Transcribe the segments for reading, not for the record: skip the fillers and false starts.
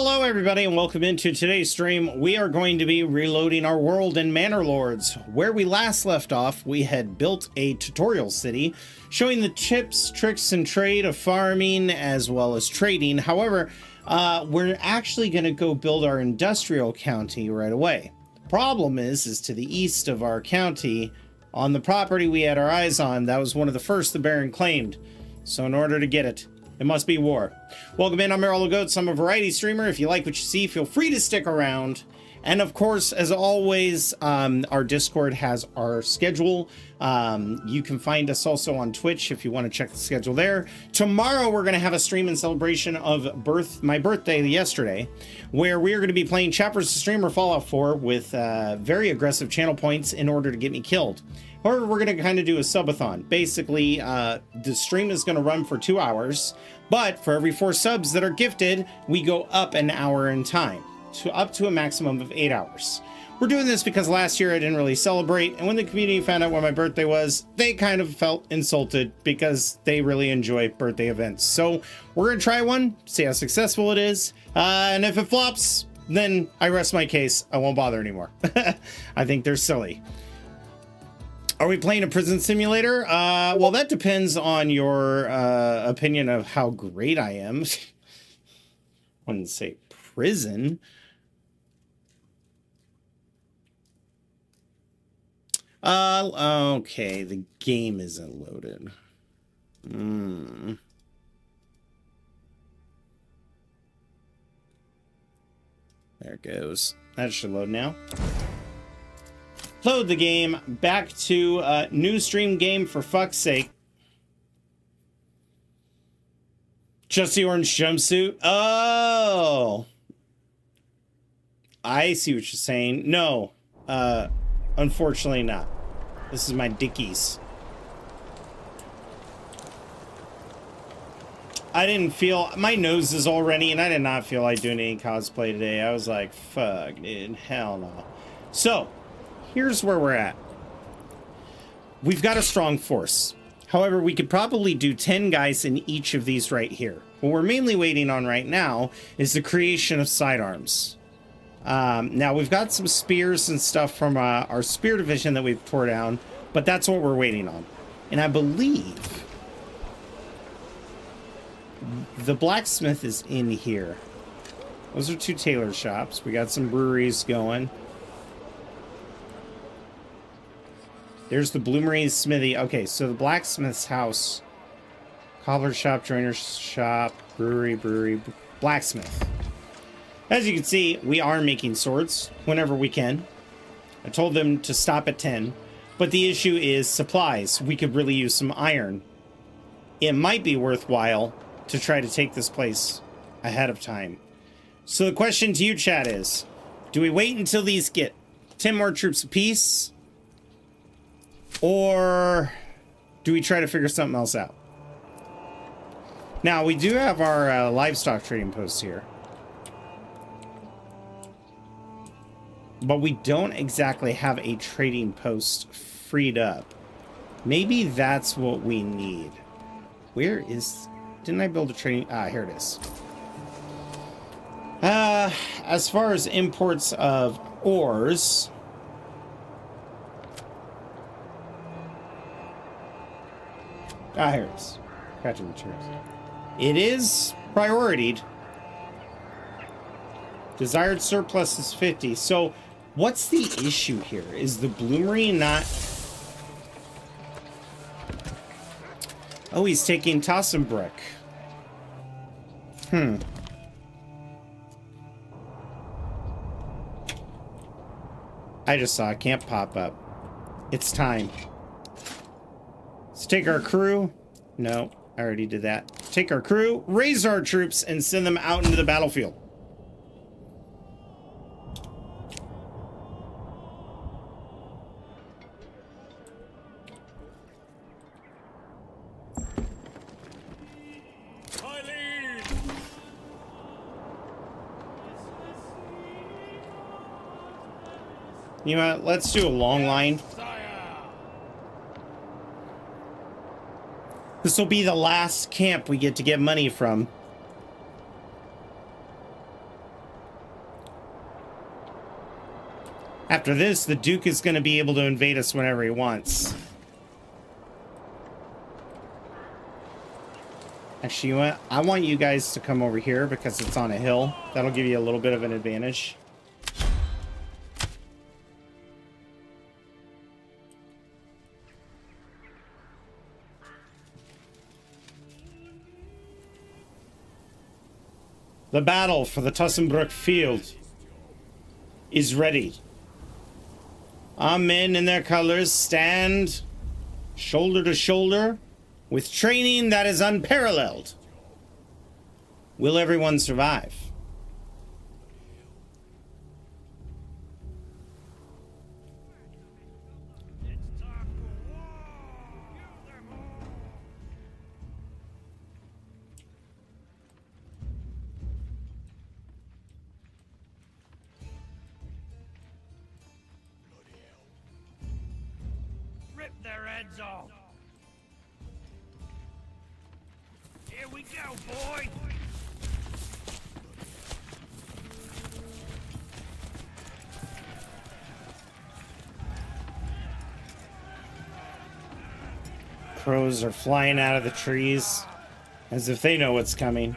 Hello everybody and welcome into today's stream. We are going to be reloading our world in Manor Lords. Where we last left off, we had built a tutorial city showing the tips, tricks, and trade of farming as well as trading. However, we're actually going to go build our industrial county right away. The problem is to the east of our county, on the property we had our eyes on, that was one of the first the Baron claimed. So in order to get it, it must be war. Welcome in, I'm Manor Goats. I'm a variety streamer. If you like what you see, feel free to stick around. And of course, as always, our Discord has our schedule. You can find us also on Twitch if you want to check the schedule there. Tomorrow, we're going to have a stream in celebration of my birthday yesterday, where we are going to be playing Chat vs. Streamer Fallout 4 with very aggressive channel points in order to get me killed. However, we're going to kind of do a subathon. Basically, the stream is going to run for 2 hours, but for every 4 subs that are gifted, we go up an hour in time, up to a maximum of 8 hours. We're doing this because last year I didn't really celebrate, and when the community found out when my birthday was, they kind of felt insulted because they really enjoy birthday events. So we're going to try one, see how successful it is, and if it flops, then I rest my case. I won't bother anymore. I think they're silly. Are we playing a prison simulator? Well, that depends on your opinion of how great I am. I wouldn't say prison. Okay, the game isn't loaded. There it goes. That should load now. Load the game back to new stream game, for fuck's sake. Just the orange jumpsuit. Oh, I see what you're saying. No, unfortunately not. This is my Dickies. I didn't feel, my nose is all runny, and I did not feel like doing any cosplay today. I was like, fuck, dude, hell no. So here's where we're at. We've got a strong force. However, we could probably do 10 guys in each of these right here. What we're mainly waiting on right now is the creation of sidearms. Now, we've got some spears and stuff from our spear division that we've tore down, but that's what we're waiting on. And I believe the blacksmith is in here. Those are 2 tailor shops. We got some breweries going. There's the Bloomery's smithy. Okay, so the blacksmith's house, cobbler shop, joiner's shop, brewery, blacksmith. As you can see, we are making swords whenever we can. I told them to stop at 10, but the issue is supplies. We could really use some iron. It might be worthwhile to try to take this place ahead of time. So the question to you, chat, is, do we wait until these get 10 more troops apiece? Or do we try to figure something else out? Now, we do have our livestock trading posts here. But we don't exactly have a trading post freed up. Maybe that's what we need. Where is... Didn't I build a trading... Ah, here it is. As far as imports of ores... Ah, here it is. Crafting materials. It is prioritied. Desired surplus is 50. So, what's the issue here? Is the bloomery not... Oh, he's taking Tassenbrick. I just saw a camp pop up. It's time. Let's take our crew. No, I already did that. Take our crew, raise our troops, and send them out into the battlefield. You know what? Let's do a long line. This will be the last camp we get to get money from. After this, the Duke is going to be able to invade us whenever he wants. Actually, you know what? I want you guys to come over here because it's on a hill. That'll give you a little bit of an advantage. The battle for the Tussenbrook field is ready. Our men in their colors stand shoulder to shoulder with training that is unparalleled. Will everyone survive? Rip their heads off. Here we go, boy. Crows are flying out of the trees as if they know what's coming.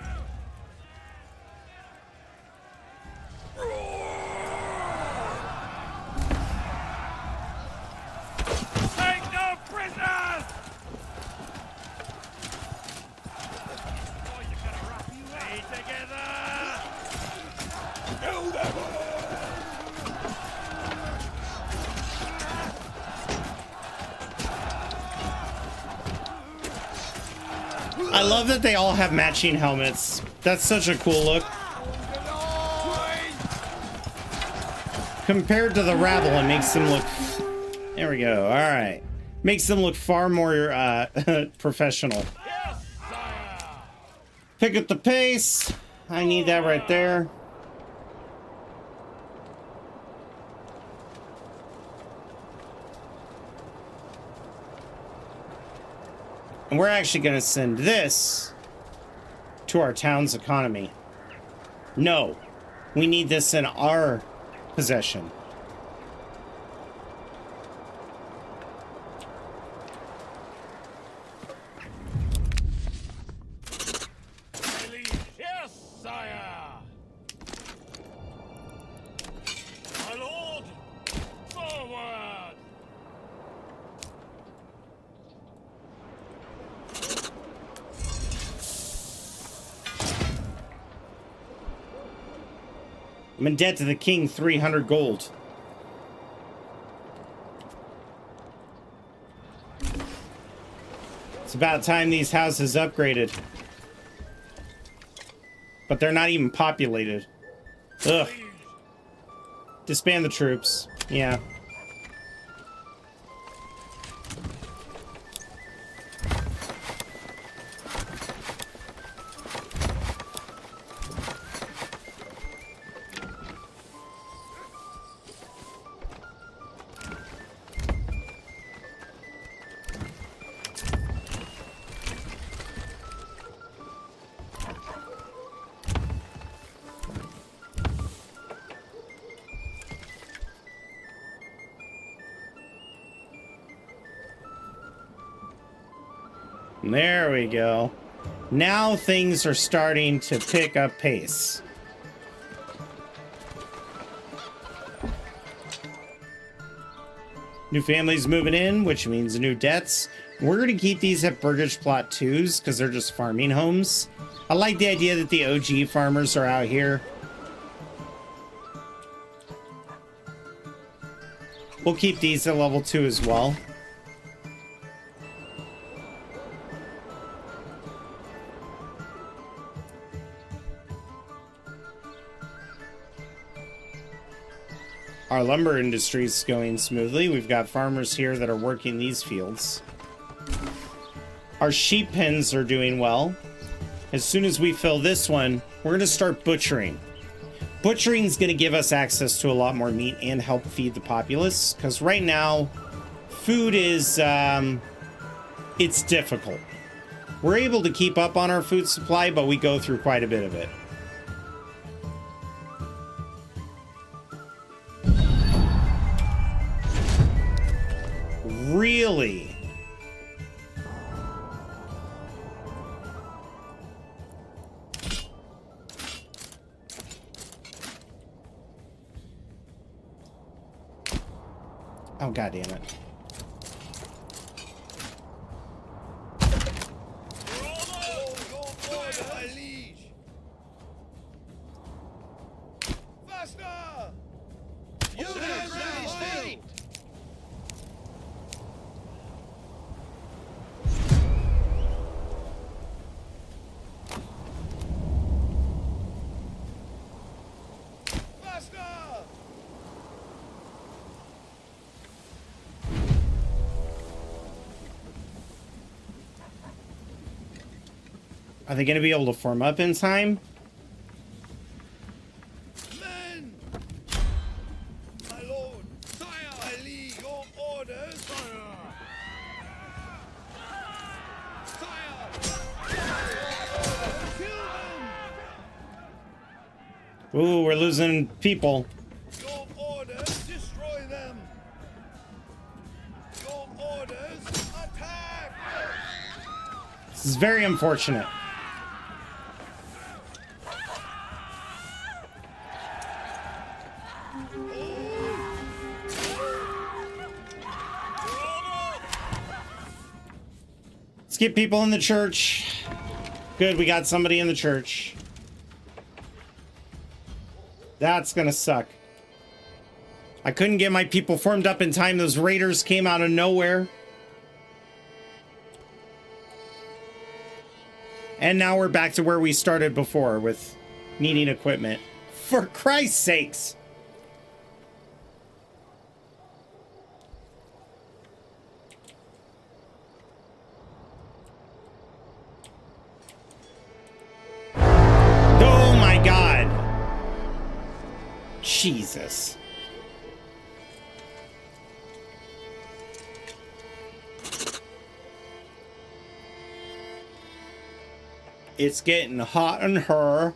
Take no prisoners! Boys are gonna wrap you up. Stay together! Kill them all! I love that they all have matching helmets. That's such a cool look. Compared to the rabble, it makes them look... There we go. All right. Makes them look far more professional. Pick up the pace. I need that right there. And we're actually going to send this to our town's economy. No, we need this in our possession. Yes, sire! My lord! Forward! I'm in debt to the king 300 gold. It's about time these houses upgraded. But they're not even populated. Ugh. Disband the troops. Yeah. There we go. Now things are starting to pick up pace. New families moving in, which means new debts. We're going to keep these at Burgage Plot 2s because they're just farming homes. I like the idea that the OG farmers are out here. We'll keep these at level 2 as well. Our lumber industry is going smoothly. We've got farmers here that are working these fields. Our sheep pens are doing well. As soon as we fill this one, we're going to start butchering. Butchering is going to give us access to a lot more meat and help feed the populace. Because right now, food is, it's difficult. We're able to keep up on our food supply, but we go through quite a bit of it. Oh, god damn it. Are they going to be able to form up in time? Men! My lord, sire, I lead your orders. Sire! Kill them! Ooh, we're losing people. Your orders, destroy them. Your orders, attack! This is very unfortunate. Let's get people in the church. Good, we got somebody in the church. That's gonna suck. I couldn't get my people formed up in time. Those raiders came out of nowhere. And now we're back to where we started before with needing equipment. For Christ's sakes! Oh my god! Jesus. It's getting hot in her.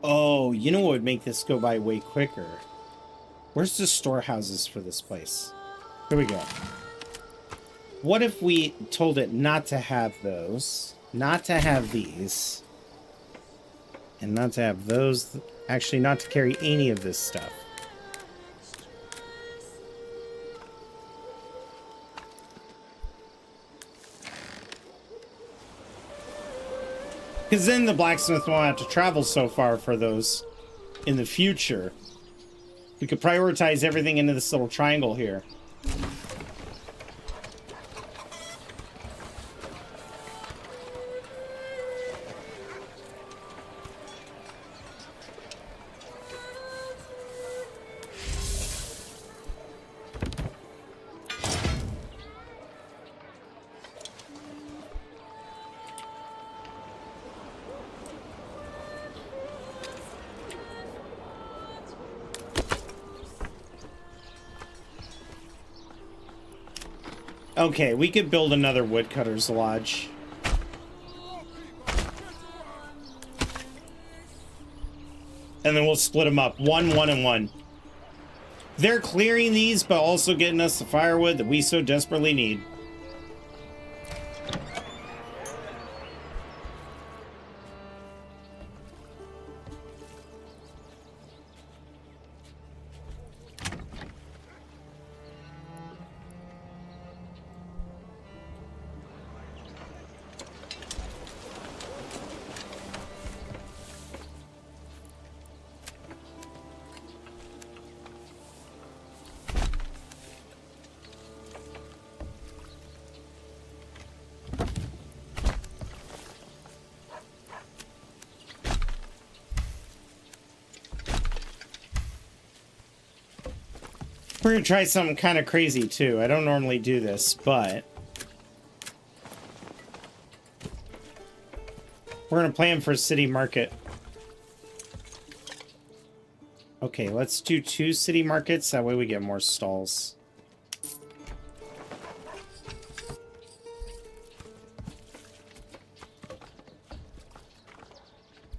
Oh, you know what would make this go by way quicker? Where's the storehouses for this place? Here we go. What if we told it not to have those, not to have these, and not to have those, actually not to carry any of this stuff? Because then the blacksmith won't have to travel so far for those in the future. We could prioritize everything into this little triangle here. Okay, we could build another woodcutter's lodge. And then we'll split them up. 1, 1, and 1. They're clearing these, but also getting us the firewood that we so desperately need. We're gonna try something kind of crazy too. I don't normally do this, but we're gonna plan for city market. Okay, let's do 2 city markets. That way we get more stalls.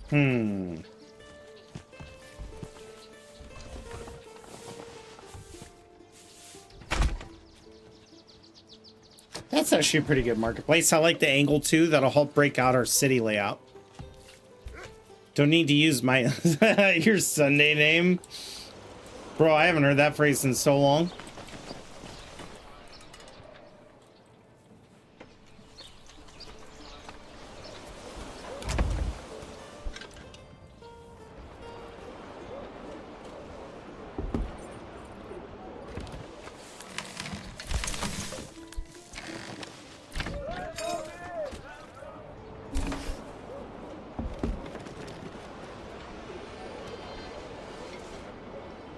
Hmm. That's actually a pretty good marketplace. I like the angle too. That'll help break out our city layout. Don't need to use my your Sunday name. Bro, I haven't heard that phrase in so long.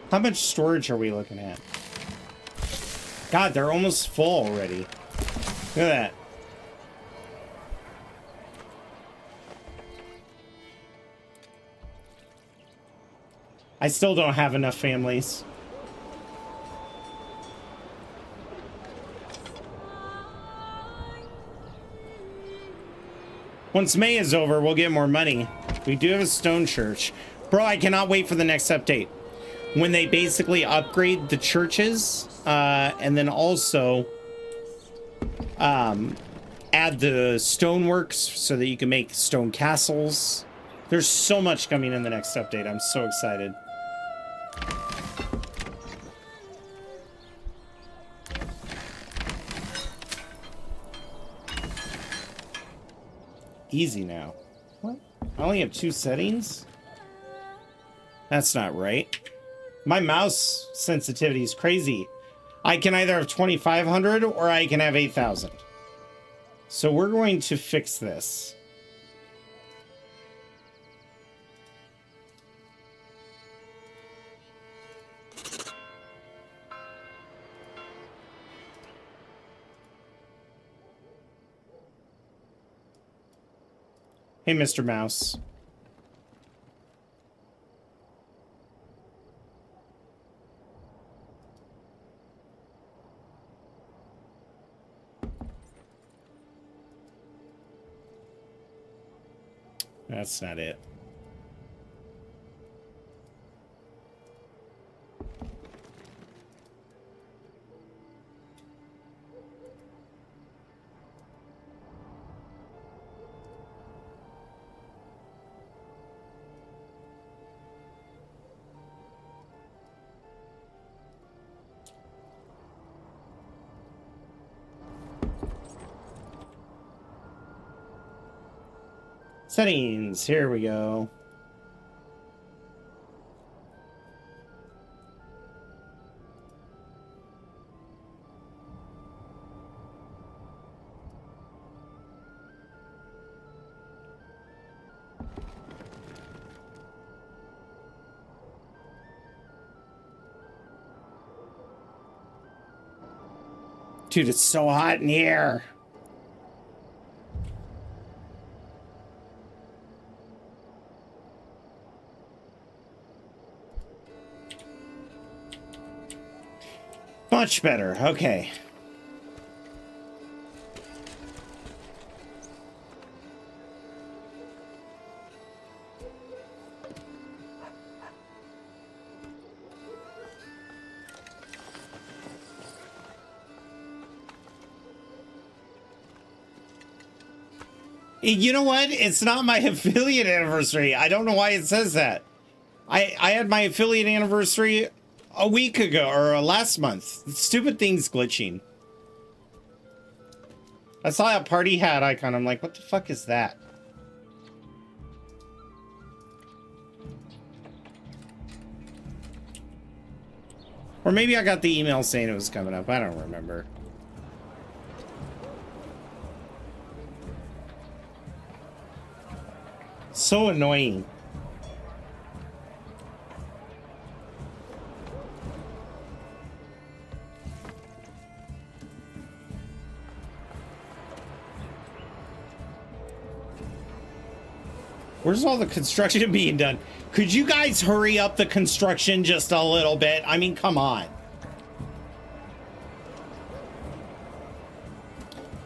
How much storage are we looking at? God, they're almost full already. Look at that. I still don't have enough families. Once May is over, we'll get more money. We do have a stone church. Bro, I cannot wait for the next update. When they basically upgrade the churches, and then also add the stoneworks so that you can make stone castles. There's so much coming in the next update. I'm so excited. Easy now. What? I only have 2 settings? That's not right. My mouse sensitivity is crazy. I can either have 2500 or I can have 8000. So we're going to fix this. Hey, Mr. Mouse. That's not it. Settings, here we go. Dude, it's so hot in here. Much better. Okay. You know what? It's not my affiliate anniversary. I don't know why it says that. I had my affiliate anniversary a week ago or last month. Stupid thing's glitching. I saw a party hat icon. I'm like, what the fuck is that? Or maybe I got the email saying it was coming up. I don't remember. So annoying. Where's all the construction being done? Could you guys hurry up the construction just a little bit? I mean, come on.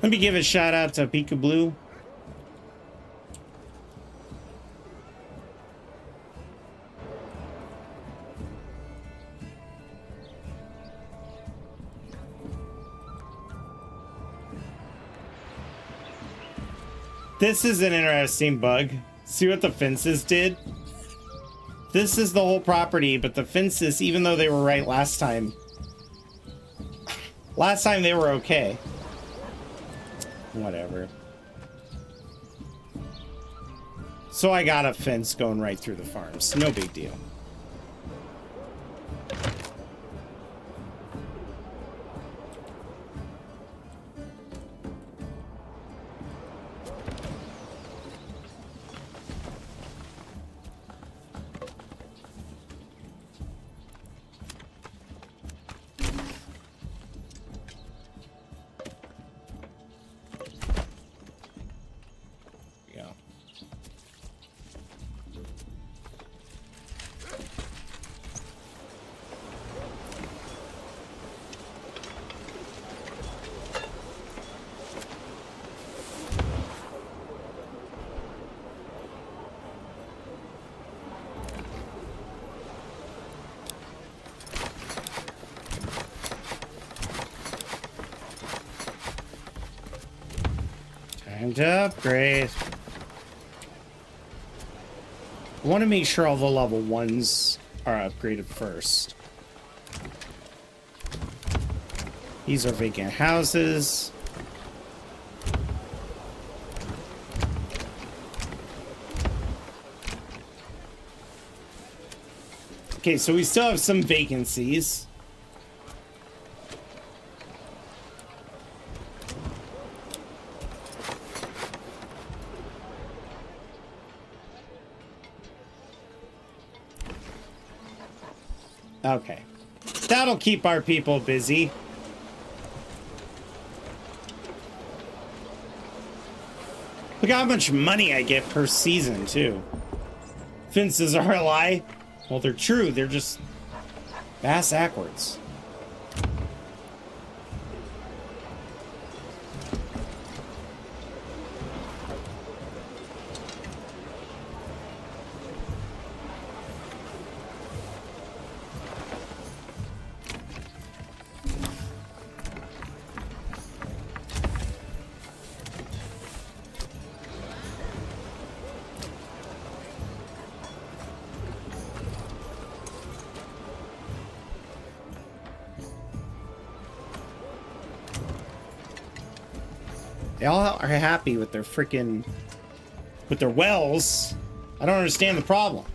Let me give a shout out to Pika Blue. This is an interesting bug. See what the fences did? This is the whole property, but the fences, even though they were right last time they were okay. Whatever. So I got a fence going right through the farms. No big deal. Time to upgrade. I want to make sure all the level 1s are upgraded first. These are vacant houses. Okay, so we still have some vacancies. Okay. That'll keep our people busy. Look how much money I get per season, too. Fences are a lie. Well, they're true. They're just bass backwards. They all are happy with their freaking... with their wells. I don't understand the problem.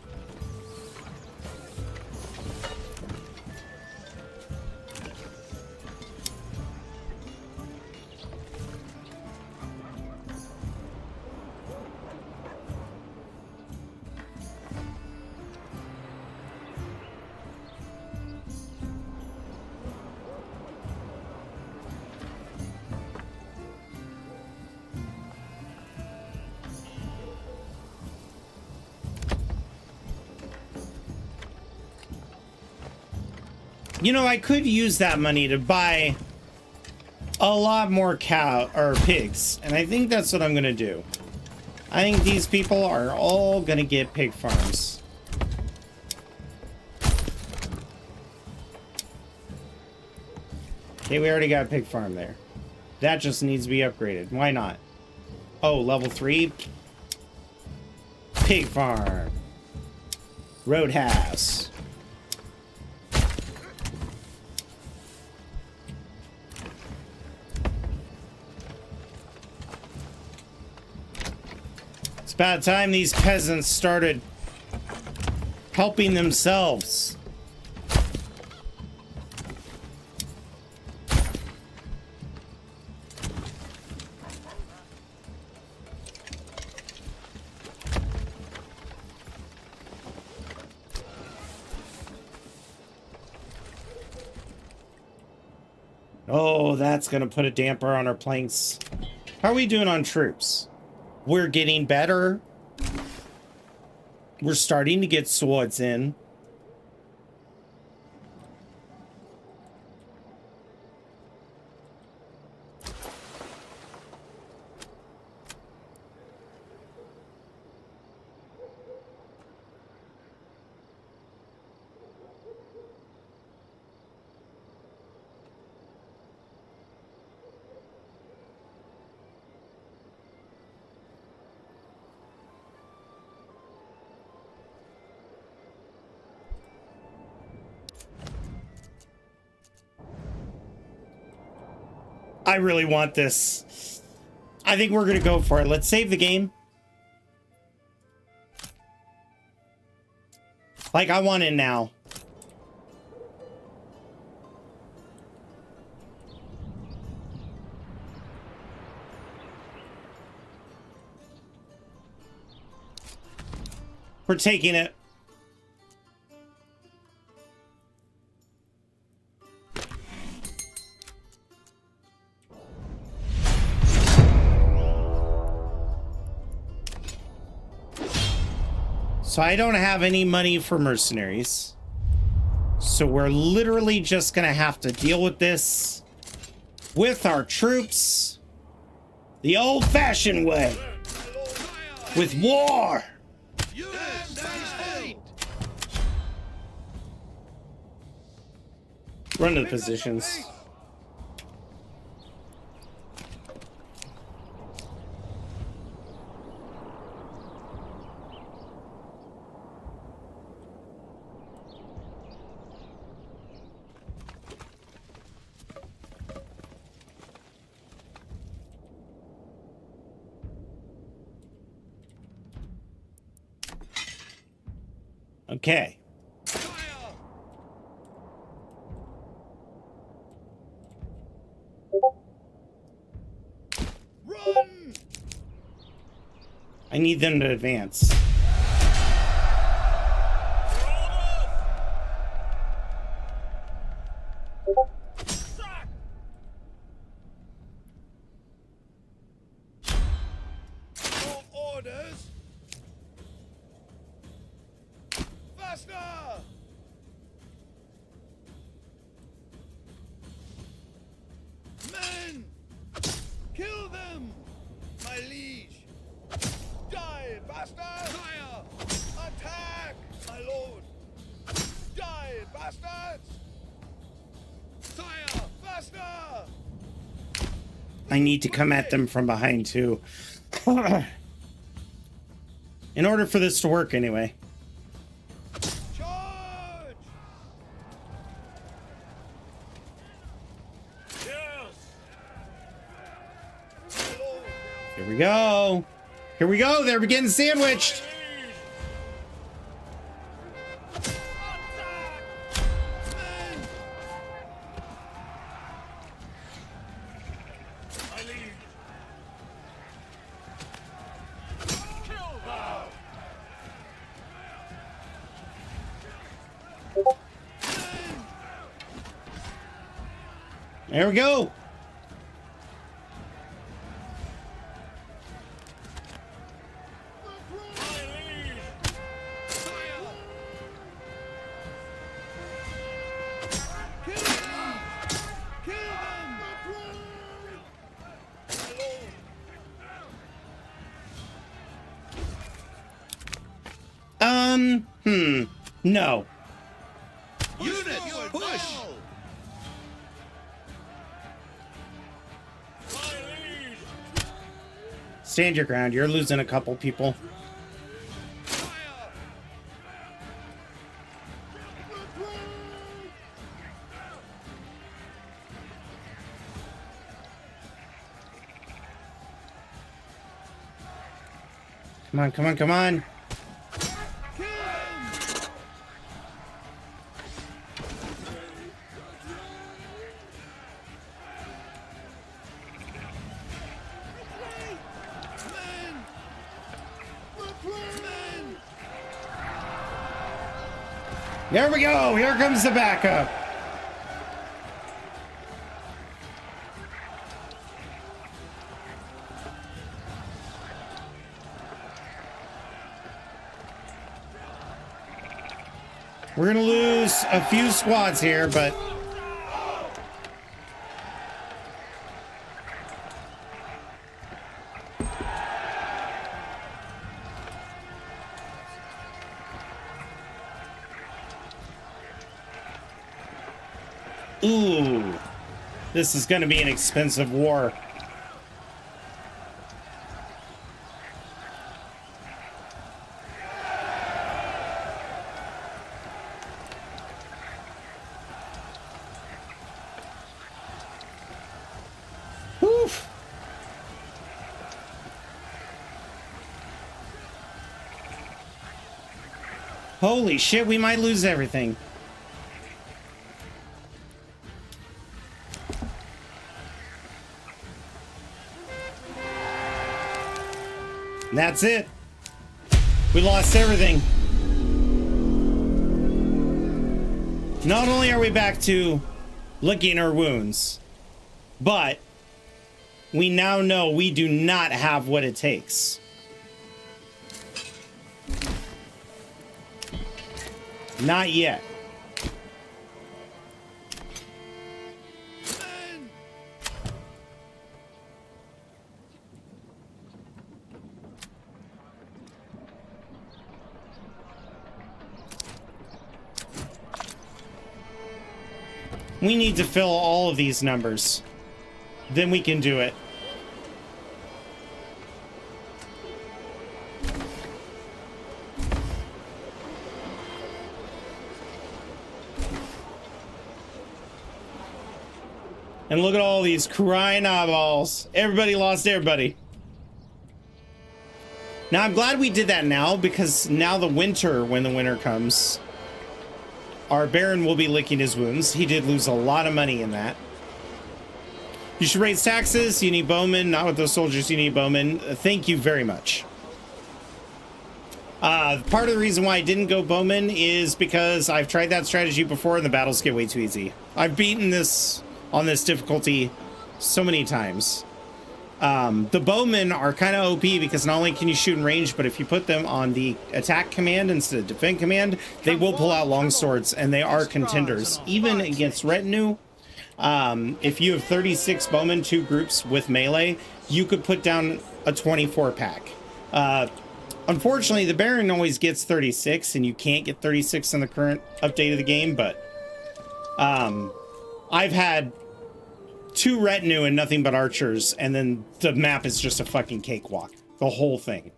You know, I could use that money to buy a lot more cow or pigs, and I think that's what I'm gonna do. I think these people are all gonna get pig farms. Okay, we already got a pig farm there. That just needs to be upgraded. Why not? Oh, level 3? Pig farm. Roadhouse. It's about time these peasants started helping themselves. Oh, that's gonna put a damper on our planks. How are we doing on troops? We're getting better. We're starting to get swords in. I really want this. I think we're gonna go for it. Let's save the game. Like, I want it now. We're taking it. So I don't have any money for mercenaries. So we're literally just gonna have to deal with this with our troops the old-fashioned way. With war. Run to the positions. Okay. Run! I need them to advance. All orders! Faster! Men! Kill them! My liege! Die, bastard! Fire! Attack! My lord! Die, bastards! Fire! Faster! I need to come at them from behind too. In order for this to work anyway. Charge! Yes! My lord! Here we go. Here we go. They're getting sandwiched. There we go. No. Units, push! Stand your ground. You're losing a couple people. Come on, come on, come on. There we go. Here comes the backup. We're going to lose a few squads here, but ooh, this is going to be an expensive war. Holy shit, we might lose everything. And that's it. We lost everything. Not only are we back to licking our wounds, but we now know we do not have what it takes. Not yet. We need to fill all of these numbers. Then we can do it. And look at all these crying eyeballs. Everybody lost everybody. Now, I'm glad we did that now, because now the winter, when the winter comes, our Baron will be licking his wounds. He did lose a lot of money in that. You should raise taxes. You need bowmen. Not with those soldiers, you need bowmen. Thank you very much. Part of the reason why I didn't go bowman is because I've tried that strategy before and the battles get way too easy. I've beaten this on this difficulty so many times. The bowmen are kind of OP because not only can you shoot in range, but if you put them on the attack command instead of defend command, they will pull out long swords, and they are contenders. Even against retinue, if you have 36 bowmen, 2 groups with melee, you could put down a 24 pack. Unfortunately, the Baron always gets 36, and you can't get 36 in the current update of the game, but I've had 2 retinue and nothing but archers, and then the map is just a fucking cakewalk. The whole thing.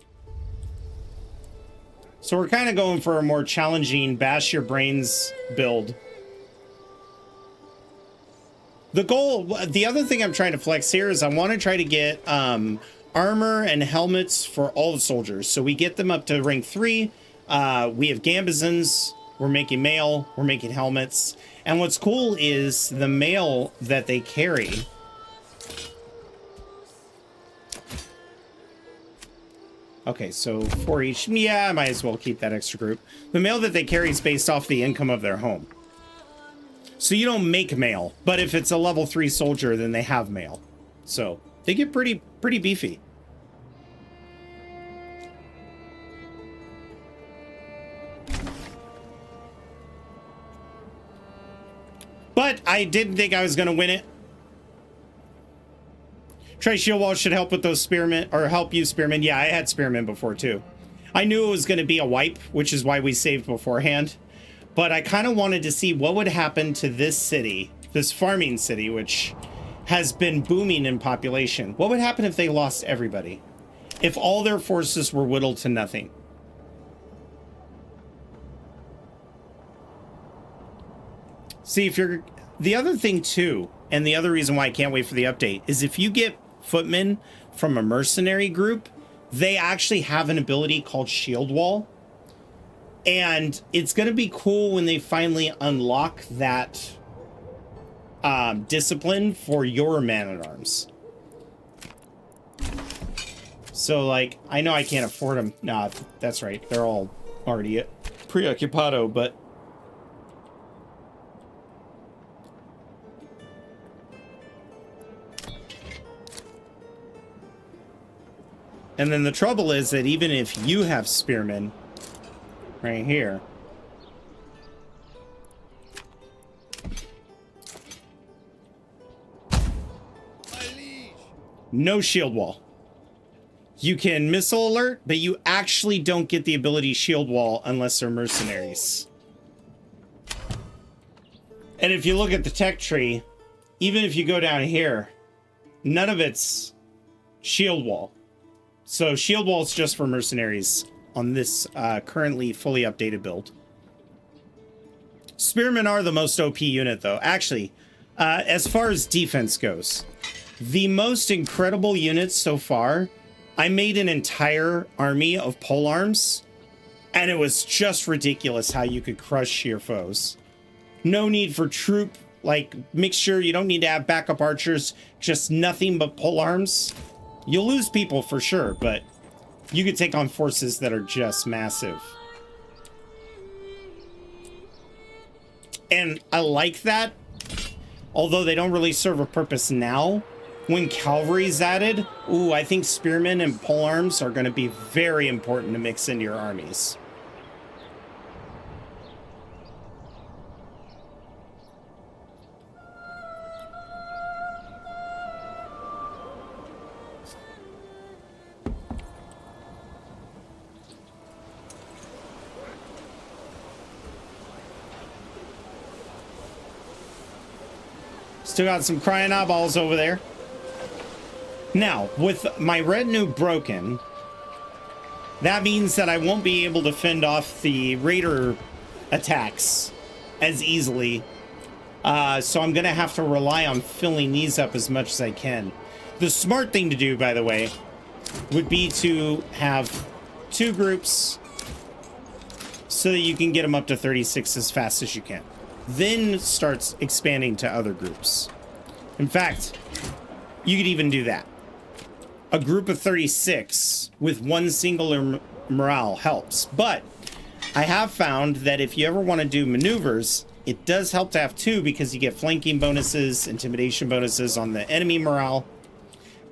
So we're kind of going for a more challenging bash your brains build. The goal, the other thing I'm trying to flex here is I want to try to get armor and helmets for all the soldiers. So we get them up to rank 3. We have gambizons. We're making mail. We're making helmets. And what's cool is the mail that they carry. Okay, so for each, yeah, I might as well keep that extra group. The mail that they carry is based off the income of their home. So you don't make mail, but if it's a level 3 soldier, then they have mail. So they get pretty beefy. But I didn't think I was going to win it. Trey Shield Wall should help with those spearmen, or help you spearmen. Yeah, I had spearmen before too. I knew it was going to be a wipe, which is why we saved beforehand. But I kind of wanted to see what would happen to this city, this farming city, which has been booming in population. What would happen if they lost everybody? If all their forces were whittled to nothing? See, if you're... The other thing, too, and the other reason why I can't wait for the update, is if you get footmen from a mercenary group, they actually have an ability called Shield Wall. And it's going to be cool when they finally unlock that discipline for your man-at-arms. So, like, I know I can't afford them. Nah, that's right. They're all already preoccupado, but... And then the trouble is that even if you have spearmen right here, no shield wall. You can missile alert, but you actually don't get the ability shield wall unless they're mercenaries. And if you look at the tech tree, even if you go down here, none of it's shield wall. So shield wall is just for mercenaries on this currently fully updated build. Spearmen are the most OP unit, though. Actually, as far as defense goes, the most incredible units so far, I made an entire army of polearms And it was just ridiculous how you could crush your foes. No need for troop, like, mixture. You don't need to have backup archers. Just nothing but pole arms. You'll lose people for sure, but you could take on forces that are just massive. And I like that, although they don't really serve a purpose now. When cavalry's added, ooh, I think spearmen and polearms are going to be very important to mix into your armies. Still got some crying eyeballs over there. Now, with my retinue broken, that means that I won't be able to fend off the raider attacks as easily. So I'm going to have to rely on filling these up as much as I can. The smart thing to do, by the way, would be to have 2 groups so that you can get them up to 36 as fast as you can. Then starts expanding to other groups. In fact, you could even do that. A group of 36 with 1 singular morale helps. But I have found that if you ever want to do maneuvers, it does help to have 2 because you get flanking bonuses, intimidation bonuses on the enemy morale.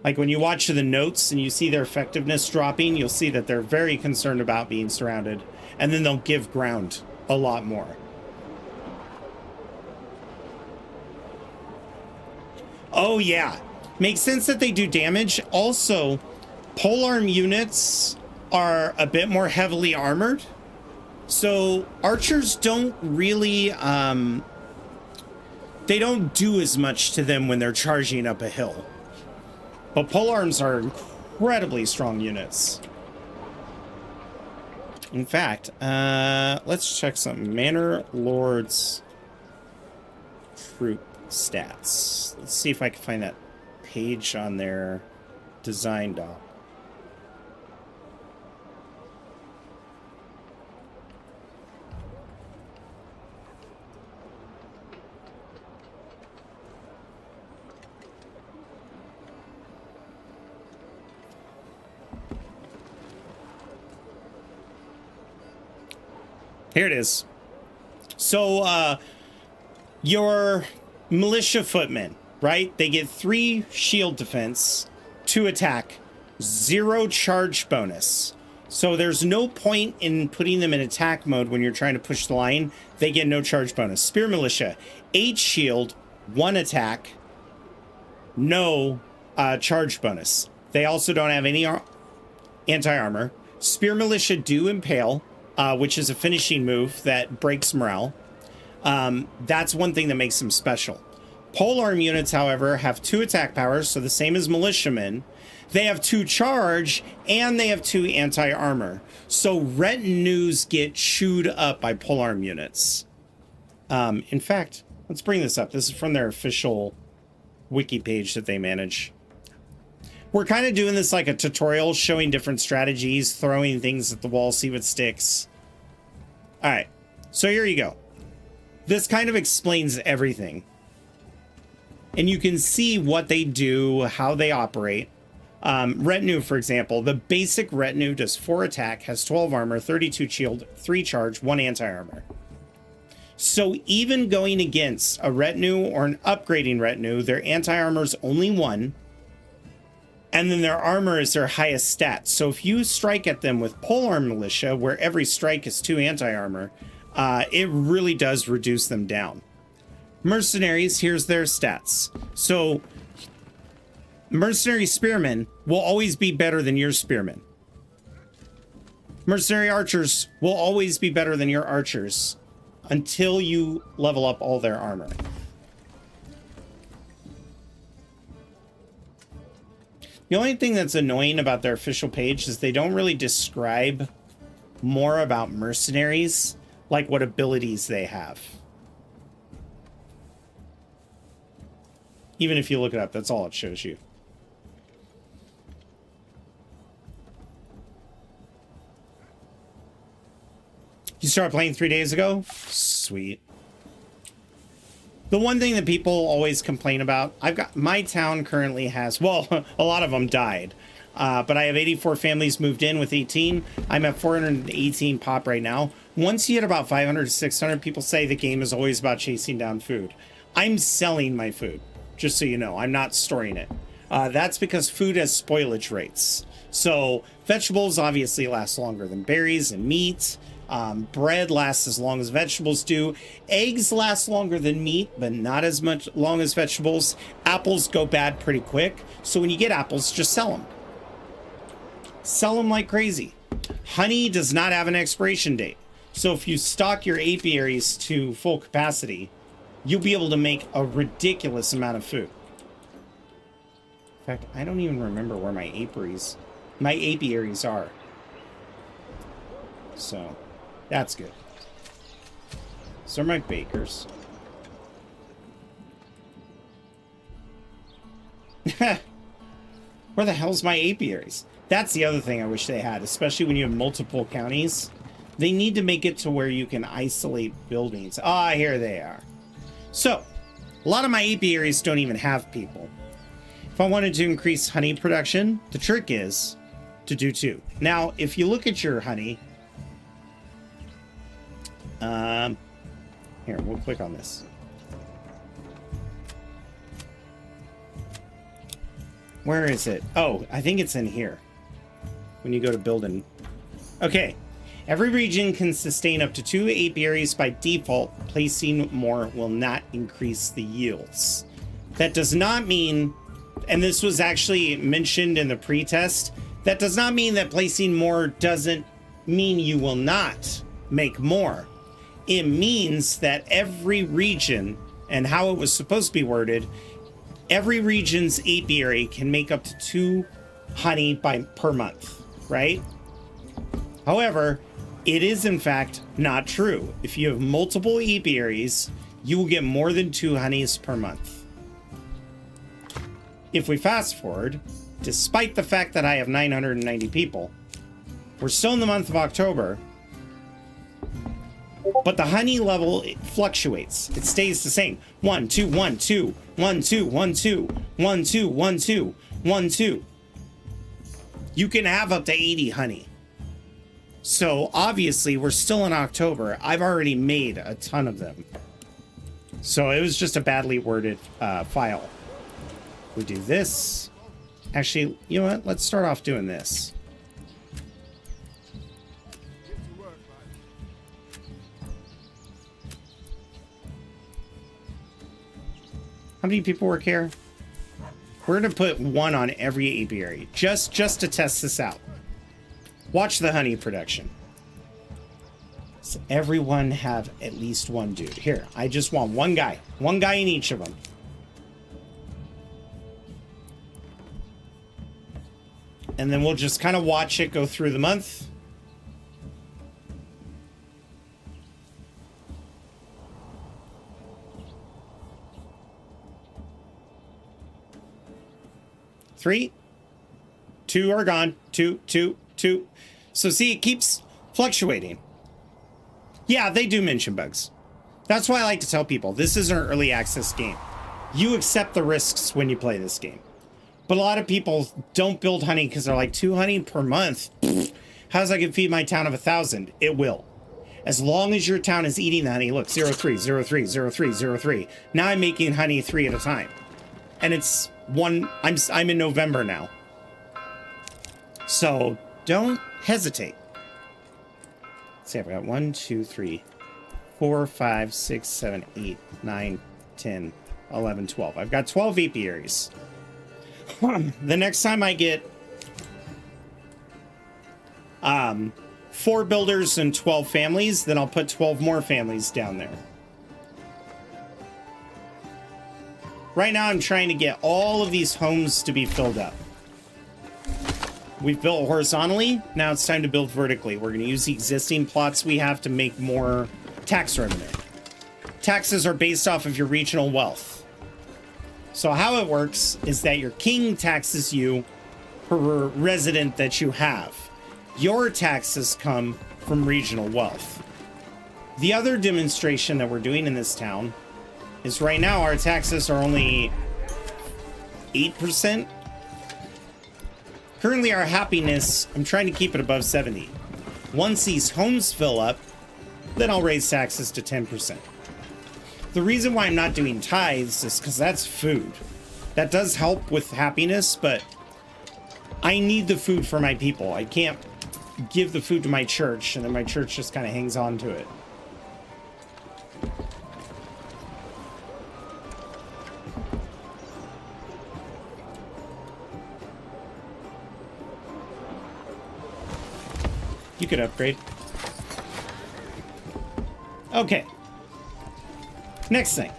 Like when you watch the notes and you see their effectiveness dropping, you'll see that they're very concerned about being surrounded. And then they'll give ground a lot more. Oh, yeah. Makes sense that they do damage. Also, polearm units are a bit more heavily armored. So archers don't really, they don't do as much to them when they're charging up a hill. But polearms are incredibly strong units. In fact, let's check something. Manor Lord's troop stats. Let's see if I can find that page on their design doc. Here it is. So, your militia footmen, right? They get 3 shield defense, 2 attack, 0 charge bonus. So there's no point in putting them in attack mode when you're trying to push the line. They get no charge bonus. Spear militia, 8 shield, 1 attack, no charge bonus. They also don't have any anti-armor. Spear militia do impale, which is a finishing move that breaks morale. That's one thing that makes them special. Polearm units, however, have 2 attack powers, so the same as militiamen. They have 2 charge, and they have 2 anti-armor. So retinues get chewed up by polearm units. In fact, let's bring this up. This is from their official wiki page that they manage. We're kind of doing this like a tutorial, showing different strategies, throwing things at the wall, see what sticks. All right, so here you go. This kind of explains everything. And you can see what they do, how they operate. Retinue, for example, the basic retinue does 4 attack, has 12 armor, 32 shield, 3 charge, 1 anti-armor. So even going against a retinue or an upgrading retinue, their anti-armor is only 1. And then their armor is their highest stat. So if you strike at them with polearm militia, where every strike is 2 anti-armor, it really does reduce them down. Mercenaries, here's their stats. So mercenary spearmen will always be better than your spearmen. Mercenary archers will always be better than your archers until you level up all their armor. The only thing that's annoying about their official page is they don't really describe more about mercenaries, like what abilities they have. Even if you look it up, that's all it shows you. You started playing 3 days ago? Sweet. The one thing that people always complain about, my town currently has, well, a lot of them died. But I have 84 families moved in with 18. I'm at 418 pop right now. Once you hit about 500 to 600, people say the game is always about chasing down food. I'm selling my food, just so you know. I'm not storing it. That's because food has spoilage rates. So vegetables obviously last longer than berries and meat. Bread lasts as long as vegetables do. Eggs last longer than meat, but not as much long as vegetables. Apples go bad pretty quick. So when you get apples, just sell them. Sell them like crazy. Honey does not have an expiration date. So if you stock your apiaries to full capacity, you'll be able to make a ridiculous amount of food. In fact, I don't even remember where my apiaries are. So that's good. So are my bakers. Where the hell's my apiaries? That's the other thing I wish they had, especially when you have multiple counties. They need to make it to where you can isolate buildings. Ah, here they are. So, a lot of my apiaries don't even have people. If I wanted to increase honey production, the trick is to do 2. Now, if you look at your honey, here, we'll click on this. Where is it? Oh, I think it's in here. When you go to building. Okay. Every region can sustain up to 2 apiaries by default. Placing more will not increase the yields. That does not mean, and this was actually mentioned in the pre-test, that does not mean that placing more doesn't mean you will not make more. It means that every region, and how it was supposed to be worded, every region's apiary can make up to 2 honey per month, right? However, it is in fact not true. If you have multiple apiaries, you will get more than 2 honeys per month. If we fast forward, despite the fact that I have 990 people, we're still in the month of October, but the honey level, it fluctuates. It stays the same. 1, 2, 1, 2, 1, 2, 1, 2, 1, 2, 1, 2, 1, 2. You can have up to 80 honey. So obviously we're still in October. I've already made a ton of them. So it was just a badly worded file. We do this. Actually, you know what? Let's start off doing this. How many people work here? We're gonna put 1 on every apiary just to test this out. Watch the honey production. So everyone have at least 1 dude. Here, I just want 1 guy. 1 guy in each of them. And then we'll just kind of watch it go through the month. Three, 2 are gone. 2, 2, 2. So see, it keeps fluctuating. Yeah, they do mention bugs. That's why I like to tell people, this is an early access game. You accept the risks when you play this game. But a lot of people don't build honey because they're like, 2 honey per month? How's I can feed my town of 1,000? It will. As long as your town is eating the honey. Look, 03, 03, 03, 03. Now I'm making honey 3 at a time. And it's I'm in November now. So don't hesitate. Let's see, I've got 1, 2, 3, 4, 5, 6, 7, 8, 9, 10, 11, 12. I've got 12 apiaries. The next time I get 4 builders and 12 families, then I'll put 12 more families down there. Right now I'm trying to get all of these homes to be filled up. We've built horizontally, now it's time to build vertically. We're going to use the existing plots we have to make more tax revenue. Taxes are based off of your regional wealth. So how it works is that your king taxes you per resident that you have. Your taxes come from regional wealth. The other demonstration that we're doing in this town is right now our taxes are only 8%. Currently our happiness, I'm trying to keep it above 70. Once these homes fill up, then I'll raise taxes to 10%. The reason why I'm not doing tithes is because that's food. That does help with happiness, but I need the food for my people. I can't give the food to my church and then my church just kind of hangs on to it. You could upgrade. Okay. Next thing.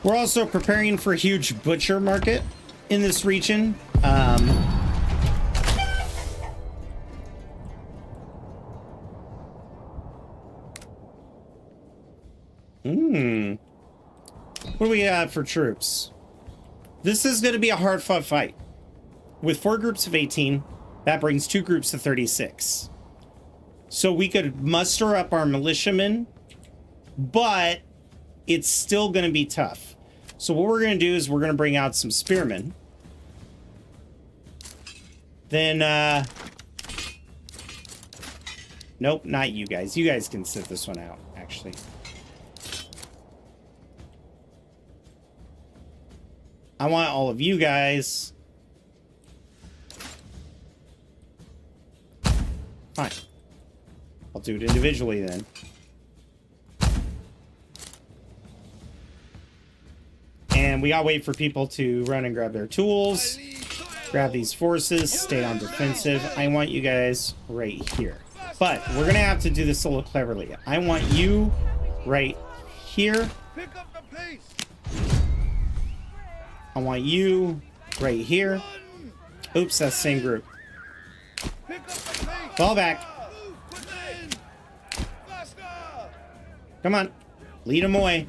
We're also preparing for a huge butcher market in this region. What do we have for troops? This is going to be a hard-fought fight. With 4 groups of 18, that brings 2 groups of 36. So we could muster up our militiamen, but it's still going to be tough. So what we're going to do is we're going to bring out some spearmen. Then, nope, not you guys. You guys can sit this one out, actually. I want all of you guys. Fine. I'll do it individually then. And we gotta wait for people to run and grab their tools. Grab these forces. Stay on defensive. I want you guys right here. But we're gonna have to do this a little cleverly. I want you right here. I want you right here. Oops, that's the same group. Fall back. Come on. Lead them away.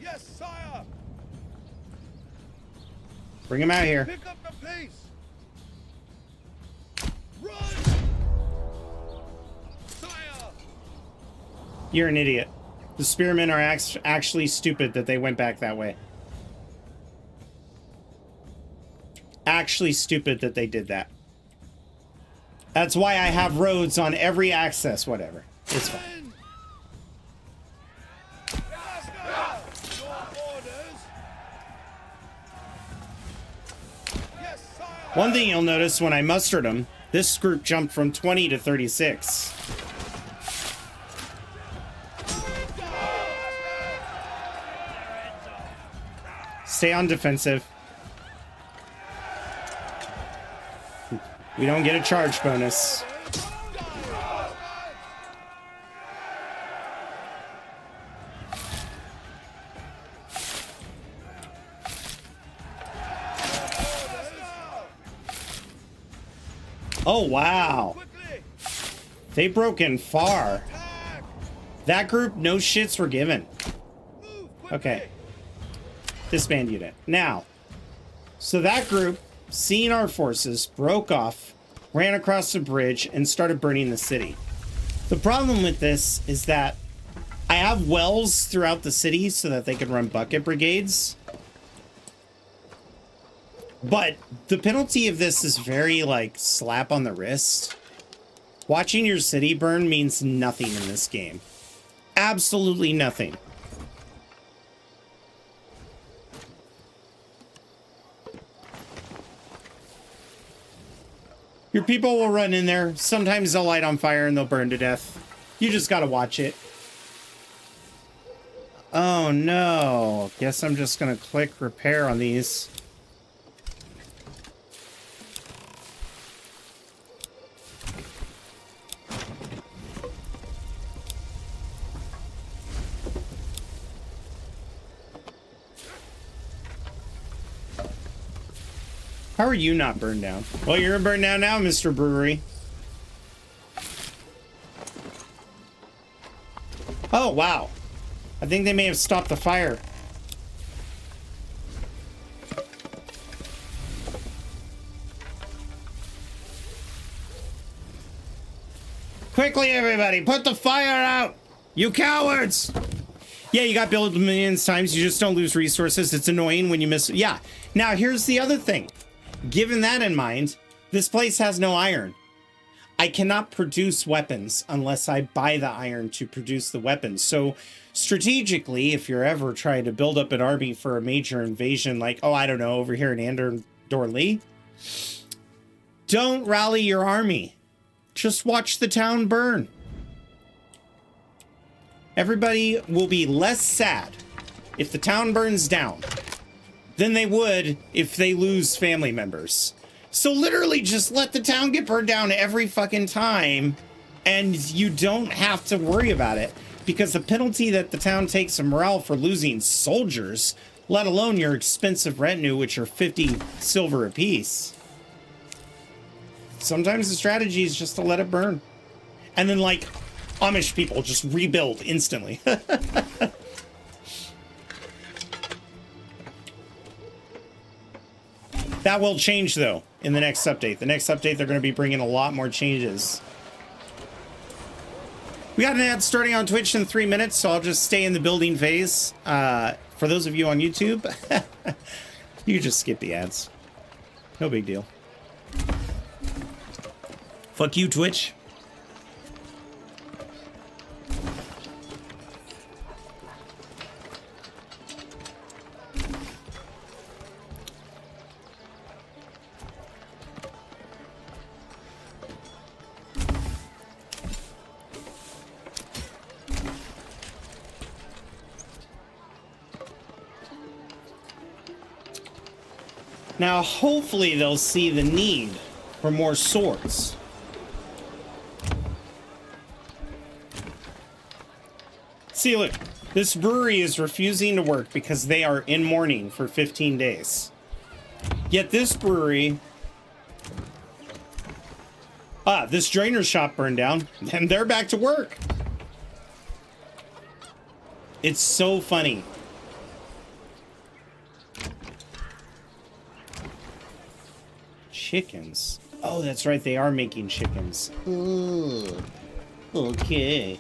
Yes, sire. Bring them out here. Pick up the pace. Run. Sire. You're an idiot. The spearmen are actually stupid that they went back that way. Actually stupid that they did that. That's why I have roads on every access, whatever. It's fine. One thing you'll notice when I mustered them, this group jumped from 20 to 36. Stay on defensive. We don't get a charge bonus. Oh, wow. They broke in far. That group, no shits were given. Okay. Disband unit. Now, so that group, seeing our forces, broke off, ran across the bridge, and started burning the city. The problem with this is that I have wells throughout the city so that they can run bucket brigades. But the penalty of this is very, like, slap on the wrist. Watching your city burn means nothing in this game. Absolutely nothing. Your people will run in there. Sometimes they'll light on fire and they'll burn to death. You just gotta watch it. Oh no. Guess I'm just gonna click repair on these. How are you not burned down? Well, you're burned down now, Mr. Brewery. Oh, wow. I think they may have stopped the fire. Quickly, everybody, put the fire out! You cowards! Yeah, you got built millions times. You just don't lose resources. It's annoying when you miss. Yeah. Now, here's the other thing. Given that in mind, this place has no iron. I cannot produce weapons unless I buy the iron to produce the weapons. So strategically, if you're ever trying to build up an army for a major invasion, like, oh, I don't know, over here in Andor Lee, don't rally your army. Just watch the town burn. Everybody will be less sad if the town burns down than they would if they lose family members. So literally just let the town get burned down every fucking time and you don't have to worry about it, because the penalty that the town takes in morale for losing soldiers, let alone your expensive retinue, which are 50 silver apiece. Sometimes the strategy is just to let it burn. And then, like, Amish people just rebuild instantly. That will change, though, in the next update. The next update, they're going to be bringing a lot more changes. We got an ad starting on Twitch in 3 minutes, so I'll just stay in the building phase. For those of you on YouTube, you can just skip the ads. No big deal. Fuck you, Twitch. Now, hopefully they'll see the need for more swords. See, look, this brewery is refusing to work because they are in mourning for 15 days. Yet this brewery... this joiner's shop burned down, and they're back to work. It's so funny. Chickens. Oh, that's right. They are making chickens. Ooh. Okay.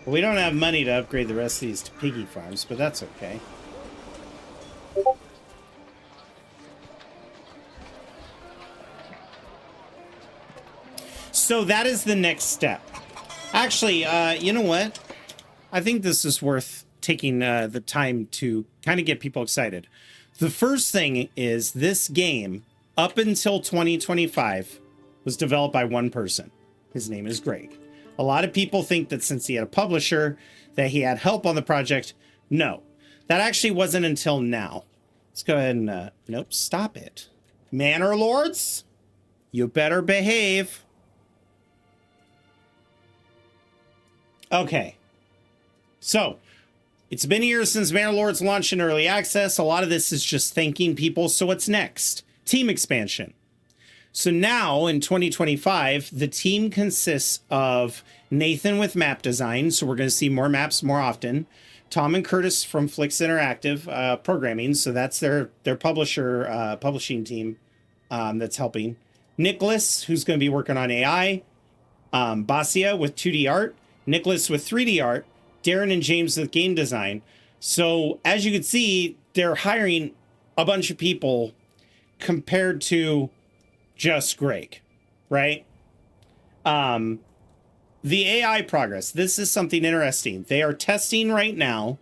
Well, we don't have money to upgrade the rest of these to piggy farms, but that's okay. So that is the next step. Actually, you know what? I think this is worth taking the time to kind of get people excited. The first thing is this game, up until 2025, was developed by one person. His name is Greg. A lot of people think that since he had a publisher, that he had help on the project. No, that actually wasn't until now. Let's go ahead and, nope, stop it. Manor Lords, you better behave. Okay, so it's been years since Manor Lords launched in early access. A lot of this is just thanking people. So what's next? Team expansion. So now in 2025, the team consists of Nathan with map design. So we're going to see more maps more often. Tom and Curtis from Flix Interactive programming. So that's their publisher publishing team that's helping. Nicholas, who's going to be working on AI. Basia with 2D art. Nicholas with 3D art. Darren and James with game design. So as you can see, they're hiring a bunch of people compared to just Greg, right? The AI progress. This is something interesting. They are testing right now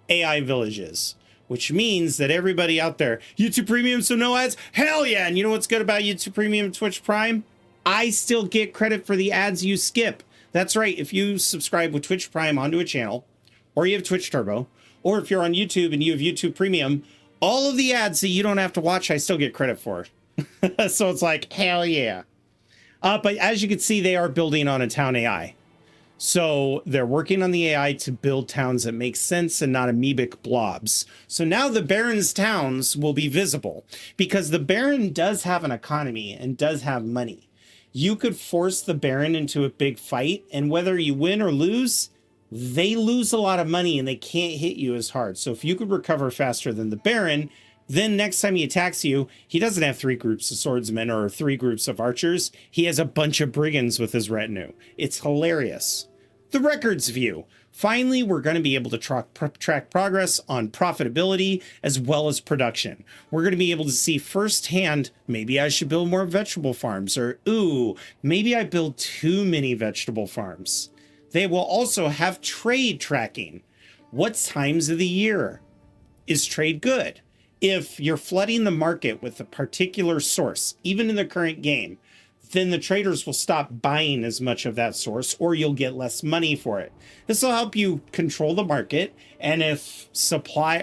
AI villages, which means that everybody out there, YouTube Premium, so no ads? Hell yeah. And you know what's good about YouTube Premium and Twitch Prime? I still get credit for the ads you skip. That's right. If you subscribe with Twitch Prime onto a channel, or you have Twitch Turbo, or if you're on YouTube and you have YouTube Premium, all of the ads that you don't have to watch, I still get credit for. So it's like, hell yeah. But as you can see, they are building on a town AI. So they're working on the AI to build towns that make sense and not amoebic blobs. So now the Baron's towns will be visible because the Baron does have an economy and does have money. You could force the Baron into a big fight, and whether you win or lose, they lose a lot of money and they can't hit you as hard. So if you could recover faster than the Baron, Then next time he attacks you, he doesn't have 3 groups of swordsmen or 3 groups of archers. He has a bunch of brigands with his retinue. It's hilarious. The records view. Finally, we're going to be able to track progress on profitability as well as production. We're going to be able to see firsthand, maybe I should build more vegetable farms, or ooh, maybe I build too many vegetable farms. They will also have trade tracking. What times of the year is trade good? If you're flooding the market with a particular source, even in the current game, then the traders will stop buying as much of that source, or you'll get less money for it. This will help you control the market, and if supply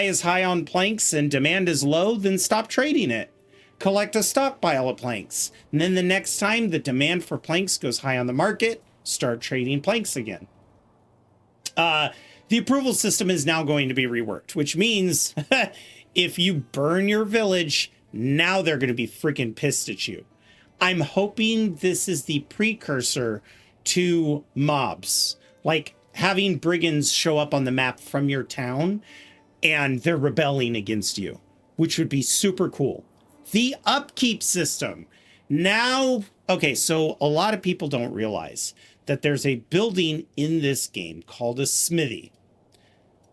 is high on planks and demand is low, then stop trading it. Collect a stockpile of planks, and then the next time the demand for planks goes high on the market, start trading planks again. The approval system is now going to be reworked, which means if you burn your village, now they're going to be freaking pissed at you. I'm hoping this is the precursor to mobs, like having brigands show up on the map from your town and they're rebelling against you, which would be super cool. The upkeep system. Now, okay, so a lot of people don't realize that there's a building in this game called a smithy.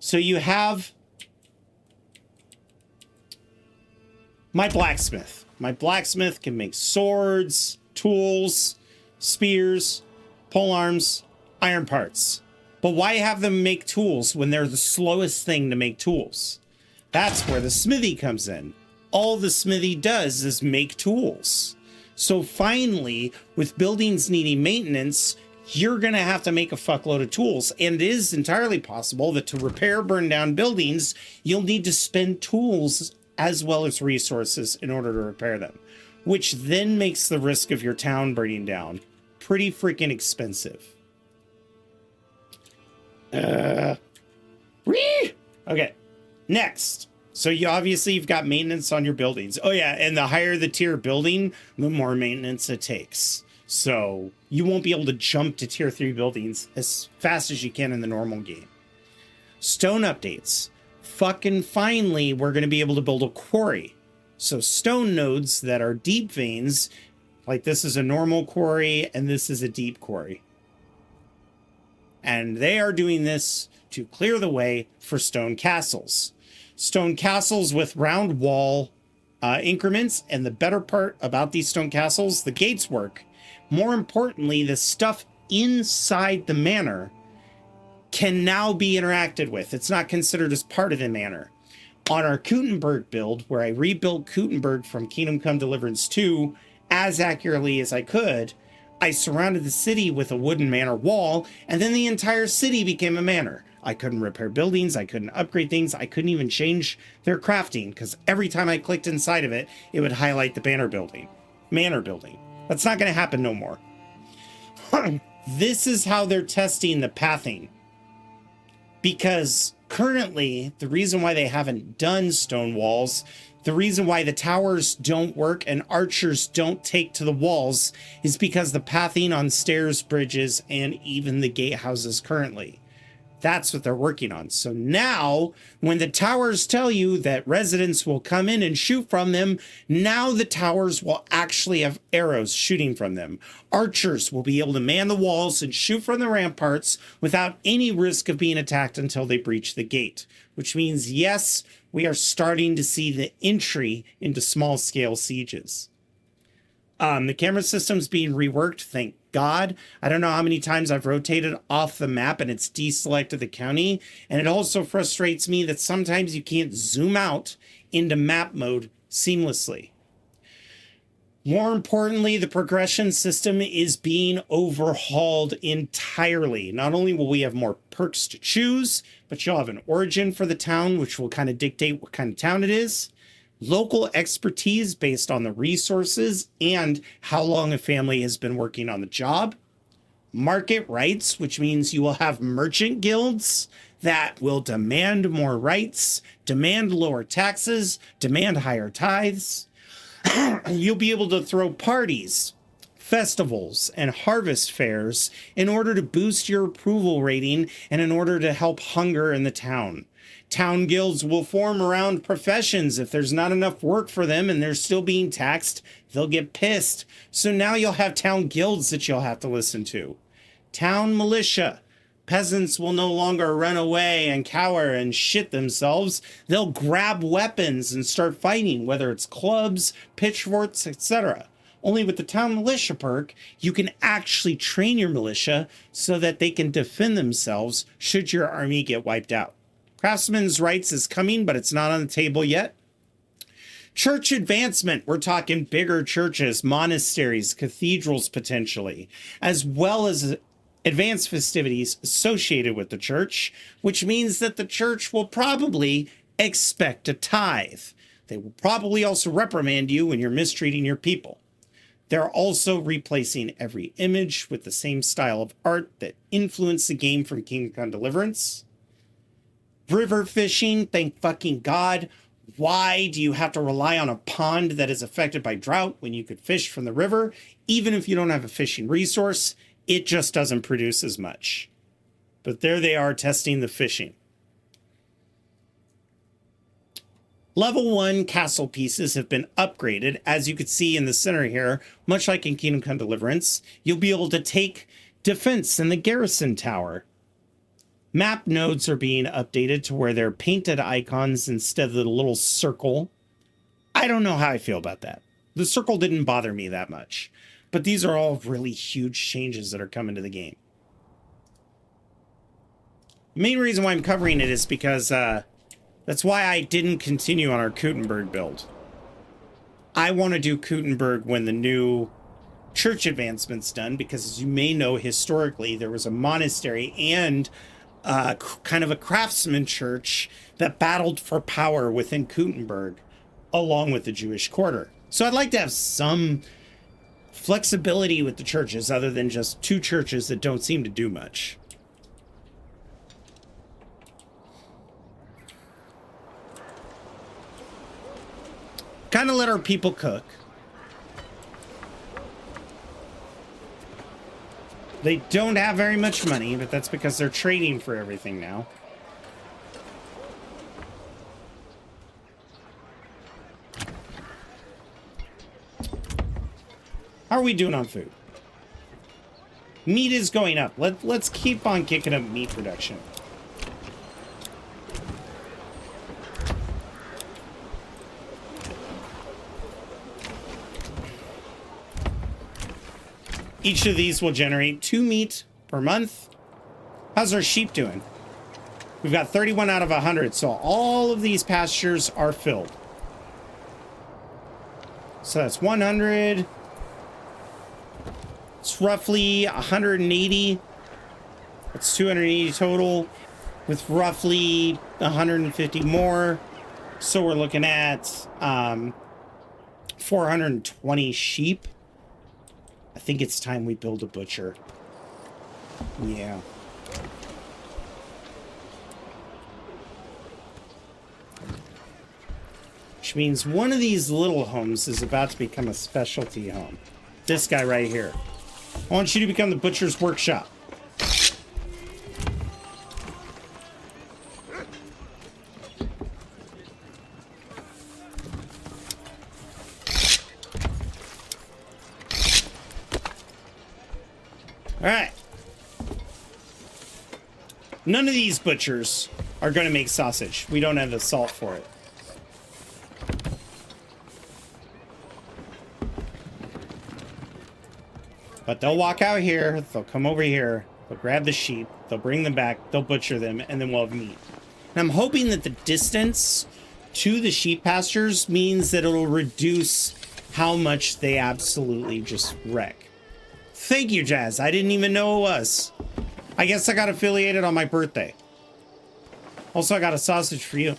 So you have my blacksmith. My blacksmith can make swords, tools, spears, polearms, iron parts. But why have them make tools when they're the slowest thing to make tools? That's where the smithy comes in. All the smithy does is make tools. So finally, with buildings needing maintenance, you're going to have to make a fuckload of tools. And it is entirely possible that to repair burned down buildings, you'll need to spend tools as well as resources in order to repair them, which then makes the risk of your town burning down pretty freaking expensive. Okay, next. So you've got maintenance on your buildings. Oh yeah, and the higher the tier building, the more maintenance it takes. So you won't be able to jump to tier 3 buildings as fast as you can in the normal game. Stone updates. Fucking finally, we're going to be able to build a quarry. So stone nodes that are deep veins, like this is a normal quarry and this is a deep quarry. And they are doing this to clear the way for stone castles. Stone castles with round wall increments, and the better part about these stone castles, the gates work. More importantly, the stuff inside the manor can now be interacted with. It's not considered as part of the manor. On our Kuttenberg build, where I rebuilt Kuttenberg from Kingdom Come Deliverance 2 as accurately as I could, I surrounded the city with a wooden manor wall, and then the entire city became a manor. I couldn't repair buildings, I couldn't upgrade things, I couldn't even change their crafting, because every time I clicked inside of it, it would highlight the manor building. That's not going to happen no more. This is how they're testing the pathing. Because currently, the reason why they haven't done stone walls, the reason why the towers don't work and archers don't take to the walls is because the pathing on stairs, bridges, and even the gatehouses currently. That's what they're working on. So now, when the towers tell you that residents will come in and shoot from them, now the towers will actually have arrows shooting from them. Archers will be able to man the walls and shoot from the ramparts without any risk of being attacked until they breach the gate. Which means, yes, we are starting to see the entry into small-scale sieges. The camera system's being reworked, thank God. I don't know how many times I've rotated off the map and it's deselected the county. And it also frustrates me that sometimes you can't zoom out into map mode seamlessly. More importantly, the progression system is being overhauled entirely. Not only will we have more perks to choose, but you'll have an origin for the town, which will kind of dictate what kind of town it is. Local expertise based on the resources and how long a family has been working on the job. Market rights, which means you will have merchant guilds that will demand more rights, demand lower taxes, demand higher tithes. You'll be able to throw parties, festivals, and harvest fairs in order to boost your approval rating and in order to help hunger in the town. Town guilds will form around professions. If there's not enough work for them and they're still being taxed, they'll get pissed. So now you'll have town guilds that you'll have to listen to. Town militia. Peasants will no longer run away and cower and shit themselves. They'll grab weapons and start fighting, whether it's clubs, pitchforks, etc. Only with the town militia perk, you can actually train your militia so that they can defend themselves should your army get wiped out. Craftsman's rights is coming, but it's not on the table yet. Church advancement. We're talking bigger churches, monasteries, cathedrals potentially, as well as advanced festivities associated with the church, which means that the church will probably expect a tithe. They will probably also reprimand you when you're mistreating your people. They're also replacing every image with the same style of art that influenced the game from Kingdom Come Deliverance. River fishing, thank fucking God. Why do you have to rely on a pond that is affected by drought when you could fish from the river? Even if you don't have a fishing resource, it just doesn't produce as much. But there they are testing the fishing. Level 1 castle pieces have been upgraded. As you can see in the center here, much like in Kingdom Come Deliverance, you'll be able to take defense in the garrison tower. Map nodes are being updated to where they're painted icons instead of the little circle. I don't know how I feel about that. The circle didn't bother me that much. But these are all really huge changes that are coming to the game. The main reason why I'm covering it is because that's why I didn't continue on our Kuttenberg build. I want to do Kuttenberg when the new church advancement's done, because as you may know, historically, there was a monastery and kind of a craftsman church that battled for power within Kuttenberg, along with the Jewish quarter. So I'd like to have some flexibility with the churches other than just two churches that don't seem to do much. Kind of let our people cook. They don't have very much money, but that's because they're trading for everything now. How are we doing on food? Meat is going up. Let's keep on kicking up meat production. Each of these will generate 2 meat per month. How's our sheep doing? We've got 31 out of 100, so all of these pastures are filled. So that's 100. It's roughly 180. That's 280 total, with roughly 150 more. So we're looking at 420 sheep. I think it's time we build a butcher. Yeah. Which means one of these little homes is about to become a specialty home. This guy right here. I want you to become the butcher's workshop. All right. None of these butchers are going to make sausage. We don't have the salt for it. But they'll walk out here, they'll come over here, they'll grab the sheep, they'll bring them back, they'll butcher them, and then we'll have meat. And I'm hoping that the distance to the sheep pastures means that it'll reduce how much they absolutely just wreck. Thank you, Jazz. I didn't even know it was. I guess I got affiliated on my birthday. Also, I got a sausage for you.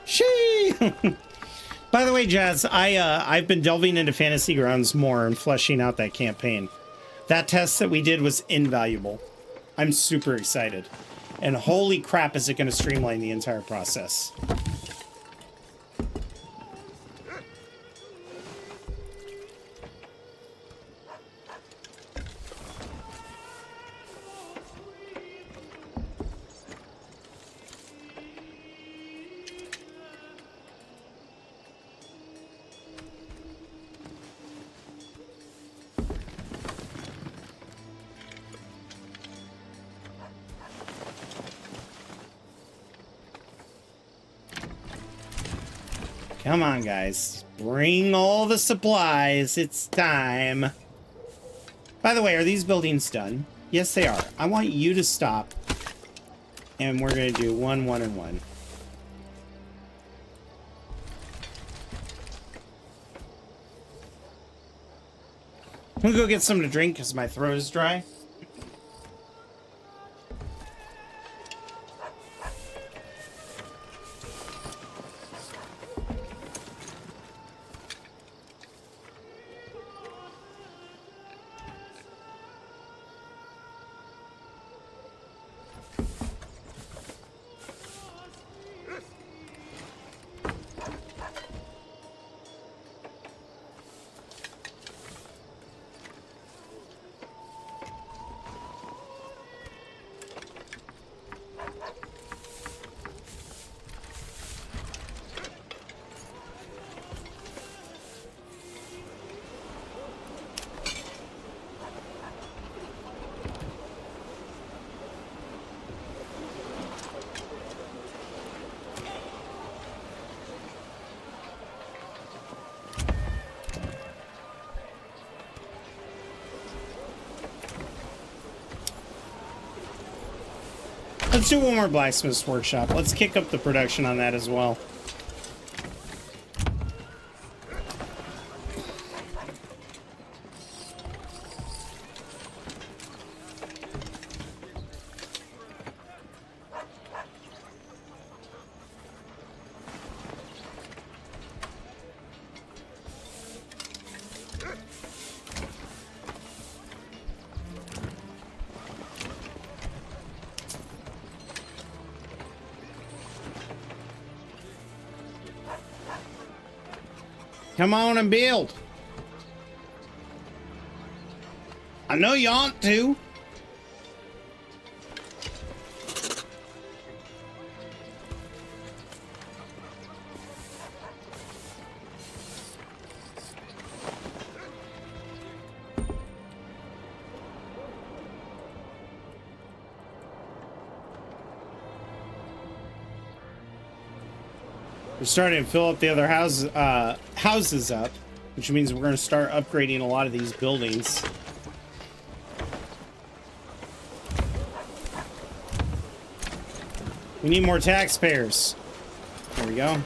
Shee! By the way, Jazz, I've been delving into Fantasy Grounds more and fleshing out that campaign. That test that we did was invaluable. I'm super excited. And holy crap, is it going to streamline the entire process. Come on, guys. Bring all the supplies. It's time. By the way, are these buildings done? Yes, they are. I want you to stop. And we're going to do 1, 1, and 1. I'm going to go get something to drink because my throat is dry. Let's do one more blacksmith's workshop. Let's kick up the production on that as well. Come on and build. I know you want to. We're starting to fill up the other houses up, which means we're going to start upgrading a lot of these buildings. We need more taxpayers. There we go.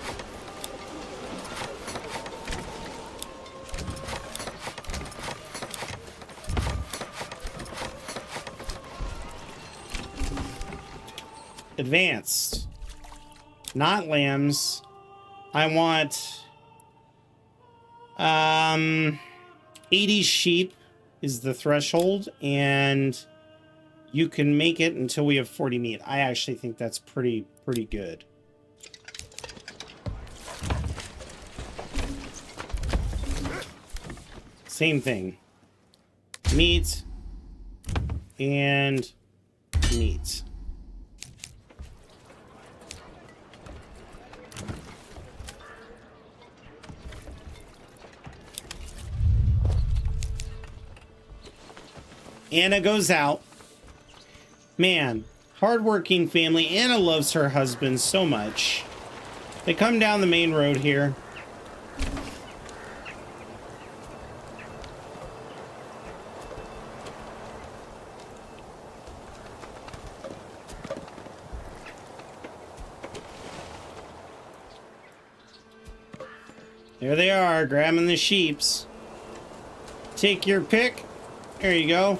Advanced. Not lambs. I want 80 sheep is the threshold, and you can make it until we have 40 meat. I actually think that's pretty good. Same thing. Meat and meat. Anna goes out. Man, hardworking family. Anna loves her husband so much. They come down the main road here. There they are, grabbing the sheeps. Take your pick. There you go.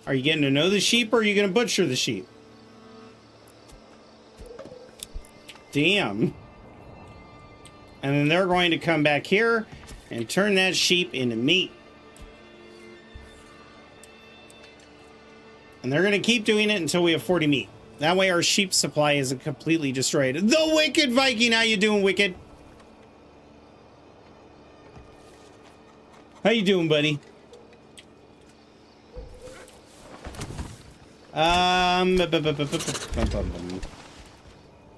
Are you getting to know the sheep, or are you going to butcher the sheep? Damn. And then they're going to come back here and turn that sheep into meat. And they're going to keep doing it until we have 40 meat. That way our sheep supply isn't completely destroyed. The Wicked Viking! How you doing, Wicked? How you doing, buddy?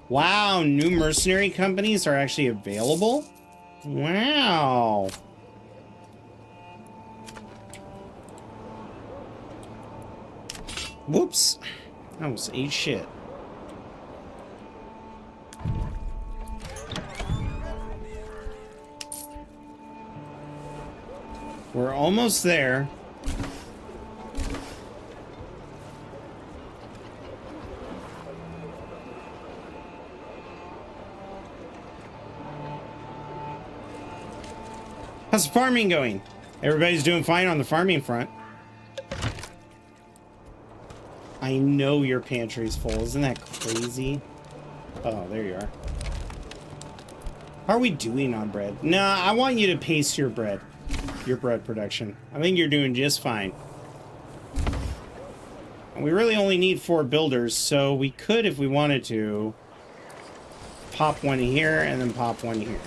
Wow, new mercenary companies are actually available? Wow. Whoops. I almost ate shit. We're almost there. How's farming going? Everybody's doing fine on the farming front. I know your pantry's full. Isn't that crazy? Oh, there you are. How are we doing on bread? Nah, I want you to pace your bread production. I think you're doing just fine. And we really only need 4 builders, so we could, if we wanted to, pop one here and then pop one here.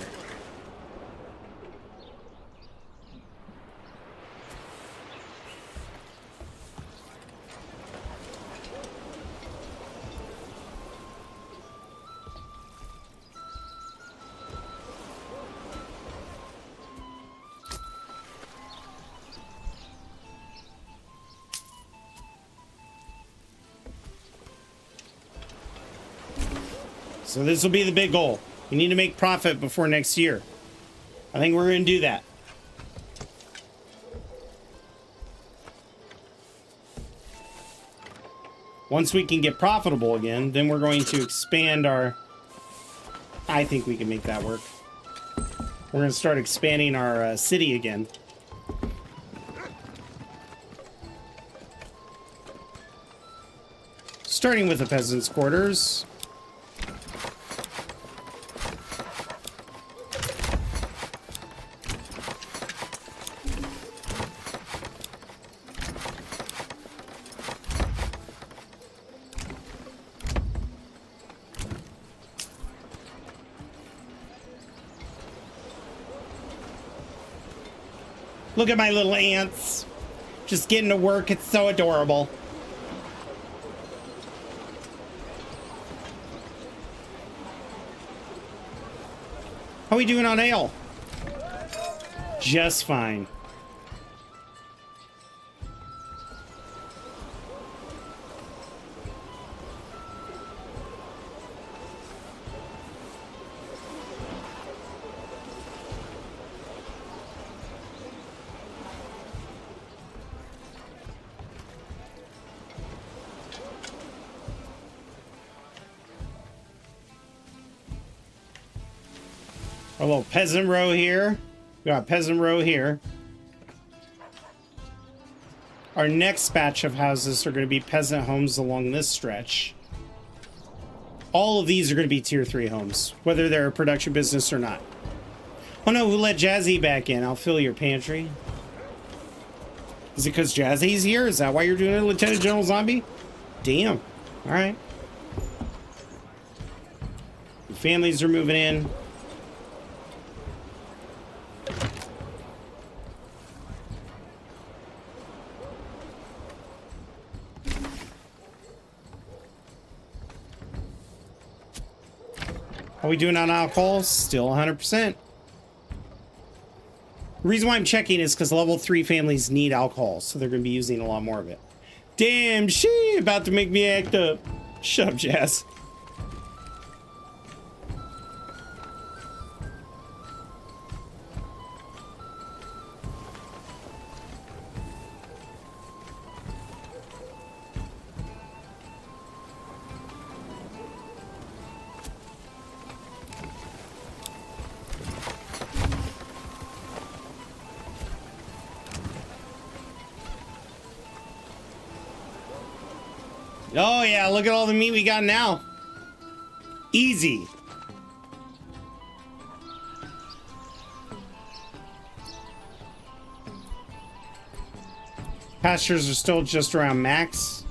So this will be the big goal. We need to make profit before next year. I think we're going to do that. Once we can get profitable again, then we're going to expand our... I think we can make that work. We're going to start expanding our city again. Starting with the peasants' quarters. Look at my little ants. Just getting to work. It's so adorable. How are we doing on ale? Just fine. A little peasant row here. We got a peasant row here. Our next batch of houses are going to be peasant homes along this stretch. All of these are going to be tier 3 homes, whether they're a production business or not. Oh no, who let Jazzy back in? I'll fill your pantry. Is it because Jazzy's here? Is that why you're doing it, Lieutenant General Zombie? Damn. Alright. Families are moving in. How are we doing on alcohol? Still 100%. The reason why I'm checking is because level 3 families need alcohol, so they're going to be using a lot more of it. Damn, she about to make me act up. Shut up, Jazz. Oh yeah, look at all the meat we got now. Easy. Pastures are still just around max.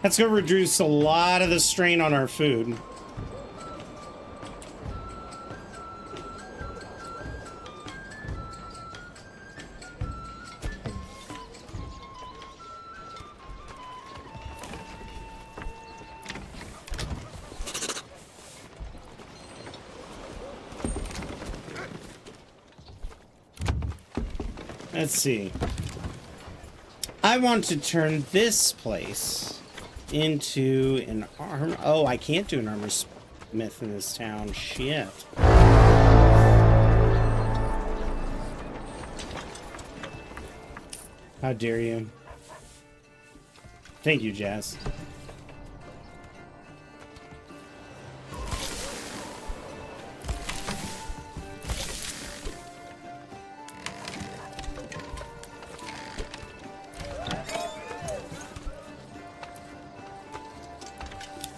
That's going to reduce a lot of the strain on our food. Let's see. I want to turn this place into an armor. Oh, I can't do an armor smith in this town. Shit. How dare you? Thank you, Jazz.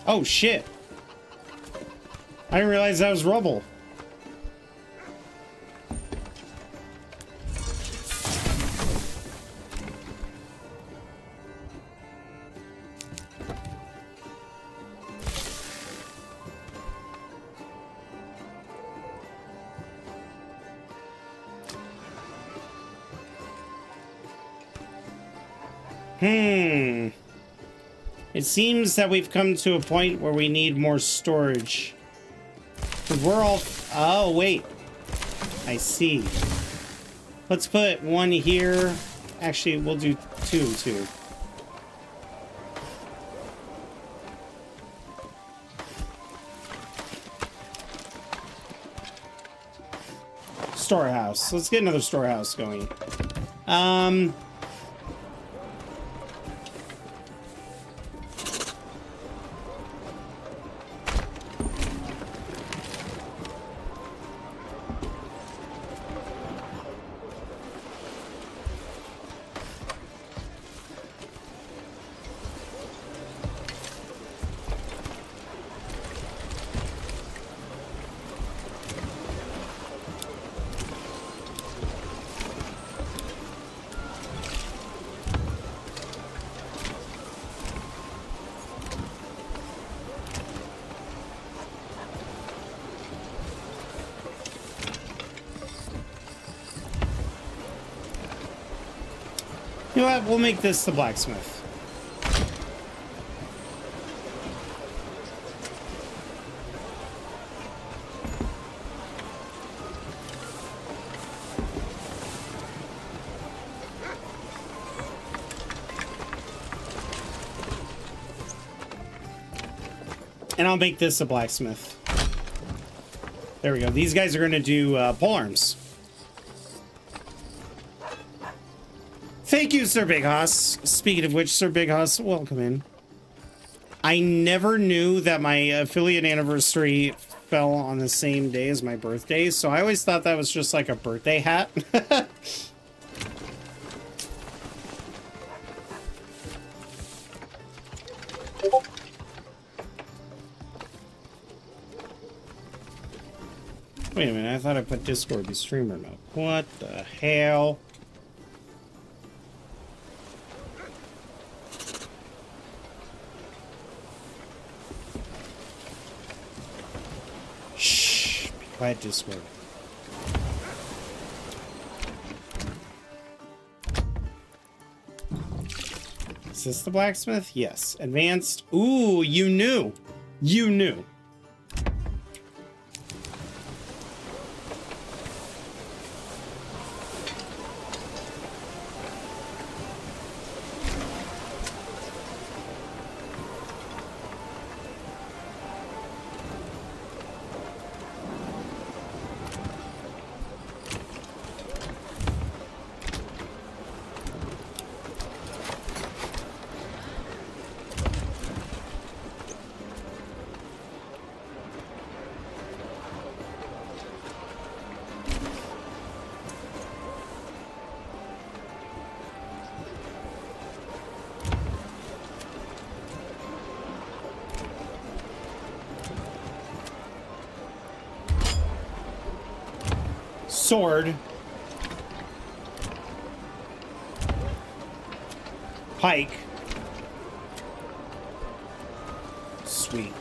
Oh, shit. I didn't realize that was rubble. It seems that we've come to a point where we need more storage. We're all... Oh, wait. I see. Let's put one here. Actually, we'll do two, too. Storehouse. Let's get another storehouse going. You know what? We'll make this the blacksmith. And I'll make this a blacksmith. There we go. These guys are going to do polearms. Thank you, Sir Big Hoss. Speaking of which, Sir Big Hoss, welcome in. I never knew that my affiliate anniversary fell on the same day as my birthday, so I always thought that was just like a birthday hat. Wait a minute, I thought I put Discord in streamer mode. What the hell? Shh, be quiet, Discord. Is this the blacksmith? Yes. Advanced. Ooh, you knew. You knew. Sword. Pike. Sweet.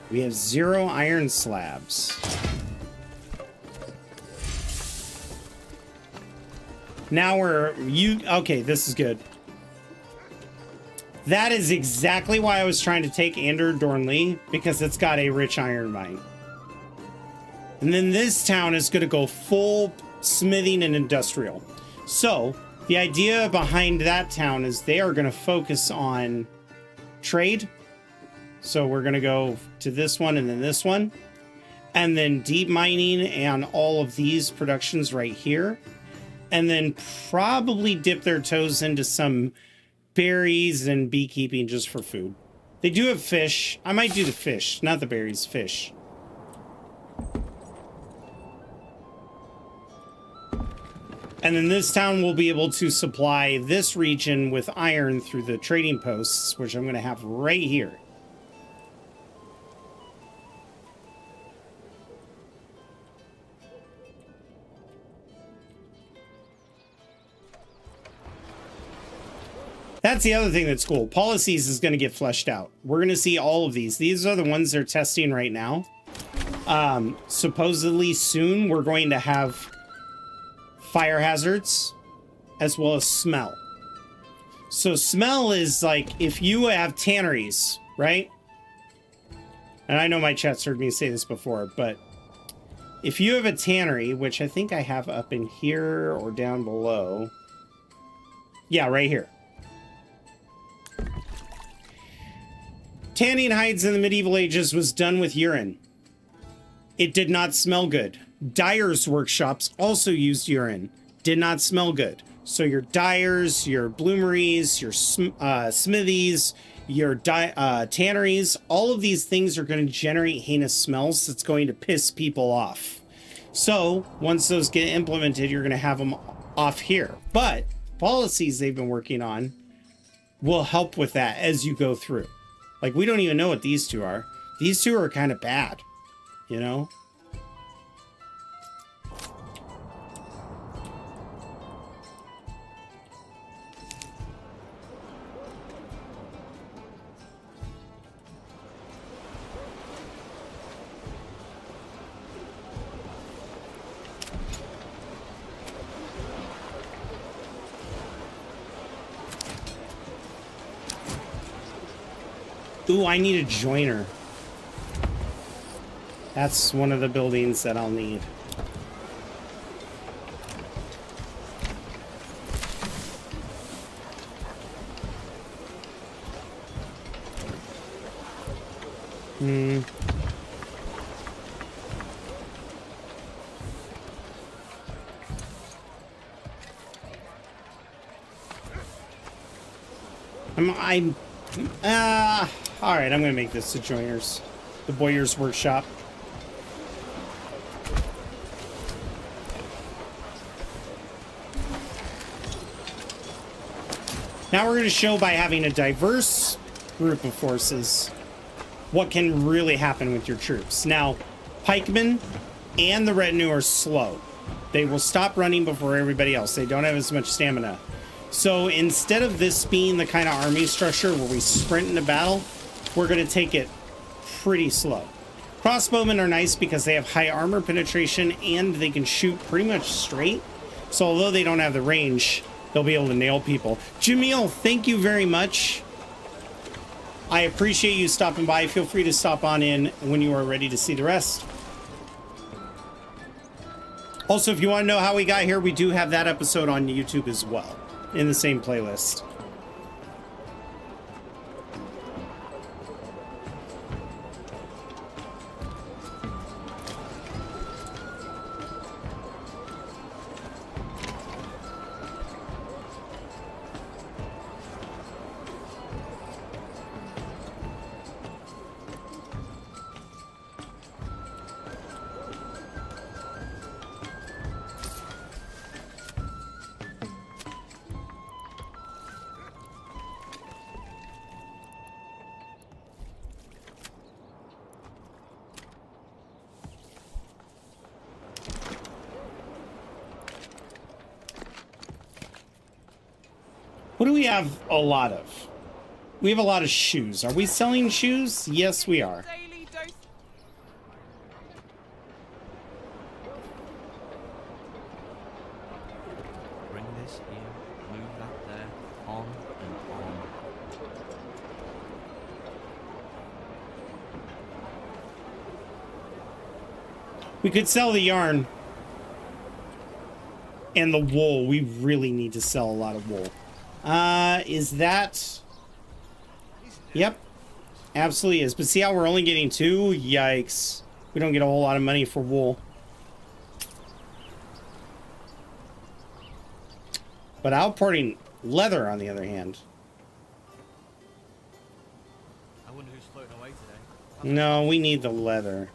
We have 0 iron slabs. Now we're okay, this is good. That is exactly why I was trying to take Ander Dornley, because it's got a rich iron mine. And then this town is going to go full smithing and industrial. So the idea behind that town is they are going to focus on trade. So we're going to go to this one and then this one. And then deep mining and all of these productions right here. And then probably dip their toes into some berries and beekeeping just for food. They do have fish. I might do the fish, not the berries, fish. And then this town will be able to supply this region with iron through the trading posts, which I'm going to have right here. That's the other thing that's cool. Policies is going to get fleshed out. We're going to see all of these. These are the ones they're testing right now. Supposedly soon we're going to have fire hazards as well as smell. So smell is like if you have tanneries, right? And I know my chat's heard me say this before, but if you have a tannery, which I think I have up in here or down below. Yeah, right here. Tanning hides in the medieval ages was done with urine. It did not smell good. Dyers' workshops also used urine. Did not smell good. So your dyers, your bloomeries, your smithies, your tanneries, all of these things are going to generate heinous smells that's going to piss people off. So once those get implemented, you're going to have them off here. But policies they've been working on will help with that as you go through. Like, we don't even know what these two are. These two are kind of bad, you know? Ooh, I need a joiner. That's one of the buildings that I'll need. All right, I'm gonna make this the joiners, the Bowyer's workshop. Now we're gonna show by having a diverse group of forces what can really happen with your troops. Now, pikemen and the retinue are slow. They will stop running before everybody else. They don't have as much stamina. So instead of this being the kind of army structure where we sprint into battle, we're going to take it pretty slow. Crossbowmen are nice because they have high armor penetration and they can shoot pretty much straight. So although they don't have the range, they'll be able to nail people. Jamil, thank you very much. I appreciate you stopping by. Feel free to stop on in when you are ready to see the rest. Also, if you want to know how we got here, we do have that episode on YouTube as well, in the same playlist. What do we have a lot of? We have a lot of shoes. Are we selling shoes? Yes, we are. Bring this here, move that there, on and on. We could sell the yarn. And the wool. We really need to sell a lot of wool. Is that... Yep. Absolutely is. But see how we're only getting 2? Yikes. We don't get a whole lot of money for wool. But outporting leather, on the other hand. I wonder who's floating away today. No, we need the leather.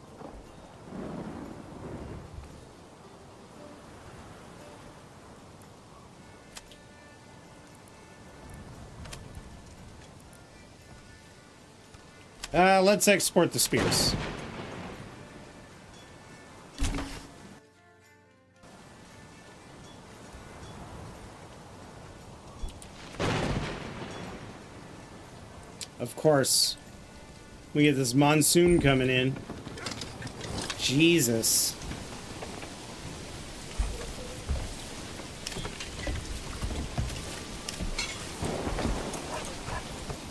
Let's export the spears. Of course. We get this monsoon coming in. Jesus.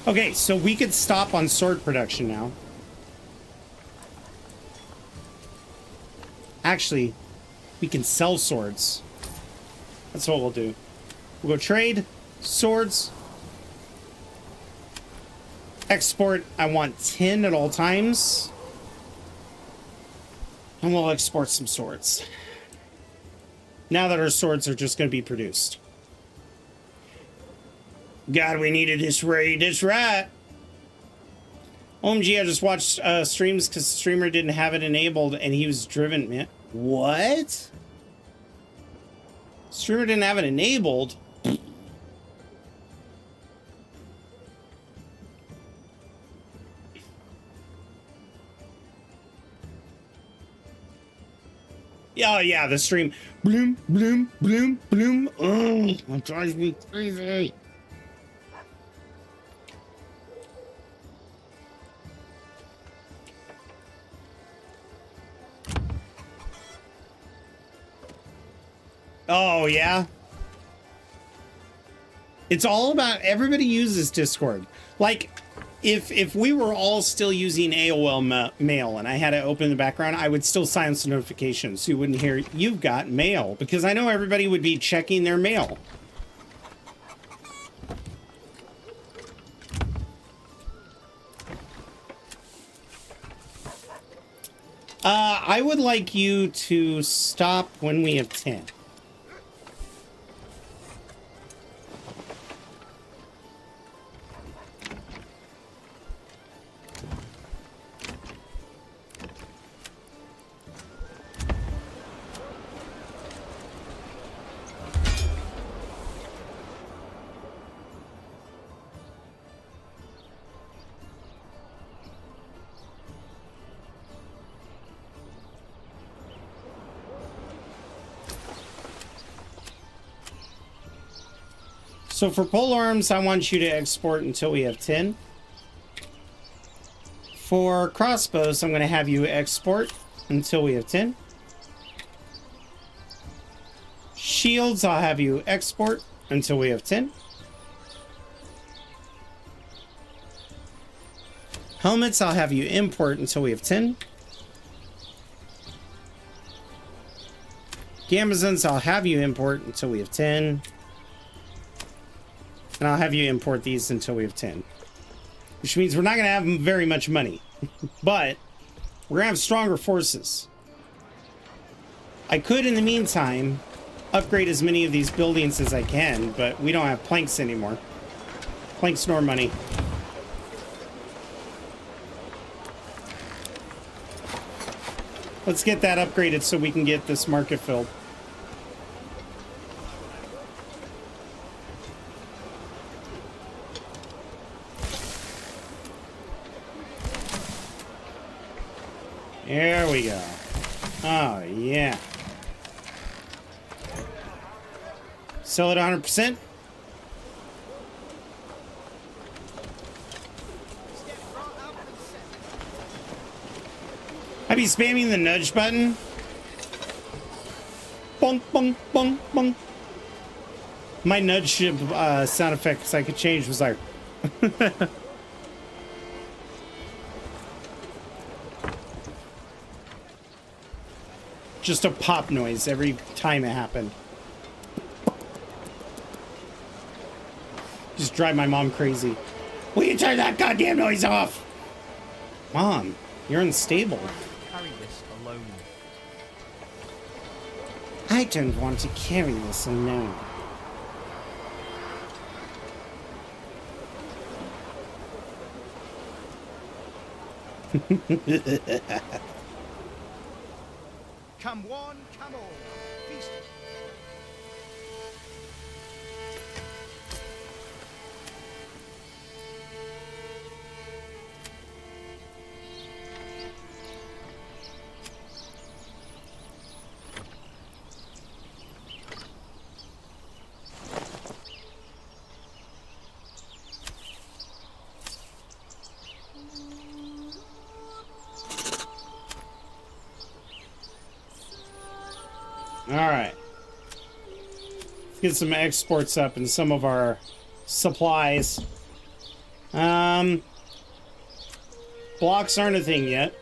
Okay, so we could stop on sword production now. Actually, we can sell swords. That's what we'll do. We'll go trade swords. Export, I want 10 at all times. And we'll export some swords. Now that our swords are just going to be produced. God, we needed this raid. That's right. OMG, I just watched streams because the streamer didn't have it enabled and he was driven. Man, what? Streamer didn't have it enabled? Oh, yeah, the stream. Bloom, bloom, bloom, bloom. Oh, that drives me crazy. Oh, yeah. It's all about, everybody uses Discord. Like, if we were all still using AOL mail and I had to open the background, I would still silence the notifications so you wouldn't hear, you've got mail. Because I know everybody would be checking their mail. I would like you to stop when we have 10. So for pole arms, I want you to export until we have 10. For crossbows, I'm going to have you export until we have 10. Shields, I'll have you export until we have 10. Helmets, I'll have you import until we have 10. Gambazons, I'll have you import until we have 10. And I'll have you import these until we have 10. Which means we're not going to have very much money. But we're going to have stronger forces. I could, in the meantime, upgrade as many of these buildings as I can, but we don't have planks anymore. Planks nor money. Let's get that upgraded so we can get this market filled. There we go. Oh, yeah. Sell it 100%. I be spamming the nudge button. Bonk, bonk, bonk, bonk. My nudge sound effects I could change was like... just a pop noise every time it happened. Just drive my mom crazy. Will you turn that goddamn noise off? Mom, you're unstable. Carry this alone. I don't want to carry this alone. Come one, come all. Feast. All right. Let's get some exports up and some of our supplies. Blocks aren't a thing yet.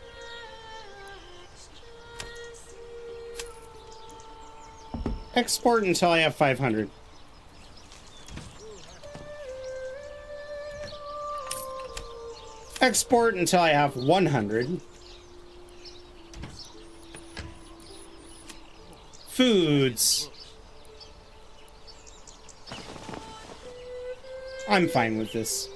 Export until I have 500. Export until I have 100. Foods. I'm fine with this.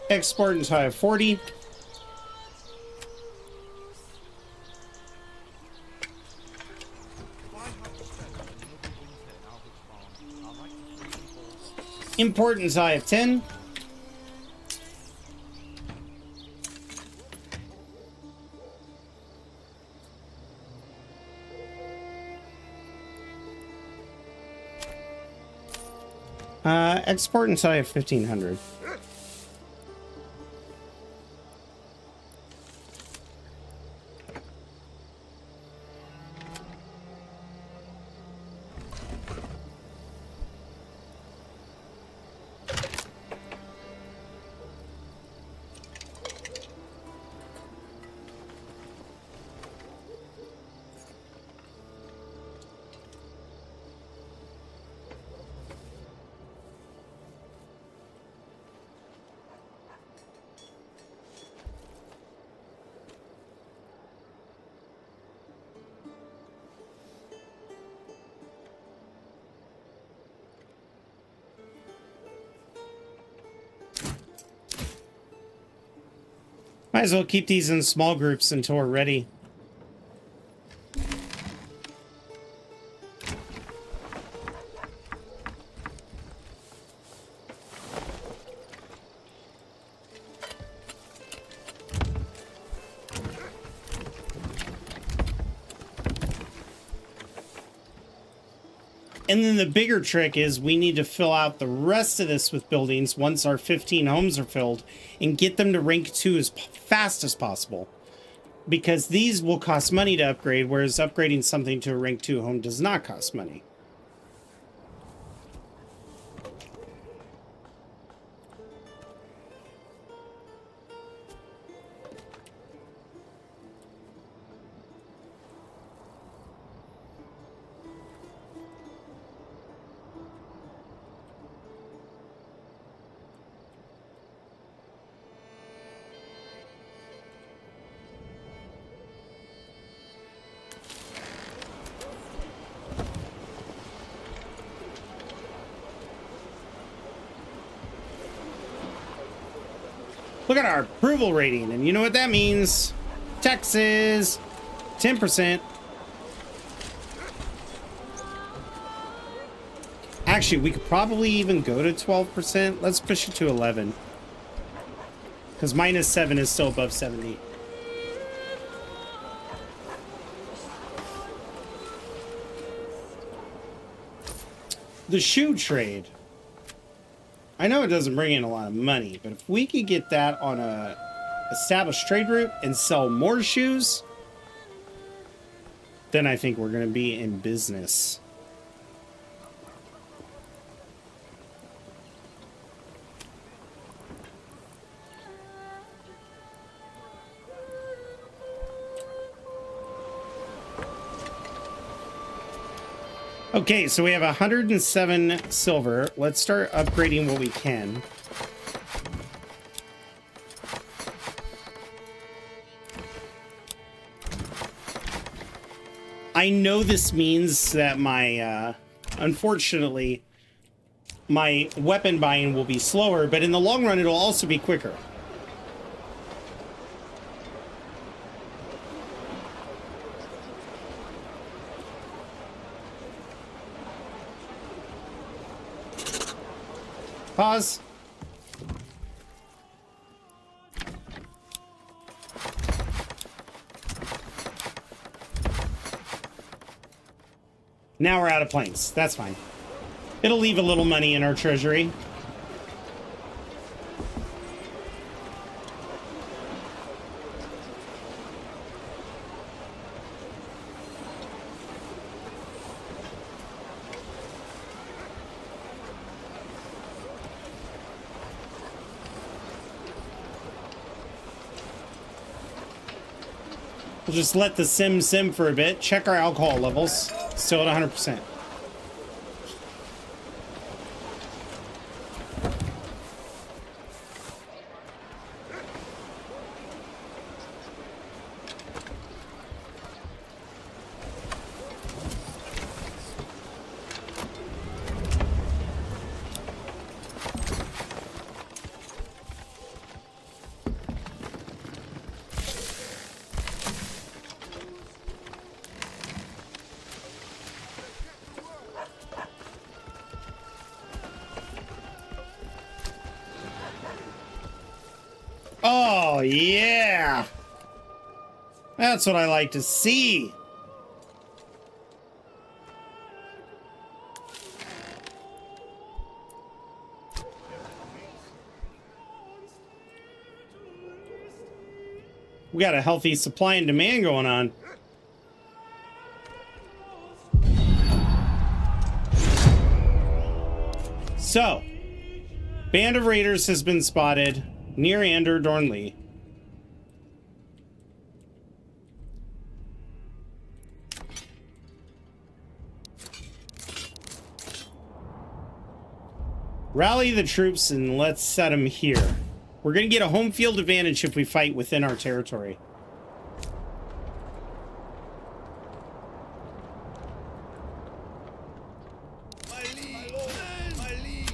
Export until I have 40. Import until I have 10. Export until I have 1500. Might as well keep these in small groups until we're ready. And then the bigger trick is we need to fill out the rest of this with buildings once our 15 homes are filled and get them to rank 2 as fast as possible. Because these will cost money to upgrade, whereas upgrading something to a rank 2 home does not cost money. Look at our approval rating, and you know what that means. Taxes, 10%. Actually, we could probably even go to 12%. Let's push it to 11. Because -7 is still above 70. The shoe trade. I know it doesn't bring in a lot of money, but if we could get that on a established trade route and sell more shoes, then I think we're going to be in business. Okay, so we have 107 silver. Let's start upgrading what we can. I know this means that my, unfortunately, my weapon buying will be slower, but in the long run, it'll also be quicker. Pause. Now we're out of planes. That's fine. It'll leave a little money in our treasury. We'll just let the sim for a bit. Check our alcohol levels. Still at 100%. Oh, yeah. That's what I like to see. We got a healthy supply and demand going on. So, band of raiders has been spotted near Ander Dornley. Rally the troops and let's set them here. We're going to get a home field advantage if we fight within our territory. My lord, my liege.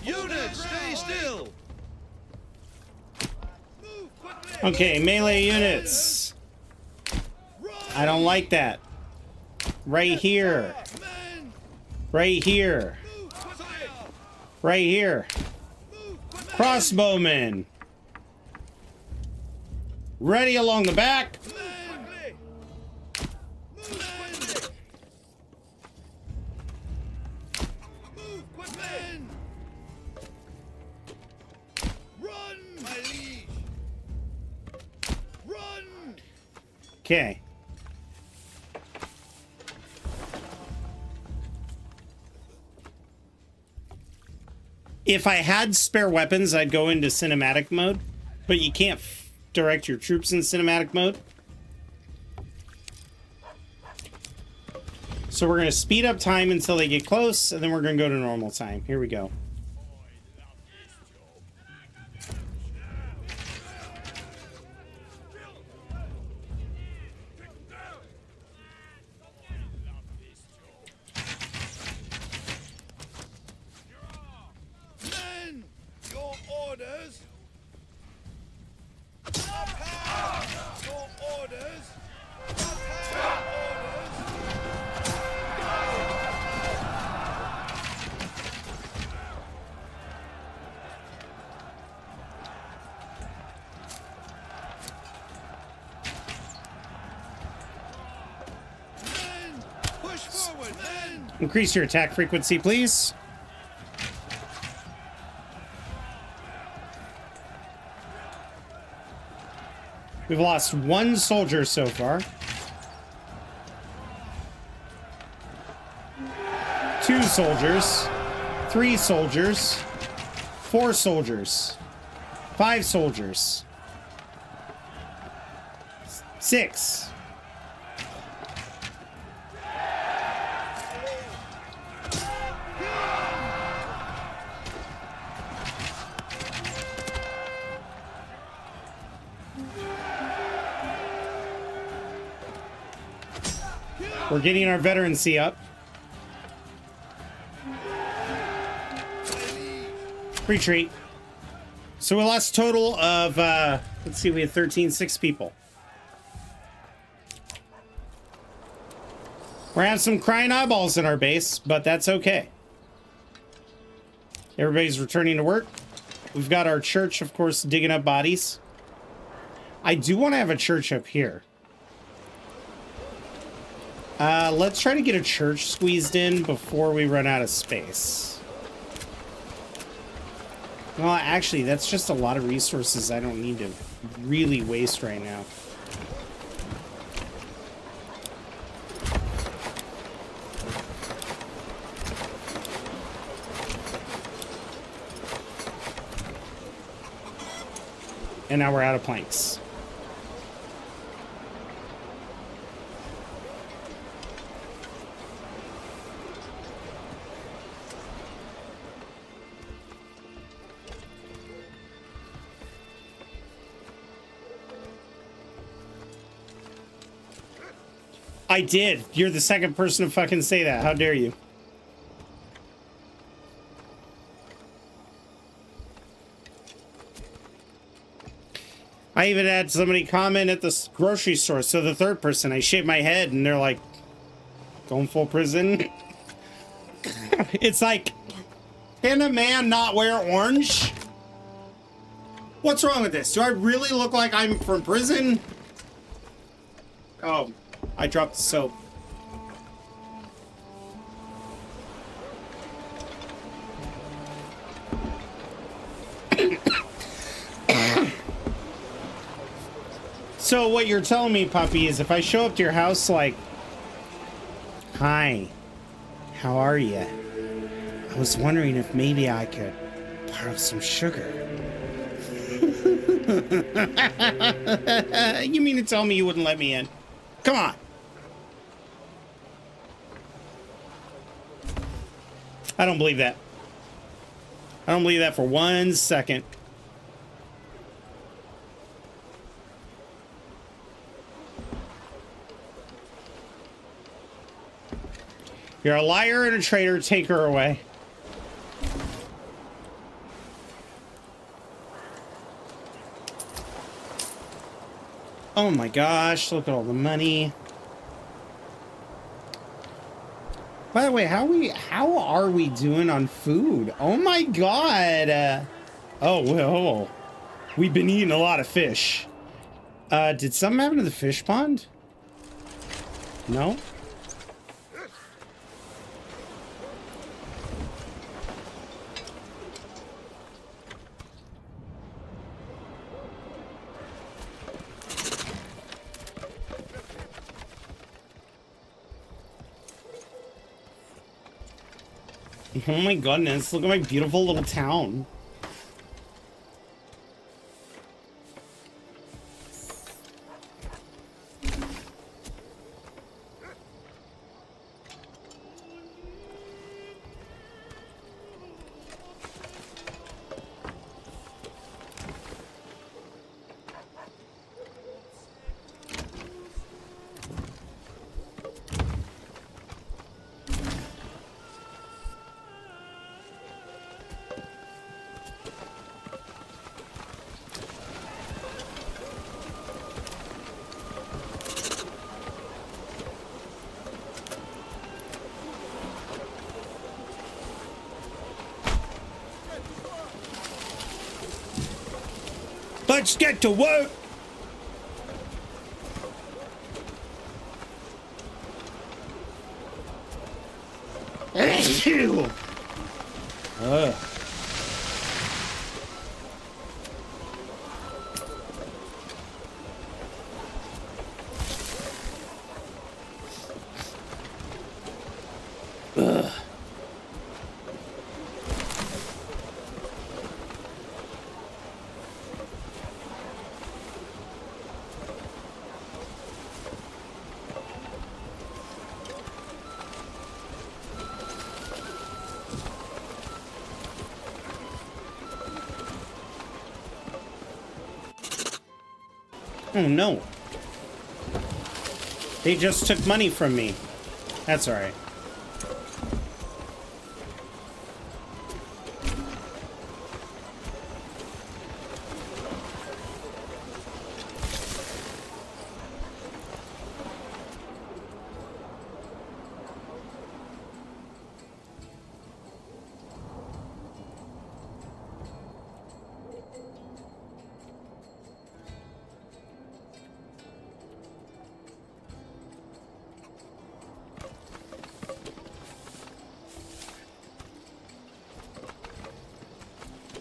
Units, stay still. Move quickly. Okay, melee units. I don't like that. Right here. Men, Right here. move quickly. Right here. Move quickly. Crossbowmen. Ready along the back. Men, quickly. Move quickly. Move quickly. Men. Run, my liege. Run. Okay. If I had spare weapons, I'd go into cinematic mode, but you can't direct your troops in cinematic mode. So we're going to speed up time until they get close, and then we're going to go to normal time. Here we go. Men, your orders. Uphold your orders. Uphold orders. Men, push forward, men. Increase your attack frequency, please. We've lost one soldier so far. 2 soldiers, 3 soldiers, 4 soldiers, 5 soldiers, 6. We're getting our veterancy up. Retreat. So we lost a total of, let's see, we had 6 people. We're having some crying eyeballs in our base, but that's okay. Everybody's returning to work. We've got our church, of course, digging up bodies. I do want to have a church up here. Let's try to get a church squeezed in before we run out of space. Well, actually, that's just a lot of resources I don't need to really waste right now. And now we're out of planks. I did. You're the second person to fucking say that. How dare you? I even had somebody comment at the grocery store. So the third person, I shaved my head and they're like, going full prison. It's like, can a man not wear orange? What's wrong with this? Do I really look like I'm from prison? Oh, I dropped the soap. So what you're telling me, puppy, is if I show up to your house like, hi, how are you? I was wondering if maybe I could borrow some sugar. You mean to tell me you wouldn't let me in? Come on. I don't believe that. I don't believe that for 1 second. You're a liar and a traitor. Take her away. Oh my gosh, look at all the money. By the way, how are we doing on food? Oh my god. Oh, well, we've been eating a lot of fish. Did something happen to the fish pond? No? Oh my goodness, look at my beautiful little town. Let's get to work. Oh no. They just took money from me. That's alright.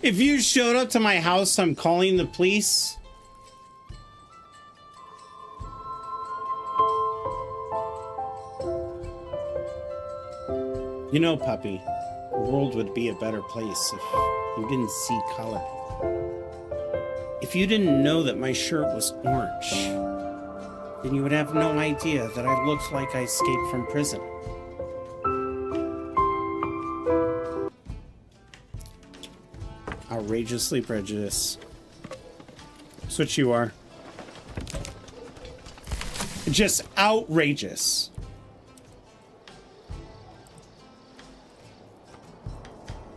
If you showed up to my house, I'm calling the police. You know, puppy, the world would be a better place if you didn't see color. If you didn't know that my shirt was orange, then you would have no idea that I looked like I escaped from prison. Outrageously prejudiced. That's what you are. Just outrageous.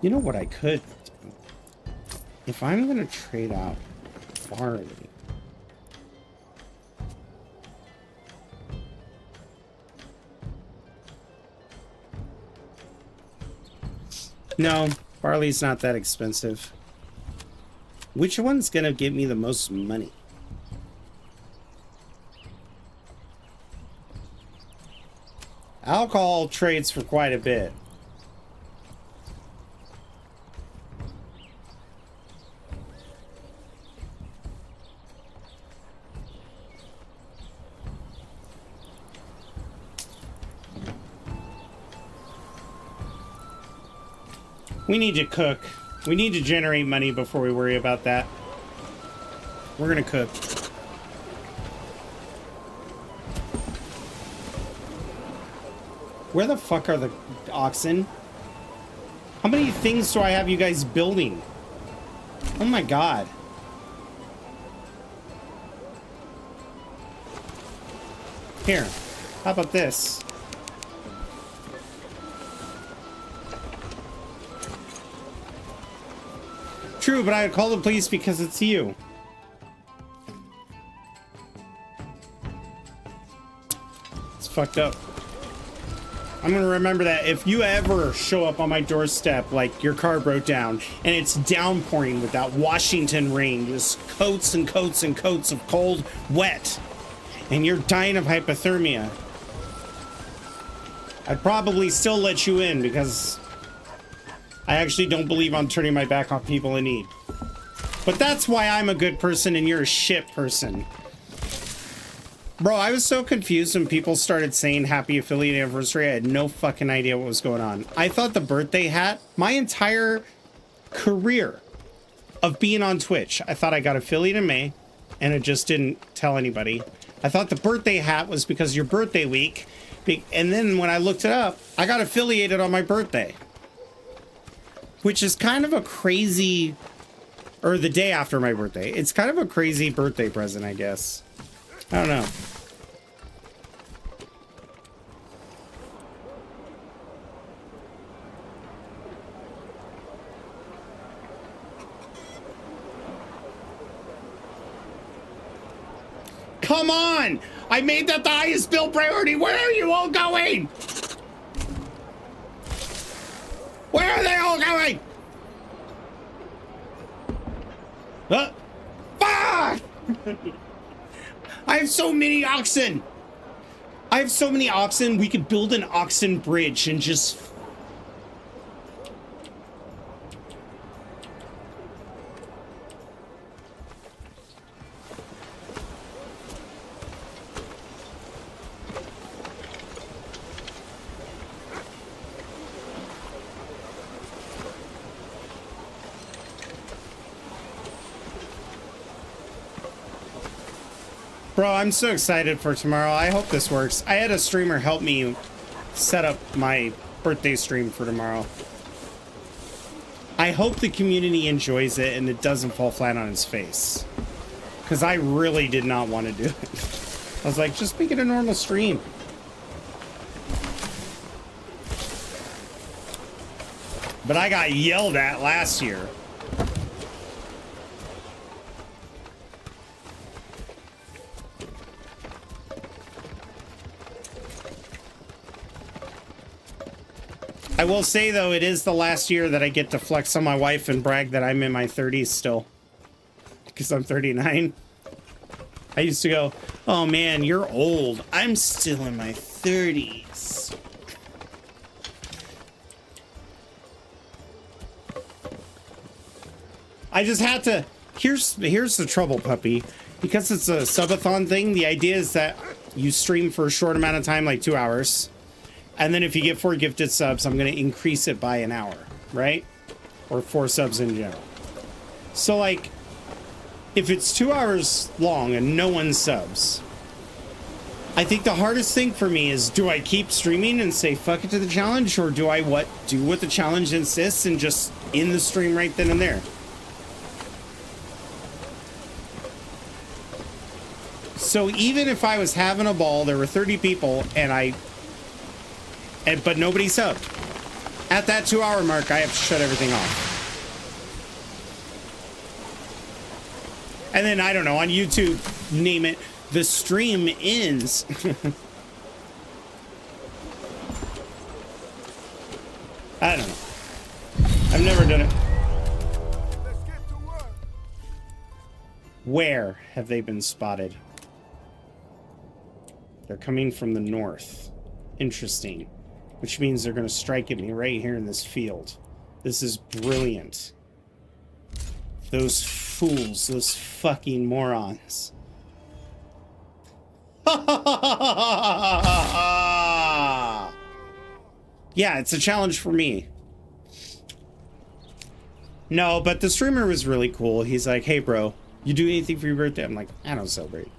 You know what I could do? If I'm gonna trade out barley. No, barley's not that expensive. Which one's gonna give me the most money? Alcohol trades for quite a bit. We need to cook. We need to generate money before we worry about that. We're gonna cook. Where the fuck are the oxen? How many things do I have you guys building? Oh my god. Here, how about this? True, but I would call the police because it's you. It's fucked up. I'm gonna remember that if you ever show up on my doorstep like your car broke down and it's downpouring with that Washington rain, just coats and coats and coats of cold wet, and you're dying of hypothermia, I'd probably still let you in because I actually don't believe I'm turning my back on people in need. But that's why I'm a good person and you're a shit person. Bro, I was so confused when people started saying happy affiliate anniversary. I had no fucking idea what was going on. I thought the birthday hat, my entire career of being on Twitch, I thought I got affiliate in May and it just didn't tell anybody. I thought the birthday hat was because of your birthday week. And then when I looked it up, I got affiliated on my birthday. Which is kind of a crazy, or the day after my birthday. It's kind of a crazy birthday present, I guess. I don't know. Come on! I made that the highest bill priority. Where are you all going? Where are they all going? Fuck! I have so many oxen. I have so many oxen. We could build an oxen bridge and just... Bro, I'm so excited for tomorrow. I hope this works. I had a streamer help me set up my birthday stream for tomorrow. I hope the community enjoys it and it doesn't fall flat on its face. because I really did not want to do it. I was like, just make it a normal stream. But I got yelled at last year. I will say, though, it is the last year that I get to flex on my wife and brag that I'm in my 30s still. Because I'm 39. I used to go, oh man, you're old. I'm still in my 30s. I just had to... Here's the trouble, puppy. Because it's a subathon thing, the idea is that you stream for a short amount of time, like 2 hours. And then if you get 4 gifted subs, I'm going to increase it by an hour, right? Or 4 subs in general. So, like, if it's 2 hours long and no one subs, I think the hardest thing for me is, do I keep streaming and say fuck it to the challenge? Or do I do what the challenge insists and just end the stream right then and there? So even if I was having a ball, there were 30 people, but nobody subbed. At that 2 hour mark, I have to shut everything off. And then, I don't know, on YouTube, name it, the stream ends. I don't know. I've never done it. Where have they been spotted? They're coming from the north. Interesting. Which means they're going to strike at me right here in this field. This is brilliant. Those fools, those fucking morons. Yeah, it's a challenge for me. No, but the streamer was really cool. He's like, hey bro, you do anything for your birthday? I'm like, I don't celebrate.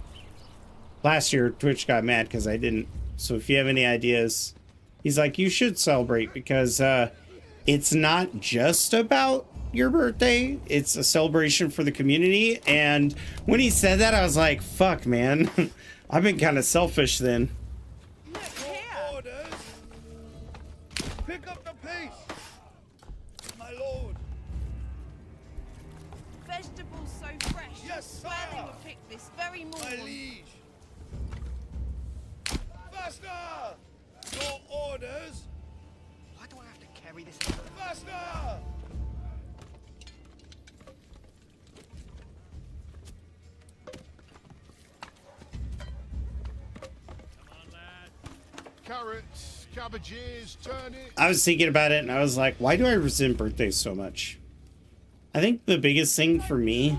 Last year, Twitch got mad because I didn't. So if you have any ideas, he's like, you should celebrate because it's not just about your birthday. It's a celebration for the community. And when he said that, I was like, fuck, man. I've been kind of selfish then. Orders. Pick up the pace, my lord. Vegetables so fresh. Yes, Swear they sire. were picked this very My morning. liege. Faster! Your orders. Why do I have to carry this? Faster! Carrots, cabbages, turnips. I was thinking about it and I was like, why do I resent birthdays so much? I think the biggest thing for me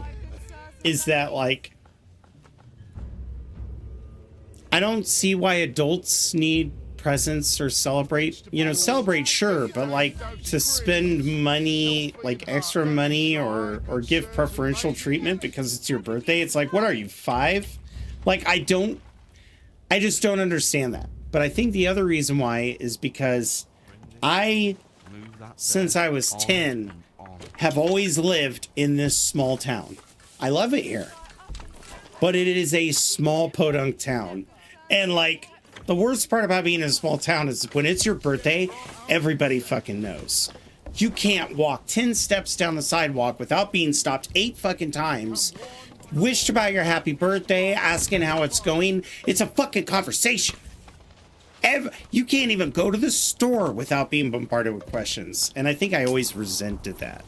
is that, like, I don't see why adults need presents or celebrate. You know, celebrate, sure, but like to spend money, like extra money or give preferential treatment because it's your birthday. It's like, what are you, 5? Like, I just don't understand that. But I think the other reason why is because since I was 10, have always lived in this small town. I love it here. But it is a small podunk town. And like, the worst part about being in a small town is when it's your birthday, everybody fucking knows. You can't walk 10 steps down the sidewalk without being stopped 8 fucking times, wished about your happy birthday, asking how it's going. It's a fucking conversation. You can't even go to the store without being bombarded with questions. And I think I always resented that.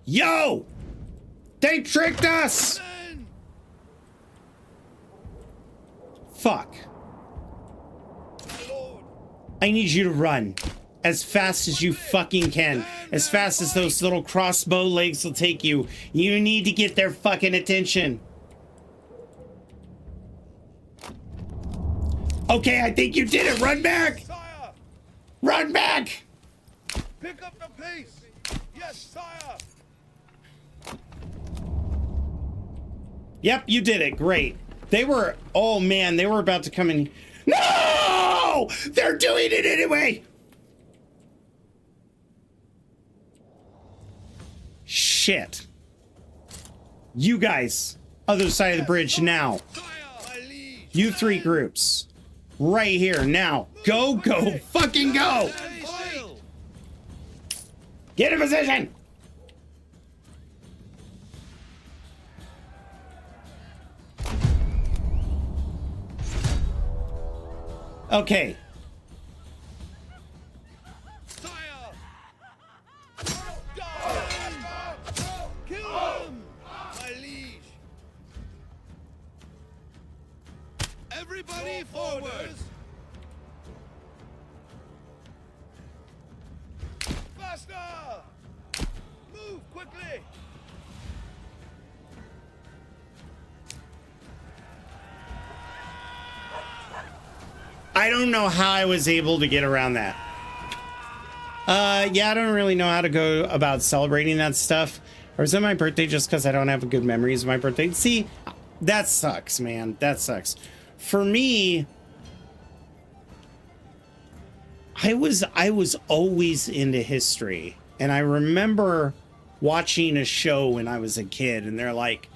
Yo! They tricked us! Fuck. I need you to run as fast as you fucking can. As fast as those little crossbow legs will take you. You need to get their fucking attention. Okay, I think you did it. Run back! Sire, Run back! pick up the pace. Yes, sire. Yep, you did it. Great. They were, oh man, they were about to come in. No! They're doing it anyway! shit. You guys, other side of the bridge now. You three groups. Right here, now. Go, go, fucking go! Get in position! Okay. Everybody forward! Faster! Move quickly! I don't know how I was able to get around that. Yeah, I don't really know how to go about celebrating that stuff. Or is it my birthday just because I don't have good memories of my birthday? See, that sucks, man. That sucks. For me, I was always into history. And I remember watching a show when I was a kid, and they're like,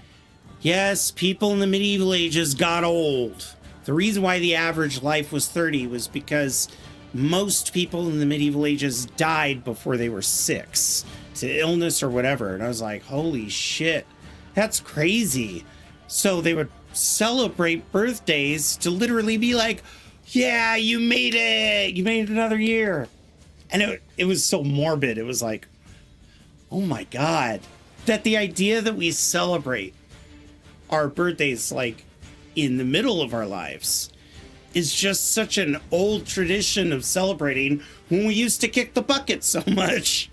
yes, people in the medieval ages got old. The reason why the average life was 30 was because most people in the medieval ages died before they were 6 to illness or whatever. And I was like, holy shit, that's crazy. So they would celebrate birthdays to literally be like, yeah, you made it. You made it another year. And it was so morbid. It was like, oh my God, that the idea that we celebrate our birthdays like in the middle of our lives is just such an old tradition of celebrating when we used to kick the bucket so much.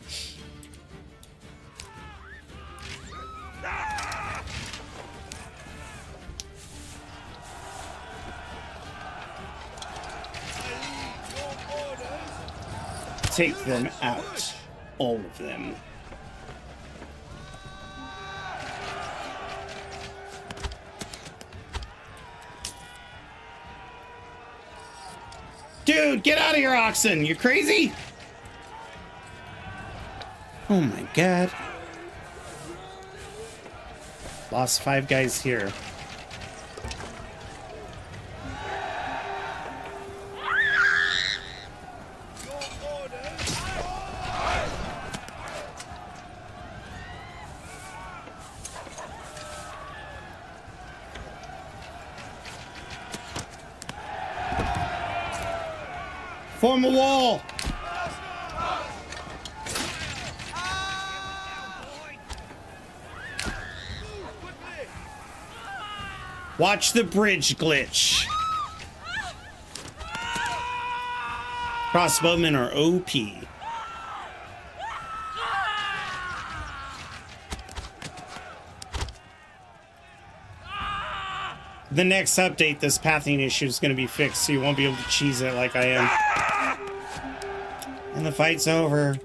Take them out. All of them. Dude, get out of here, oxen! You crazy? Oh my God. Lost 5 guys here. Form a wall! Watch the bridge glitch. Crossbowmen are OP. The next update, this pathing issue is going to be fixed, so you won't be able to cheese it like I am. And the fight's over.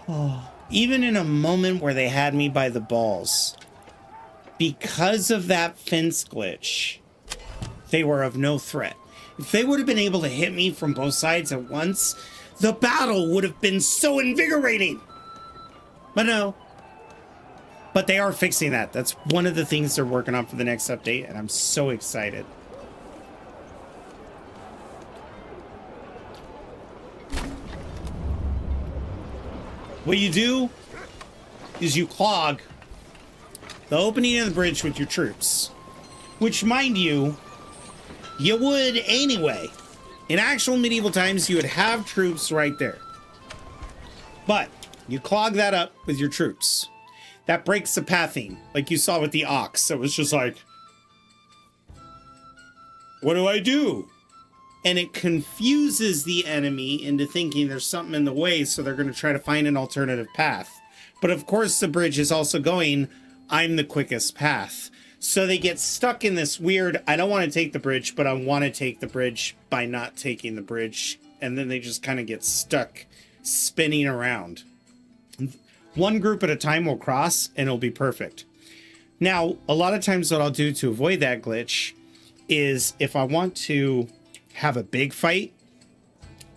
Oh. Even in a moment where they had me by the balls, because of that fence glitch, they were of no threat. If they would have been able to hit me from both sides at once, the battle would have been so invigorating. But no. But they are fixing that. That's one of the things they're working on for the next update, and I'm so excited. What you do is you clog the opening of the bridge with your troops, which, mind you, you would anyway. In actual medieval times, you would have troops right there. But you clog that up with your troops. That breaks the pathing, like you saw with the ox. So it was just like, what do I do? And it confuses the enemy into thinking there's something in the way, so they're going to try to find an alternative path. But of course, the bridge is also going, I'm the quickest path. So they get stuck in this weird, I don't want to take the bridge, but I want to take the bridge by not taking the bridge. And then they just kind of get stuck spinning around. One group at a time will cross and it'll be perfect. Now, a lot of times what I'll do to avoid that glitch is if I want to have a big fight,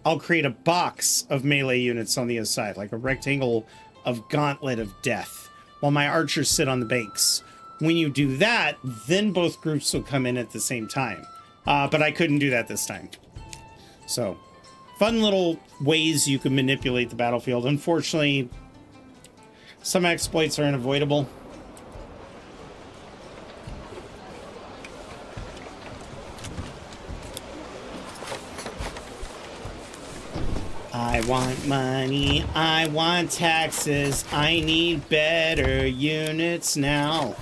I'll create a box of melee units on the other side, like a rectangle of Gauntlet of Death, while my archers sit on the banks. When you do that, then both groups will come in at the same time. But I couldn't do that this time. So, fun little ways you can manipulate the battlefield. Unfortunately, some exploits are unavoidable. I want money, I want taxes, I need better units now.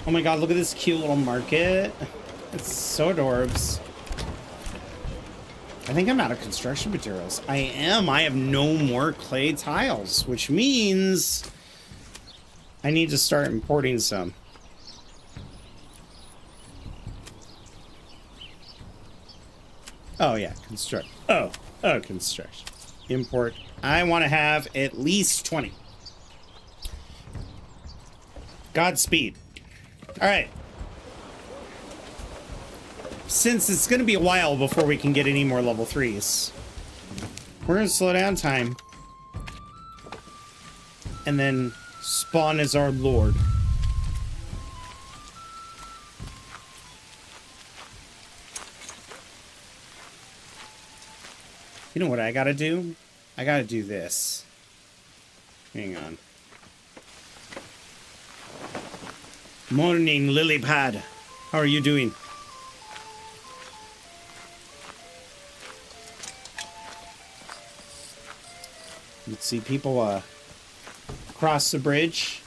Oh my god, look at this cute little market. It's so adorbs. I think I'm out of construction materials. I am. I have no more clay tiles, which means I need to start importing some. Oh yeah, construct. Oh, construction. Import. I want to have at least 20. Godspeed. All right. Since it's going to be a while before we can get any more level 3s, we're going to slow down time. And then spawn as our lord. You know what I gotta do? I gotta do this. Hang on. Morning, Lilypad. How are you doing? Let's see people across the bridge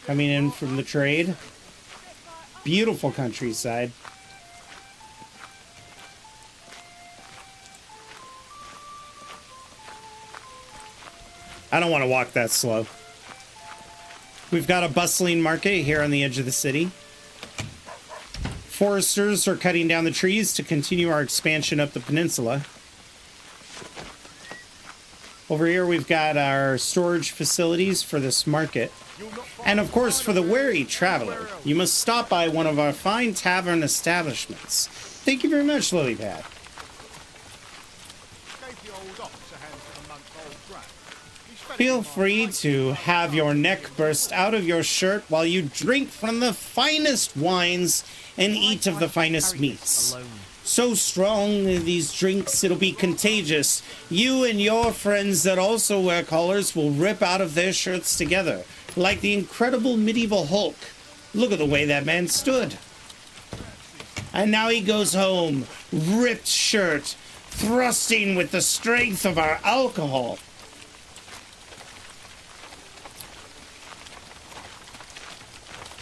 coming in from the trade. Beautiful countryside. I don't want to walk that slow. We've got a bustling market here on the edge of the city. Foresters are cutting down the trees to continue our expansion up the peninsula. Over here we've got our storage facilities for this market. And of course, for the wary traveler, you must stop by one of our fine tavern establishments. Thank you very much, Lilypad. Feel free to have your neck burst out of your shirt while you drink from the finest wines and eat of the finest meats. So strong, these drinks, it'll be contagious. You and your friends that also wear collars will rip out of their shirts together, like the incredible medieval Hulk. Look at the way that man stood. And now he goes home, ripped shirt, thrusting with the strength of our alcohol.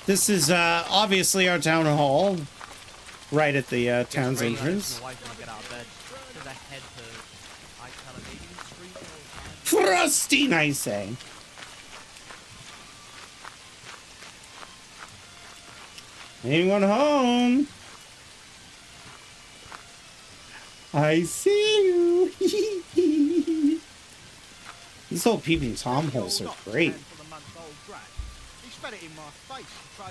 This is obviously our town hall, right at the town's entrance. Thrusting, I say. Anyone home? I see you. These old peeping Tom holes are great.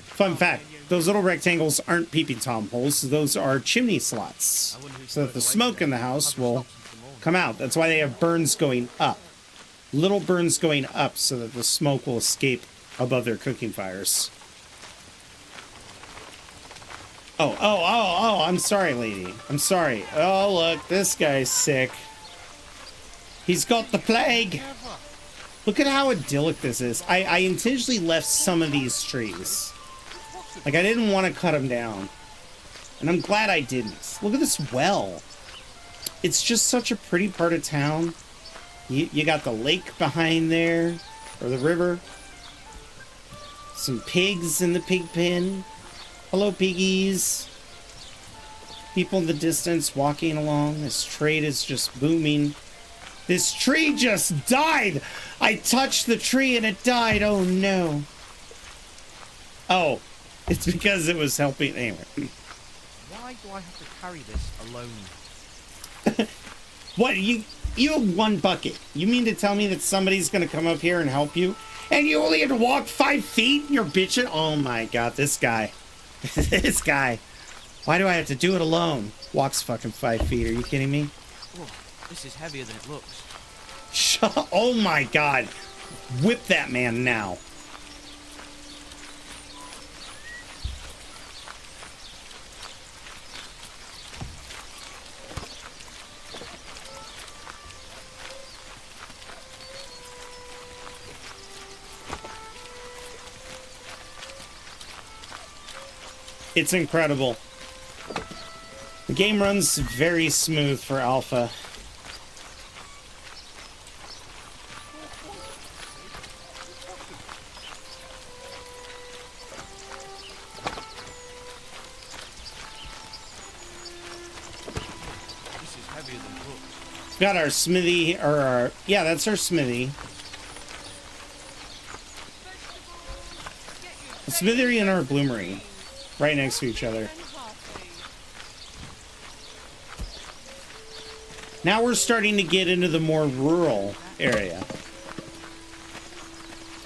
Fun fact, those little rectangles aren't peeping Tom holes, those are chimney slots, so that the smoke in the house will come out. That's why they have burns going up. Little burns going up so that the smoke will escape above their cooking fires. Oh, I'm sorry, lady. I'm sorry. Oh, look, this guy's sick. He's got the plague. Look at how idyllic this is. I intentionally left some of these trees. Like, I didn't want to cut them down. And I'm glad I didn't. Look at this well. It's just such a pretty part of town. You got the lake behind there, or the river. Some pigs in the pig pen. Hello, piggies. People in the distance walking along. This trade is just booming. This tree just died! I touched the tree and it died. Oh, no. Oh, it's because it was helping. Anyway. Why do I have to carry this alone? What? You have one bucket. You mean to tell me that somebody's going to come up here and help you? And you only had to walk 5 feet? You're bitching? Oh, my God. This guy. This guy. Why do I have to do it alone? Walks fucking 5 feet. Are you kidding me? Whoa, this is heavier than it looks. Oh my god. Whip that man now. It's incredible. The game runs very smooth for alpha. This is heavier than it looks. Got our smithy, or our, yeah, that's our smithy. A smithery and our bloomery. Right next to each other. Now we're starting to get into the more rural area.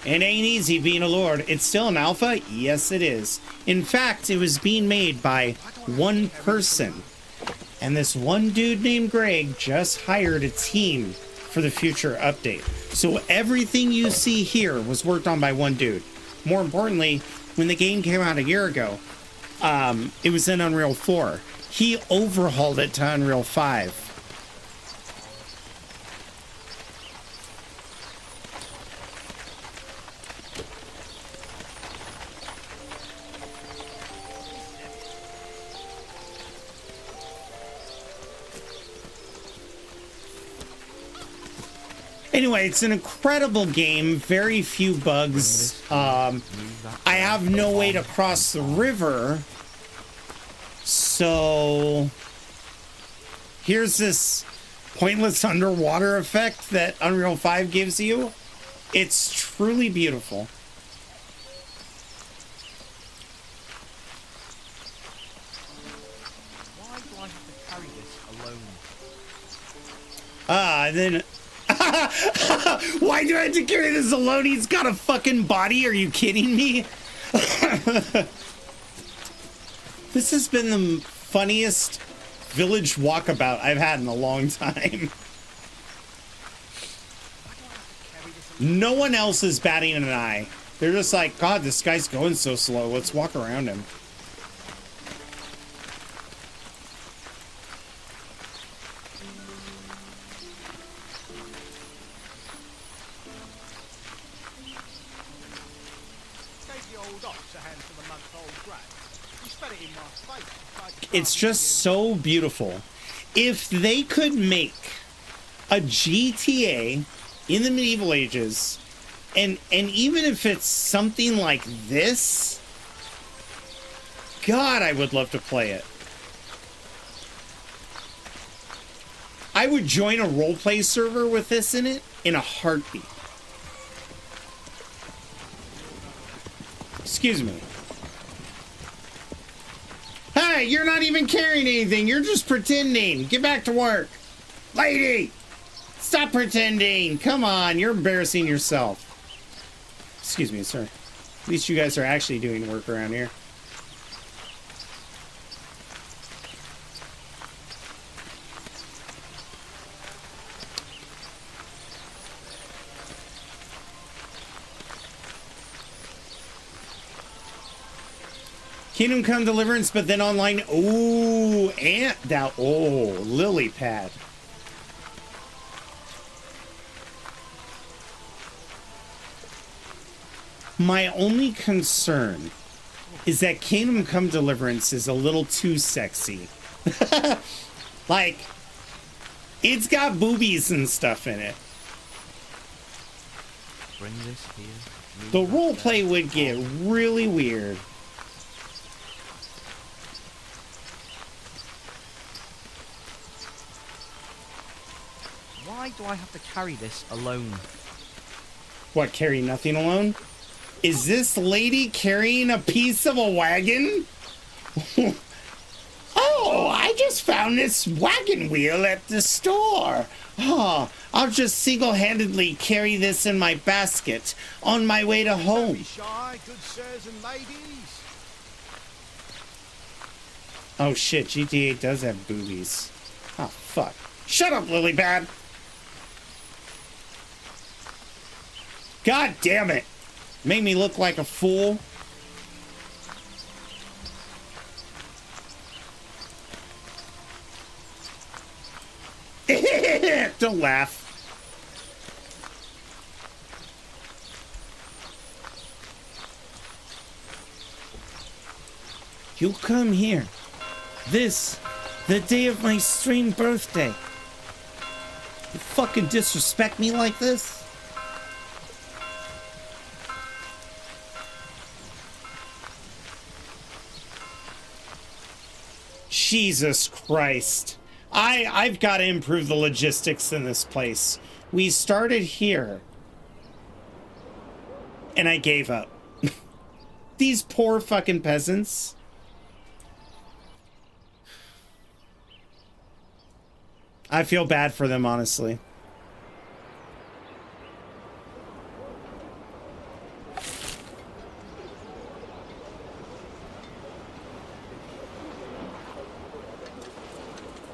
It ain't easy being a lord. It's still an alpha? Yes, it is. In fact, it was being made by one person. And this one dude named Greg just hired a team for the future update. So everything you see here was worked on by one dude. More importantly, when the game came out a year ago, it was in Unreal 4. He overhauled it to Unreal 5. Anyway, it's an incredible game. Very few bugs. I have no way to cross the river. So here's this pointless underwater effect that Unreal 5 gives you. It's truly beautiful. Why do I have to carry this alone? Then why do I have to carry this alone? He's got a fucking body. Are you kidding me? This has been the funniest village walkabout I've had in a long time. No one else is batting an eye. They're just like, God, this guy's going so slow. Let's walk around him. It's just so beautiful. If they could make a GTA in the medieval ages, and even if it's something like this, God, I would love to play it. I would join a roleplay server with this in it in a heartbeat. Excuse me. Hey, you're not even carrying anything. You're just pretending. Get back to work. Lady, stop pretending. Come on, you're embarrassing yourself. Excuse me, sir. At least you guys are actually doing work around here. Kingdom Come Deliverance, but then online. Ooh, and that. Oh, lily pad. My only concern is that Kingdom Come Deliverance is a little too sexy. Like, it's got boobies and stuff in it. Bring this here. The roleplay would get really weird. Why do I have to carry this alone? What, carry nothing alone? Is this lady carrying a piece of a wagon? Oh, I just found this wagon wheel at the store. Oh, I'll just single-handedly carry this in my basket on my way to Don't home. be shy, good sirs and ladies. Oh shit, GTA does have boobies. Oh fuck. Shut up, Lilybad! God damn it! Made me look like a fool. Don't laugh. You come here. This, the day of my stream birthday. You fucking disrespect me like this? Jesus Christ. I've got to improve the logistics in this place. We started here. And I gave up. These poor fucking peasants. I feel bad for them, honestly.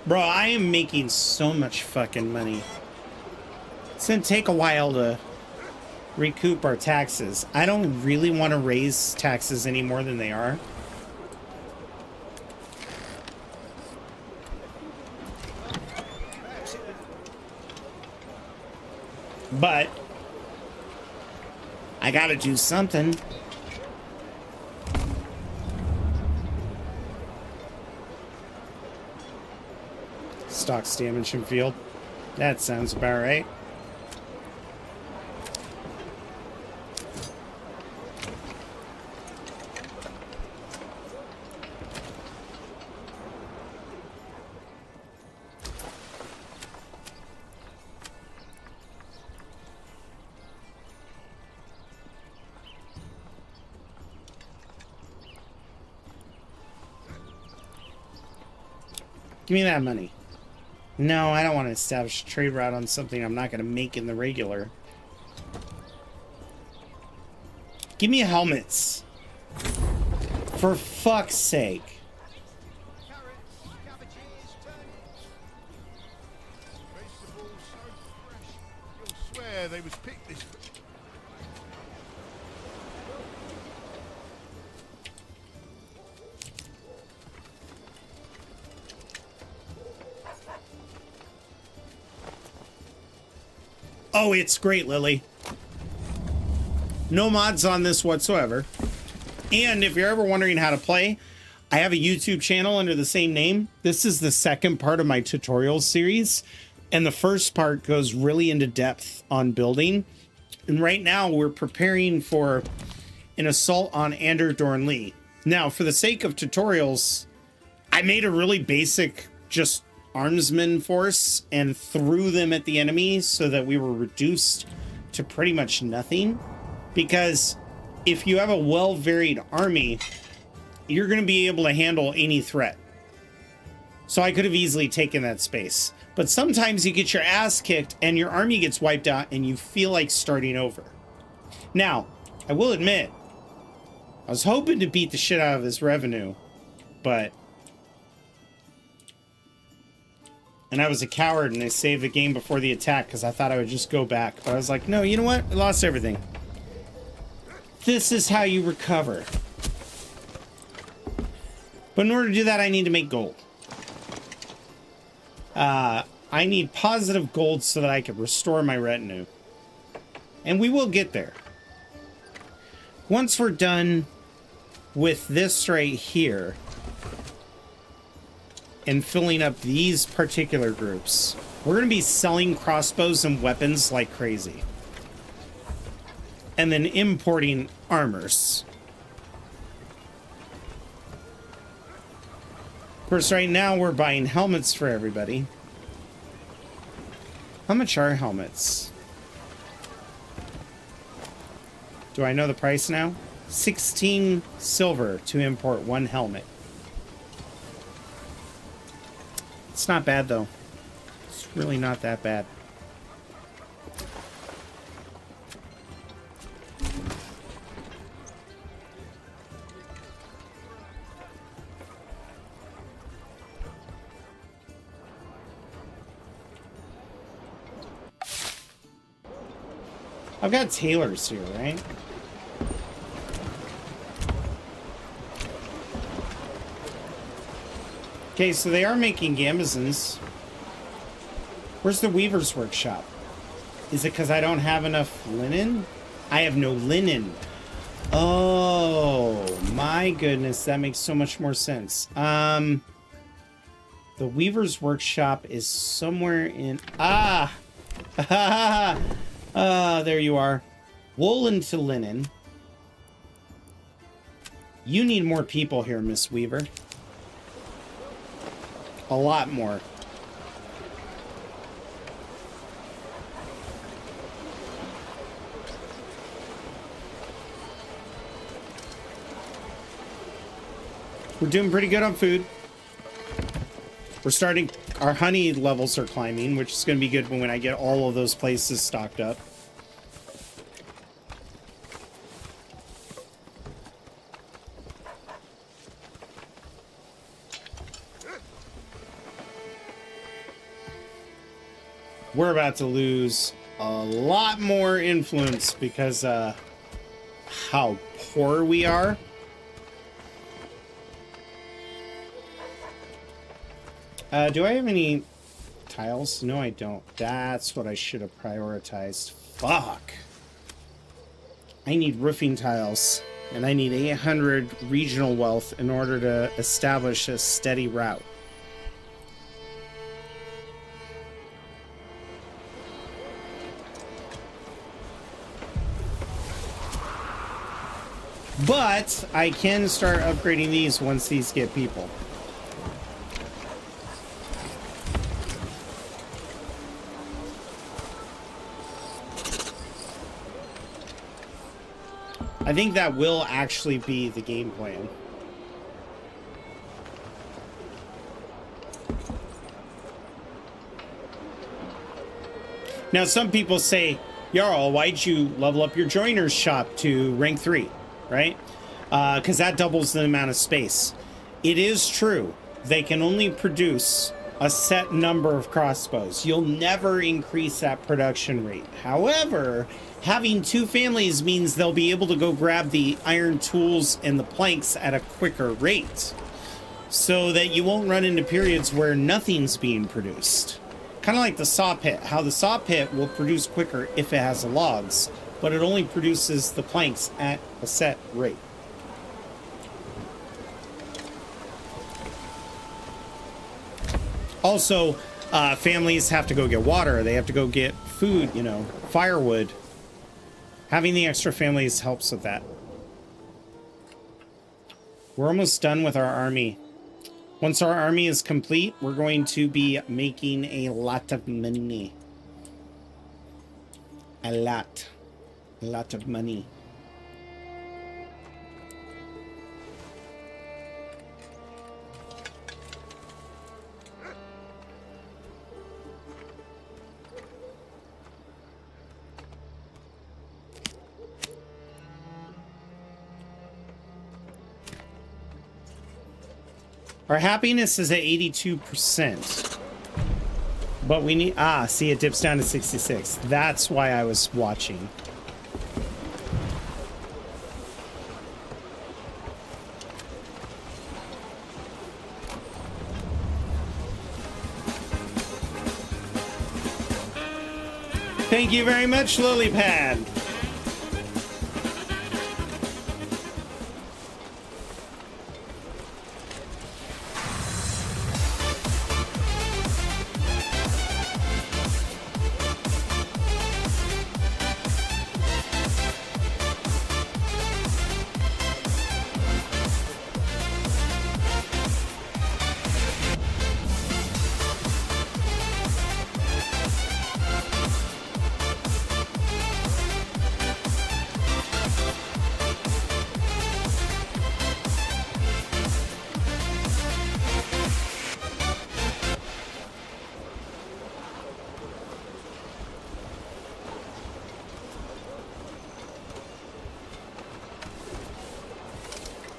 Bro, I am making so much fucking money. It's gonna take a while to recoup our taxes. I don't really want to raise taxes any more than they are. But I gotta do something. Stocks damage in field. That sounds about right. Give me that money. No, I don't want to establish a trade route on something I'm not going to make in the regular. Give me helmets. For fuck's sake. Carrots, cabbages, turnips. Vegetables so fresh. You'll swear they was picked this. Oh, it's great, Lily. No mods on this whatsoever. And if you're ever wondering how to play, I have a YouTube channel under the same name. This is the second part of my tutorial series. And the first part goes really into depth on building. And right now we're preparing for an assault on Ander Dornlee. Now, for the sake of tutorials, I made a really basic, just armsman force and threw them at the enemy so that we were reduced to pretty much nothing. Because if you have a well-varied army, you're going to be able to handle any threat. So I could have easily taken that space. But sometimes you get your ass kicked and your army gets wiped out and you feel like starting over. Now, I will admit, I was hoping to beat the shit out of this revenue, but... And I was a coward and I saved the game before the attack because I thought I would just go back. But I was like, no, you know what? I lost everything. This is how you recover. But in order to do that, I need to make gold. I need positive gold so that I can restore my retinue. And we will get there. Once we're done with this right here, and filling up these particular groups, we're going to be selling crossbows and weapons like crazy. And then importing armors. Of course, right now we're buying helmets for everybody. How much are helmets? Do I know the price now? 16 silver to import one helmet. It's not bad, though. It's really not that bad. I've got tailors here, right? Okay, so they are making gamazons. Where's the weaver's workshop? Is it because I don't have enough linen? I have no linen. Oh, my goodness. That makes so much more sense. The weaver's workshop is somewhere in... Ah! There you are. Wool into linen. You need more people here, Miss Weaver. A lot more. We're doing pretty good on food. We're starting, our honey levels are climbing, which is going to be good when I get all of those places stocked up. We're about to lose a lot more influence because how poor we are. Do I have any tiles? No, I don't. That's what I should have prioritized. Fuck. I need roofing tiles, and I need 800 regional wealth in order to establish a steady route. But I can start upgrading these once these get people. I think that will actually be the game plan. Now, some people say, Jarl, why'd you level up your joiner's shop to rank 3, right? Because that doubles the amount of space. It is true. They can only produce a set number of crossbows. You'll never increase that production rate. However, having 2 families means they'll be able to go grab the iron tools and the planks at a quicker rate, so that you won't run into periods where nothing's being produced. Kind of like the saw pit. How the saw pit will produce quicker if it has the logs, but it only produces the planks at a set rate. Also, families have to go get water. They have to go get food, you know, firewood. Having the extra families helps with that. We're almost done with our army. Once our army is complete, we're going to be making a lot of money. A lot of money. Our happiness is at 82%. But we need... Ah, see, it dips down to 66. That's why I was watching. Thank you very much, Lilypad.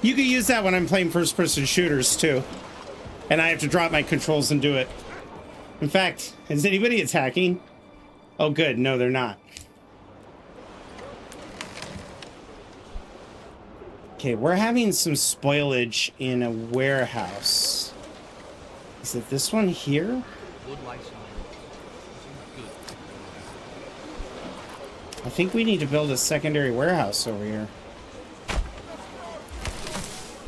You can use that when I'm playing first-person shooters, too. And I have to drop my controls and do it. In fact, is anybody attacking? Oh, good. No, they're not. Okay, we're having some spoilage in a warehouse. Is it this one here? Wood lights on. Seems good. I think we need to build a secondary warehouse over here.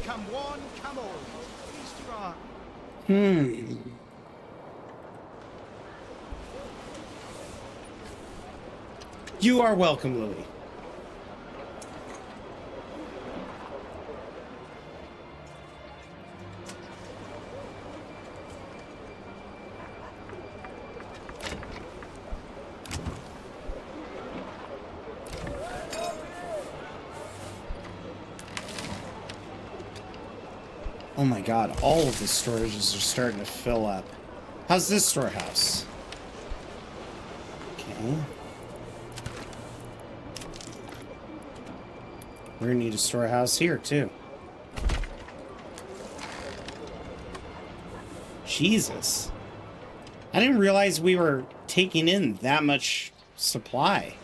Come one, come all. Easter art. You are welcome, Louis. Oh my god, all of the storages are starting to fill up. How's this storehouse? Okay. We're gonna need a storehouse here, too. Jesus. I didn't realize we were taking in that much supply.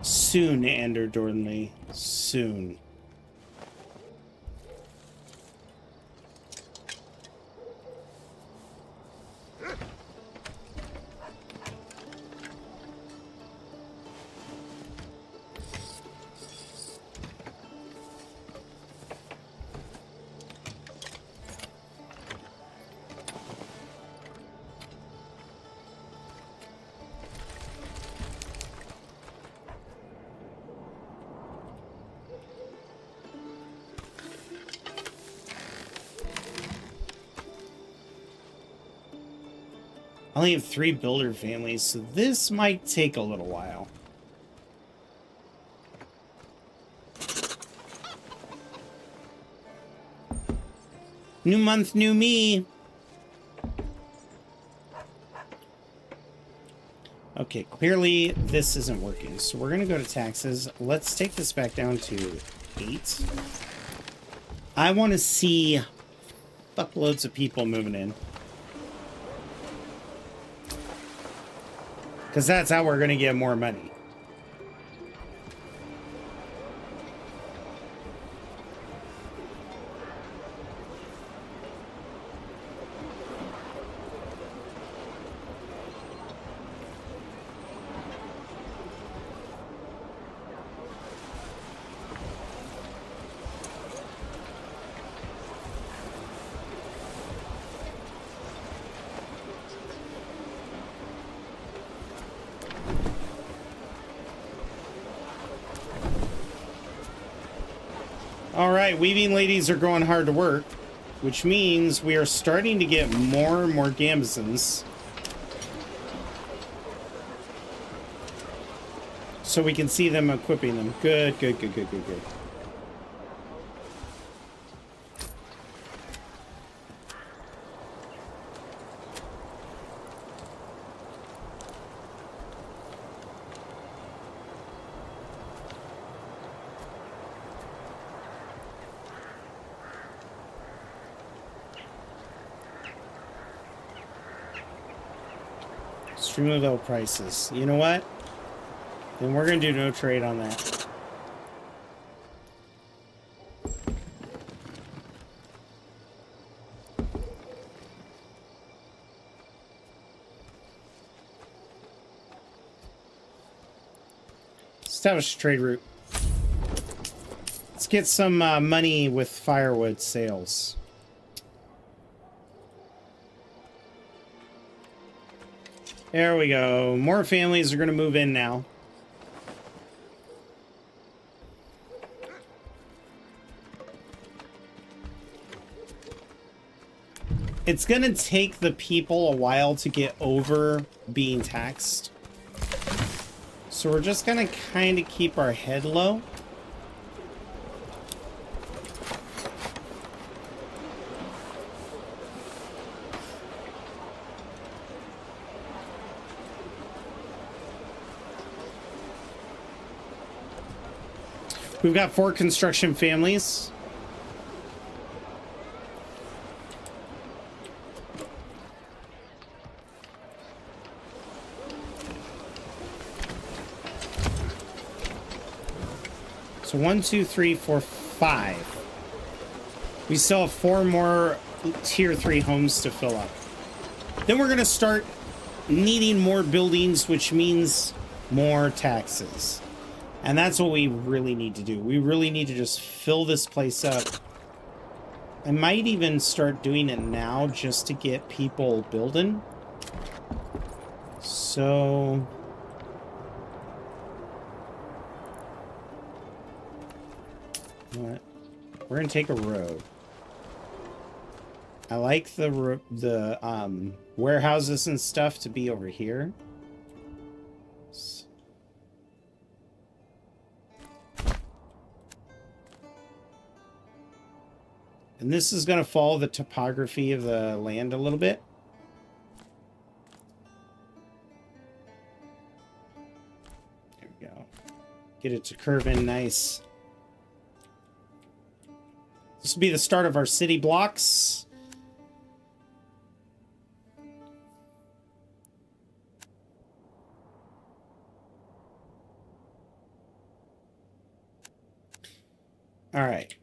Soon, Ander Dornley. Soon. I only have 3 builder families, so this might take a little while. New month, new me. Okay, clearly this isn't working, so we're gonna go to taxes. Let's take this back down to 8. I want to see fuckloads of people moving in. Because that's how we're going to get more money. All right, weaving ladies are going hard to work, which means we are starting to get more and more gambesons. So we can see them equipping them. Good, good, good, good, good, good. Extremely low prices. You know what? Then we're going to do no trade on that. Establish a trade route. Let's get some money with firewood sales. There we go. More families are going to move in now. It's going to take the people a while to get over being taxed. So we're just going to kind of keep our head low. We've got 4 construction families. So 1, 2, 3, 4, 5. We still have 4 more tier 3 homes to fill up. Then we're going to start needing more buildings, which means more taxes. And that's what we really need to do. We really need to just fill this place up. I might even start doing it now just to get people building. So... what? We're gonna take a road. I like the warehouses and stuff to be over here. And this is gonna follow the topography of the land a little bit. There we go. Get it to curve in nice. This will be the start of our city blocks. All right.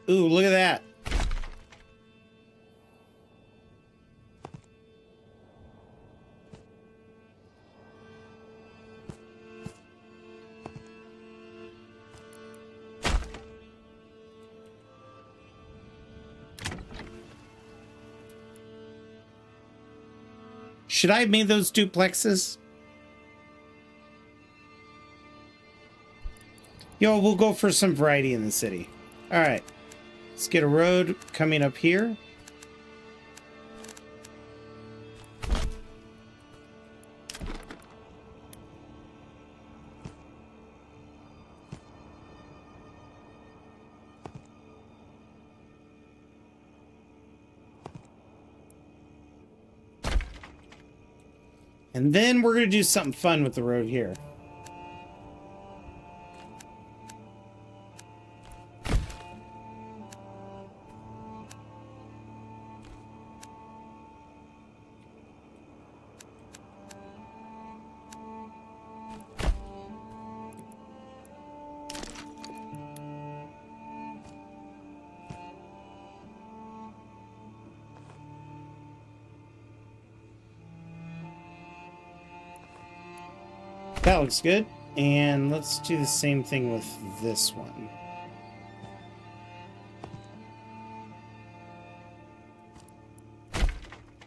Ooh, look at that. Should I have made those duplexes? Yo, we'll go for some variety in the city. All right. Let's get a road coming up here. And then we're going to do something fun with the road here. That looks good. And let's do the same thing with this one.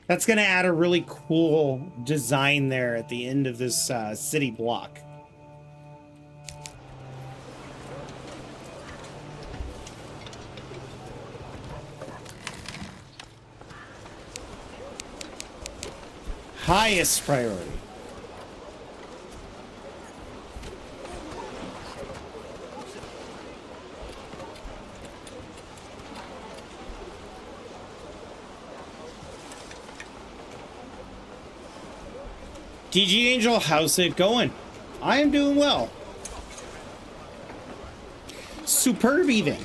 That's going to add a really cool design there at the end of this city block. Highest priority. DG Angel, how's it going? I am doing well. Superb even.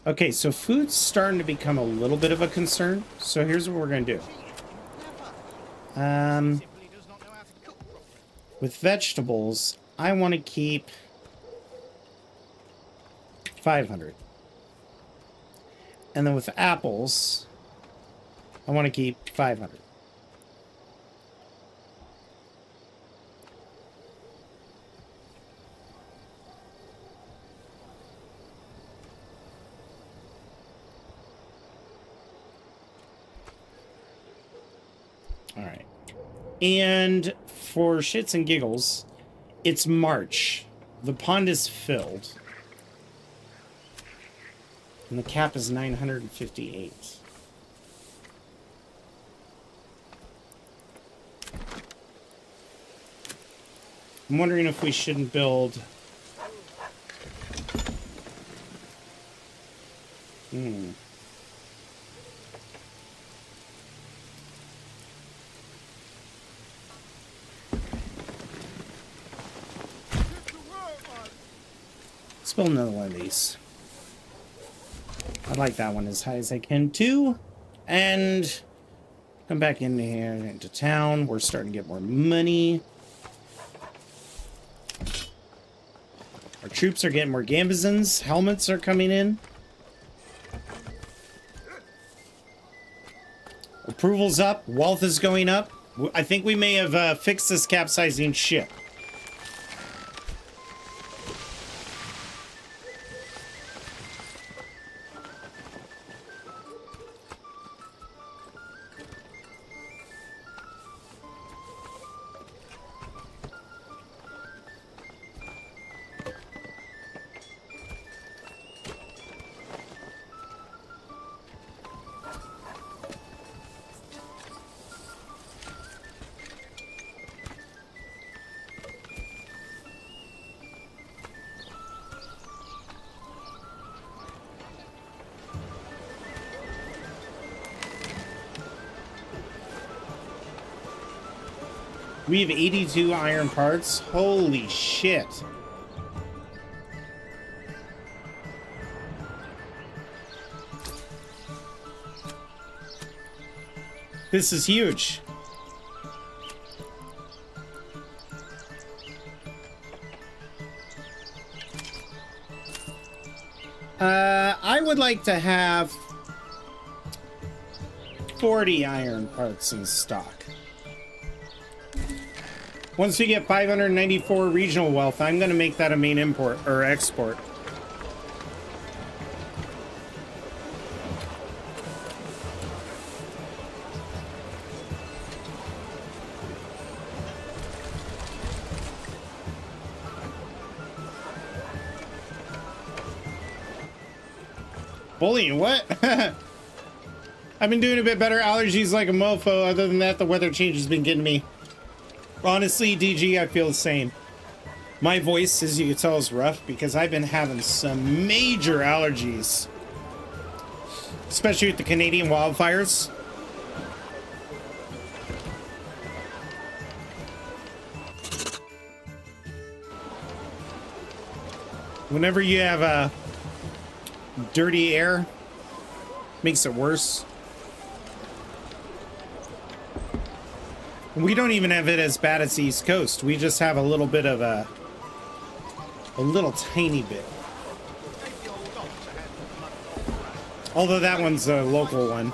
Okay, so food's starting to become a little bit of a concern. So here's what we're going to do. With vegetables, I want to keep 500. And then with apples, I want to keep 500. All right. And for shits and giggles, it's March. The pond is filled. And the cap is 958. I'm wondering if we shouldn't build... Let's build another one of these. I'd like that one as high as I can too. And come back into here, into town. We're starting to get more money. Our troops are getting more gambizons. Helmets are coming in. Approval's up. Wealth is going up. I think we may have fixed this capsizing ship. We have 82 iron parts. Holy shit. This is huge. I would like to have 40 iron parts in stock. Once we get 594 regional wealth, I'm going to make that a main import or export. Bullying, what? I've been doing a bit better. Allergies like a mofo. Other than that, the weather change has been getting me. Honestly, DG, I feel the same. My voice, as you can tell, is rough because I've been having some major allergies. Especially with the Canadian wildfires. Whenever you have dirty air, makes it worse. We don't even have it as bad as the East Coast. We just have a little bit of a little tiny bit. Although that one's a local one.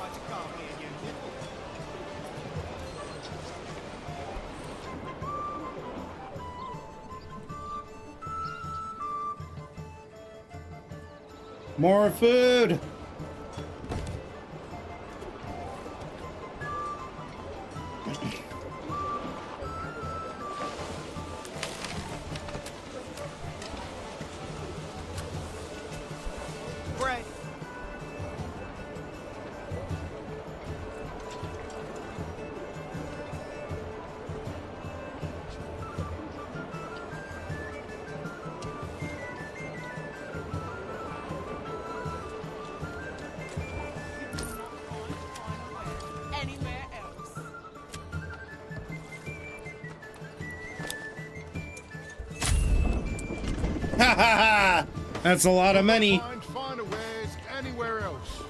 More food. Anywhere else. Ha ha ha! That's a lot of money. Find finer wares anywhere else.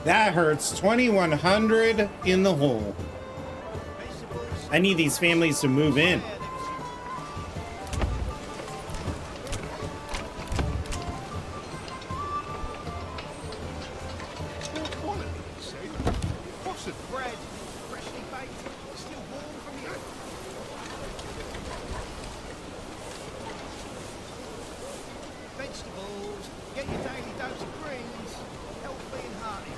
That hurts. 2,100 in the hole. I need these families to move in. Poor quality, you say? What's it? Bread, freshly baked, still warm from the oven. Vegetables, get your daily dose of greens, healthy and hearty.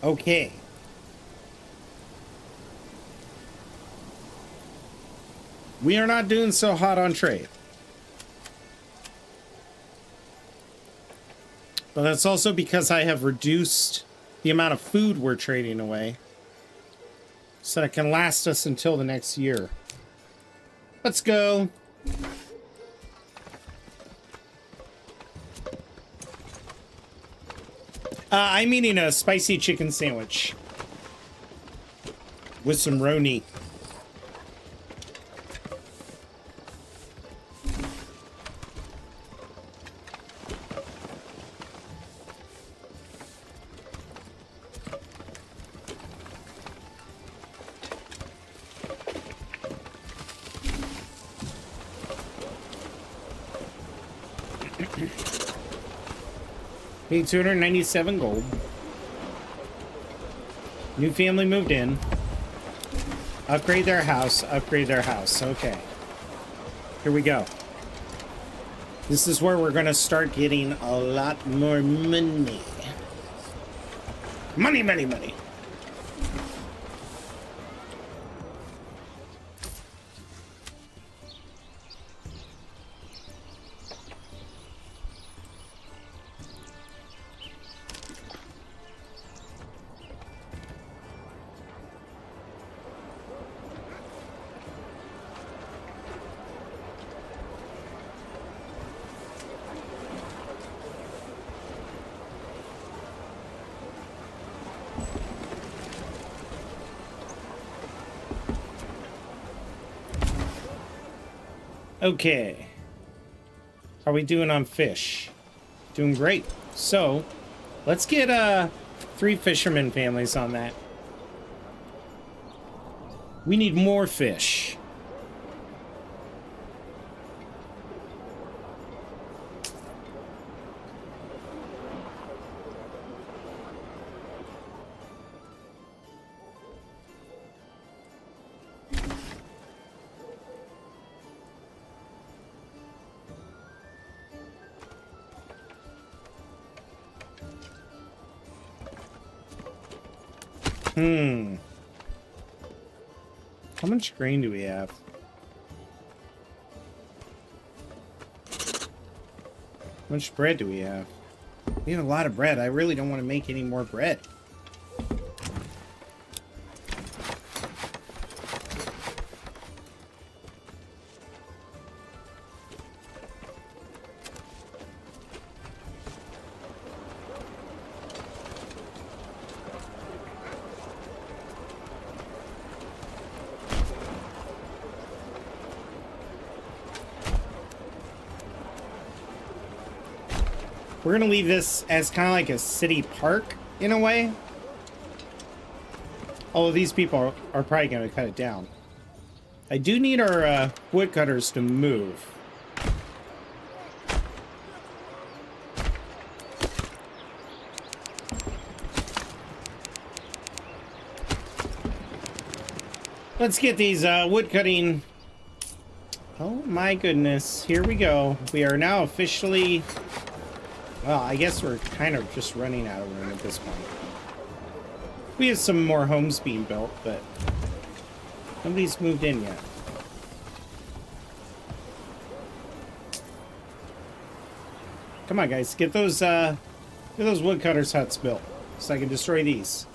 Okay. We are not doing so hot on trade. But that's also because I have reduced the amount of food we're trading away, so that it can last us until the next year. Let's go. I'm eating a spicy chicken sandwich with some roni. Paid 297 gold. New family moved in. Upgrade their house. Upgrade their house. Okay. Here we go. This is where we're going to start getting a lot more money. Money, money, money. Okay. How are we doing on fish? Doing great. So, let's get 3 fisherman families on that. We need more fish. How much grain do we have? How much bread do we have? We have a lot of bread. I really don't want to make any more bread. We're gonna leave this as kind of like a city park in a way. Although these people are probably gonna cut it down. I do need our woodcutters to move. Let's get these woodcutting. Oh my goodness, here we go. We are now officially... Well, I guess we're kind of just running out of room at this point. We have some more homes being built, but nobody's moved in yet. Come on, guys, get those woodcutters huts built so I can destroy these.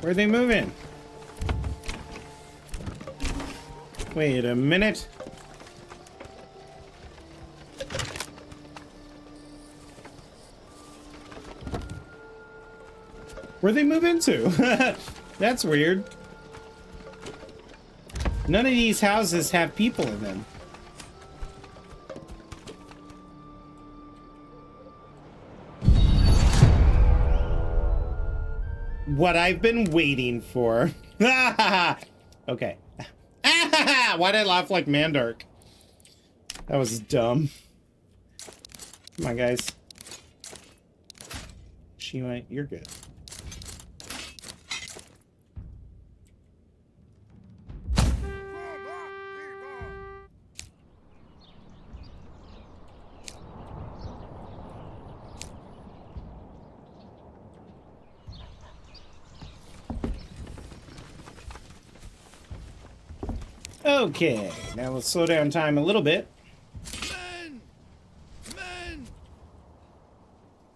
Where are they moving? Wait a minute. Where'd they move into? That's weird. None of these houses have people in them. what I've been waiting for. Okay. Why'd I laugh like Mandark? That was dumb. Come on, guys. Shima, you're good. Okay, now let's slow down time a little bit. Men! Men!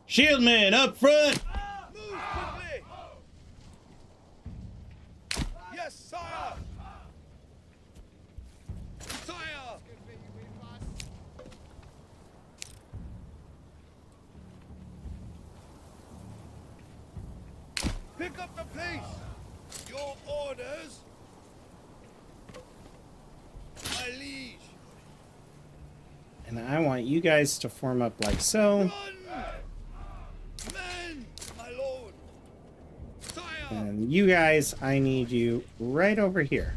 Shield man up front! Move quickly! Yes, sire! Sire! Pick up the pace! Your orders! My liege! And I want you guys to form up like so. Run! Men! My lord! Sire! And you guys, I need you right over here.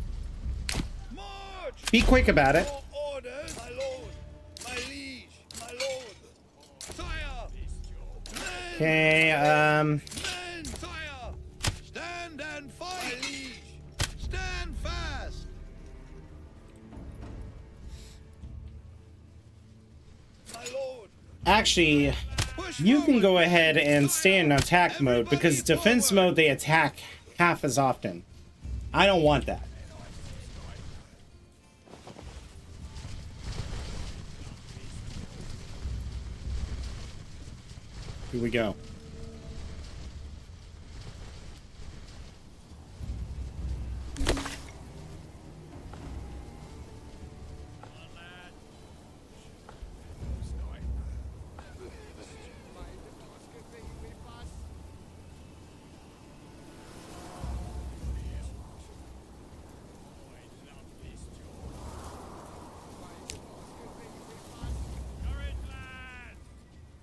March! Be quick about it. Your orders! My lord! My liege! My lord! Sire! Men! Okay, Men! Sire! Stand and fight! My liege! Stand fast! My lord! actually, Push you can forward. go ahead and stay in attack mode because defense mode, they attack half as often. I don't want that. Here we go.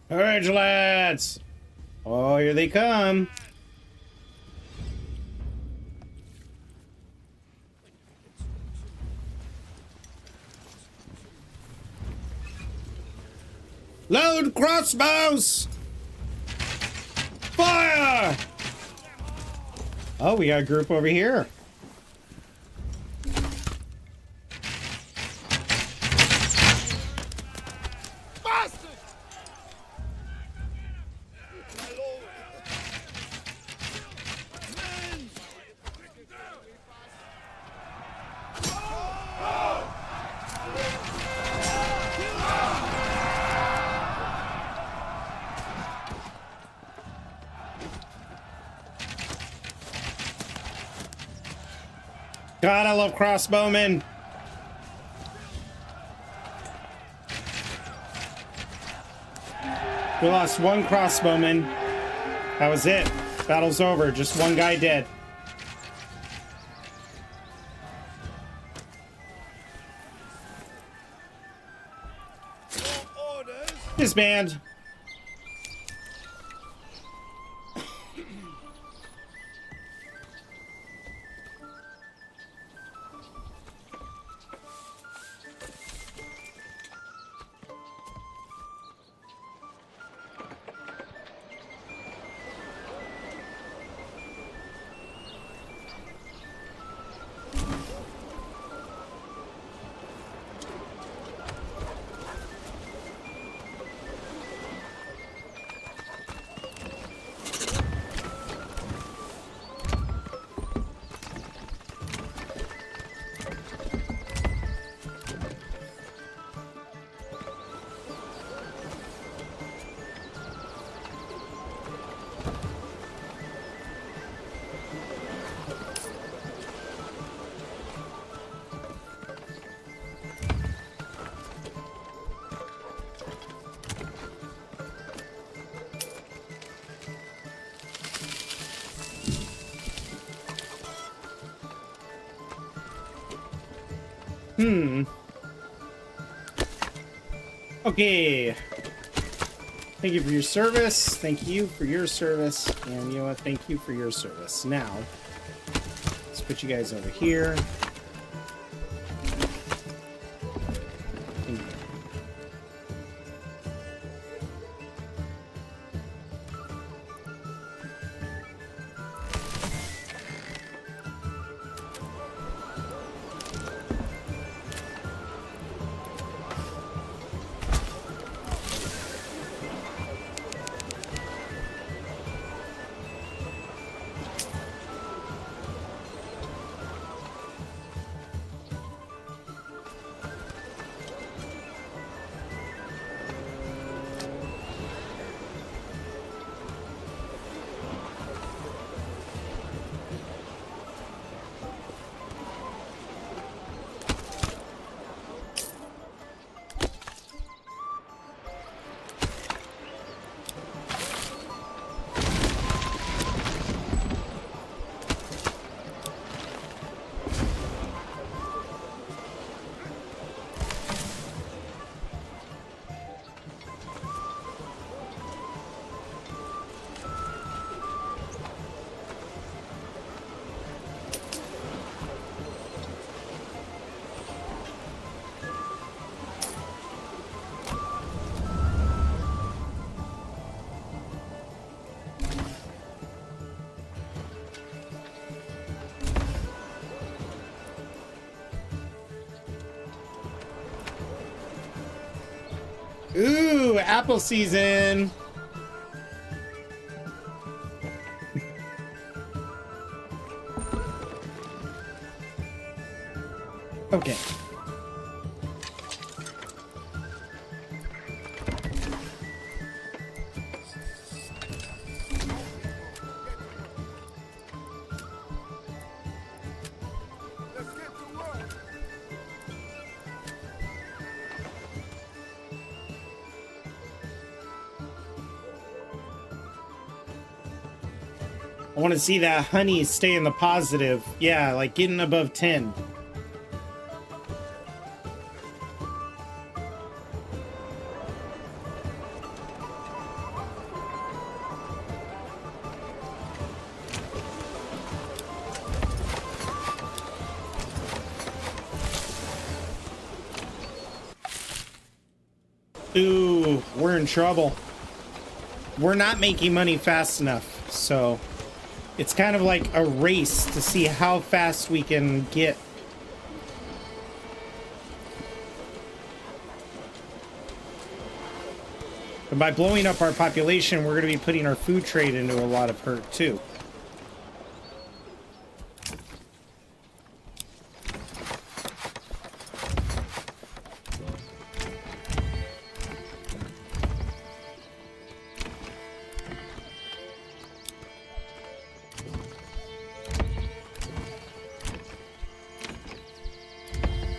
Courage, lads! Oh, here they come. Load crossbows! Fire! Oh, we got a group over here. God, I love crossbowmen. We lost one crossbowman. That was it. Battle's over. Just one guy dead. Disband. Okay. Thank you for your service. Thank you for your service. And you know what? Thank you for your service. Now, let's put you guys over here. Ooh, apple season. Okay. Let's get to work. I want to see that honey stay in the positive. Yeah, like getting above 10. Ooh, we're in trouble. We're not making money fast enough, so it's kind of like a race to see how fast we can get. And by blowing up our population, we're going to be putting our food trade into a lot of hurt too.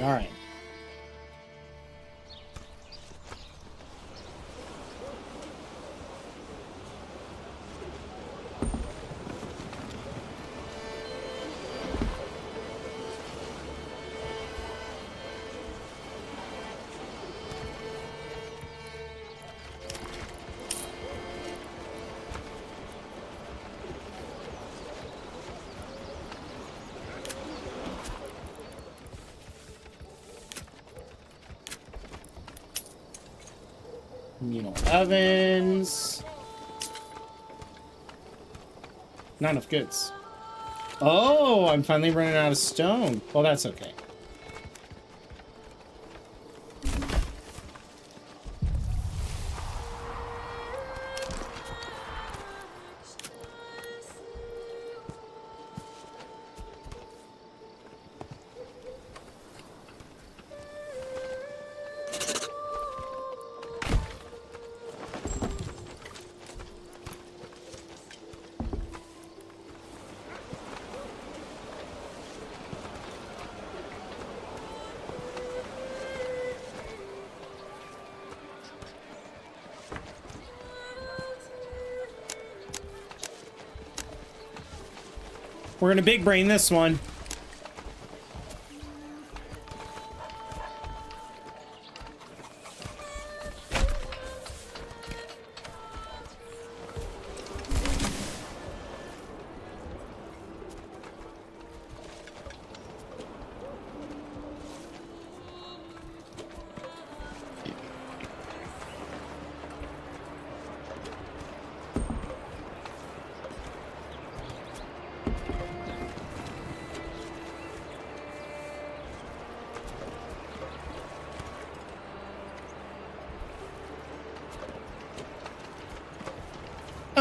All right. Communal ovens. Not enough goods. Oh, I'm finally running out of stone. Well, that's okay. We're gonna big brain this one.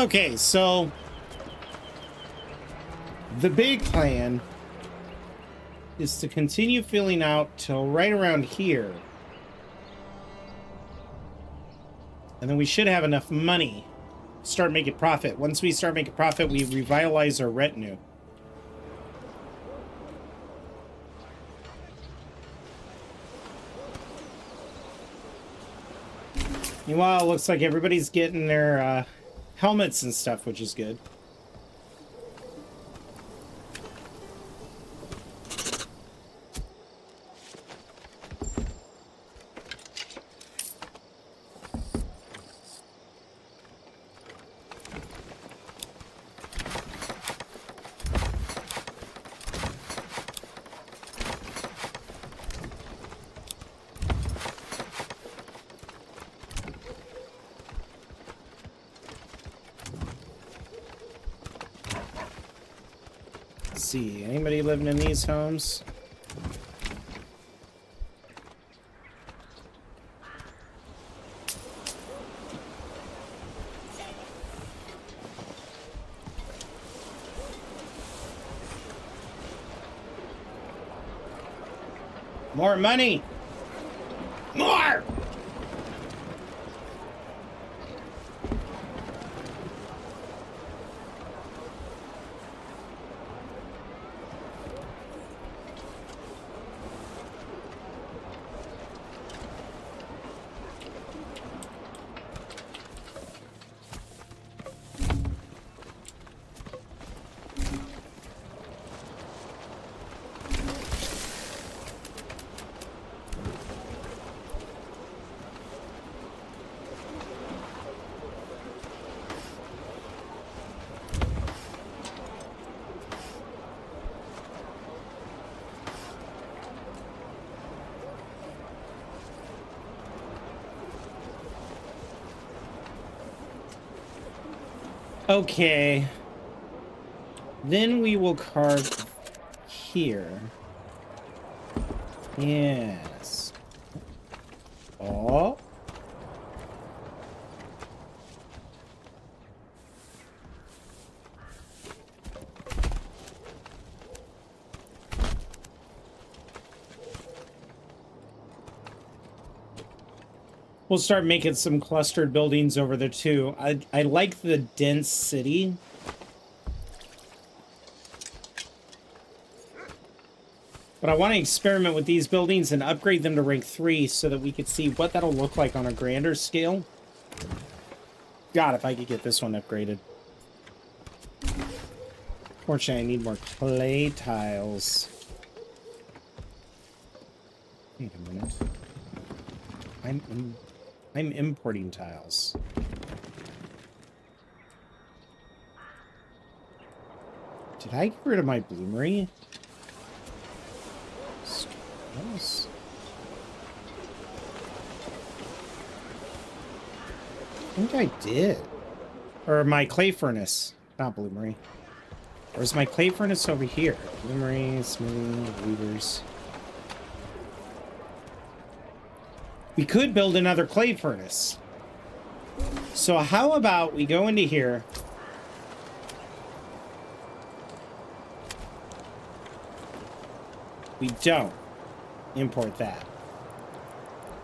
Okay, so the big plan is to continue filling out till right around here. And then we should have enough money to start making profit. Once we start making profit, we revitalize our retinue. Meanwhile, it looks like everybody's getting their helmets and stuff, which is good. See, anybody living in these homes? More money! More! Okay. Then we will carve here. Yes. Oh. We'll start making some clustered buildings over there too. I like the dense city. But I want to experiment with these buildings and upgrade them to rank 3 so that we could see what that'll look like on a grander scale. God, if I could get this one upgraded. Fortunately, I need more clay tiles. Wait a minute. I'm importing tiles. Did I get rid of my bloomery? Yes. I think I did. Or my clay furnace. Not bloomery. Or is my clay furnace over here? Bloomery, smoothing, weavers. We could build another clay furnace. So how about we go into here. We don't import that.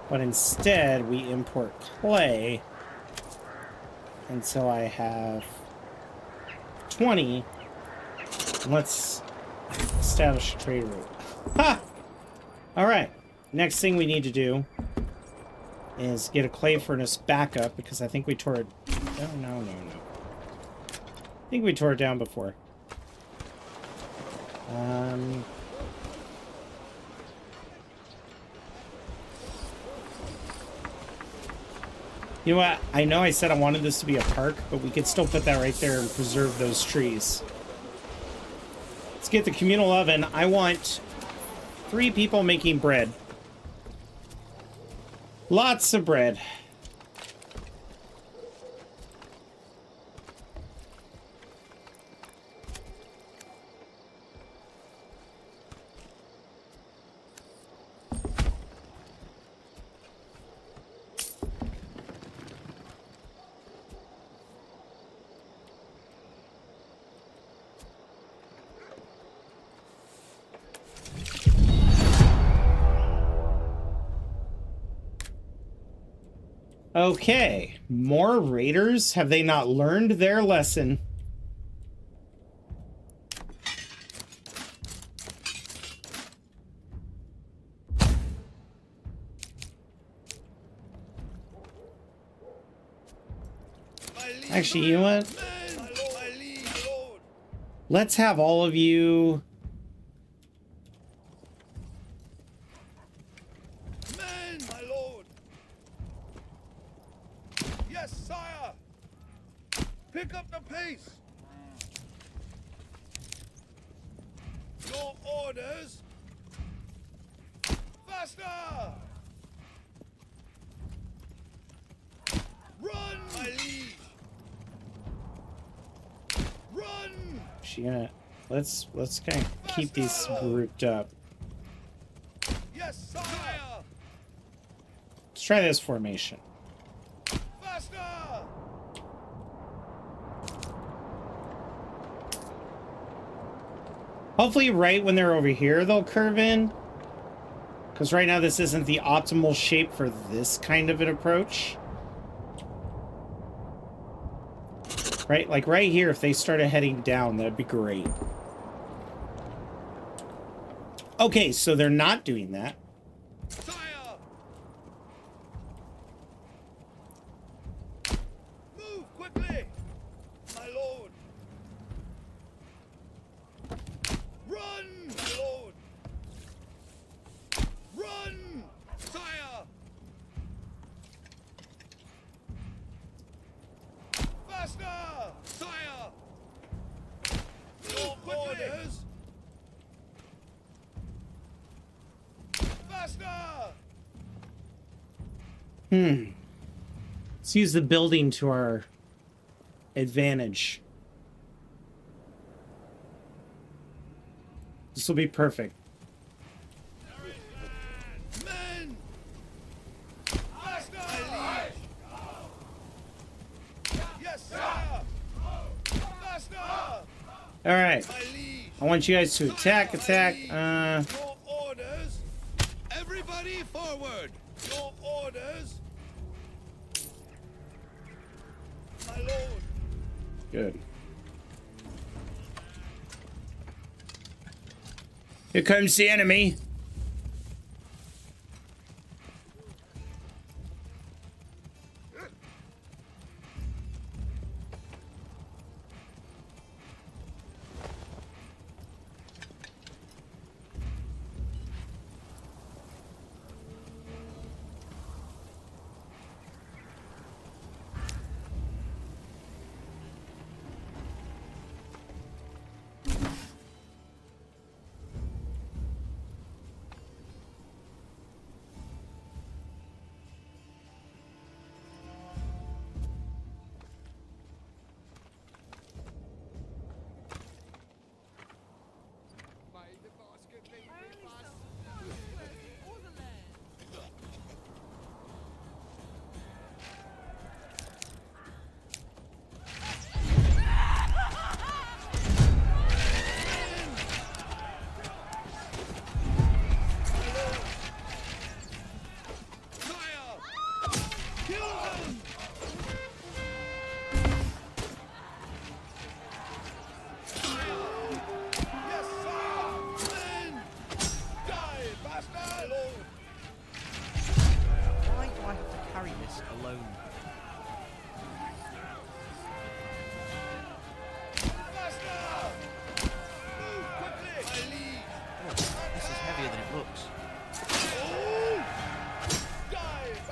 But instead we import clay until I have 20. Let's establish a trade route. Ha! Alright. Next thing we need to do is get a clay furnace back up because I think we tore it. No. I think we tore it down before. You know what? I know I said I wanted this to be a park, but we could still put that right there and preserve those trees. Let's get the communal oven. I want 3 people making bread. Lots of bread. Okay, more raiders. Have they not learned their lesson? Actually, you know what? Let's have all of you. Men, my lord. Yes, sire. Pick up the pace. Your orders. Faster. Run, my liege. Run. She gonna let's kind of keep these grouped up. Yes, sire. Let's try this formation. Faster. Hopefully right when they're over here, they'll curve in. Because right now this isn't the optimal shape for this kind of an approach. Right? Like right here, if they started heading down, that'd be great. Okay, so they're not doing that. Sire. Move quickly. My lord. Run, my lord. Run, sire. Faster, sire. Your orders. Faster. Let's use the building to our advantage. This will be perfect. Men. Faster. Yes, sir. Faster. All right. My liege. I want you guys to attack. Your orders. Everybody forward. Your orders. My lord. Good. Here comes the enemy.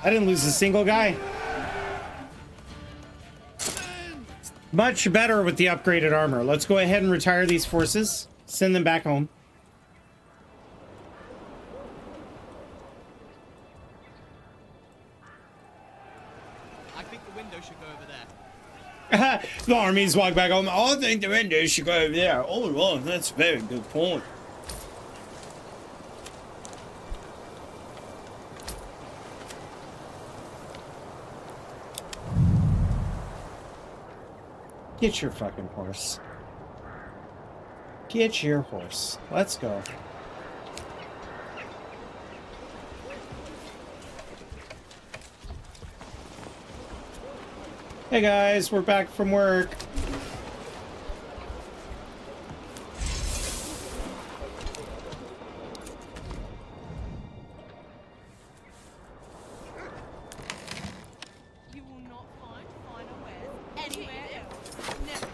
I didn't lose a single guy. Much better with the upgraded armor. Let's go ahead and retire these forces. Send them back home. I think the window should go over there. The armies walk back home. Oh, I think the window should go over there. Oh, well, that's a very good point. Get your fucking horse. Get your horse. Let's go. Hey guys, we're back from work. You will not find finer wares anywhere else. Never.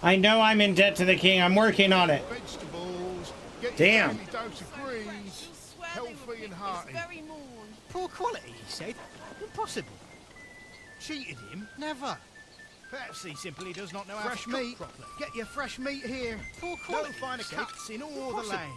I know I'm in debt to the king. I'm working on it. Vegetables. Get Damn. your daily dose of greens. You'll swear they were Healthy picked and hearty. this very morn. Poor quality, he said. Impossible. Cheated him? Never. Perhaps he simply does not know how Fresh to cook meat. properly. Get your fresh meat here. Poor No quality, finer he said. cuts in all the Impossible. land.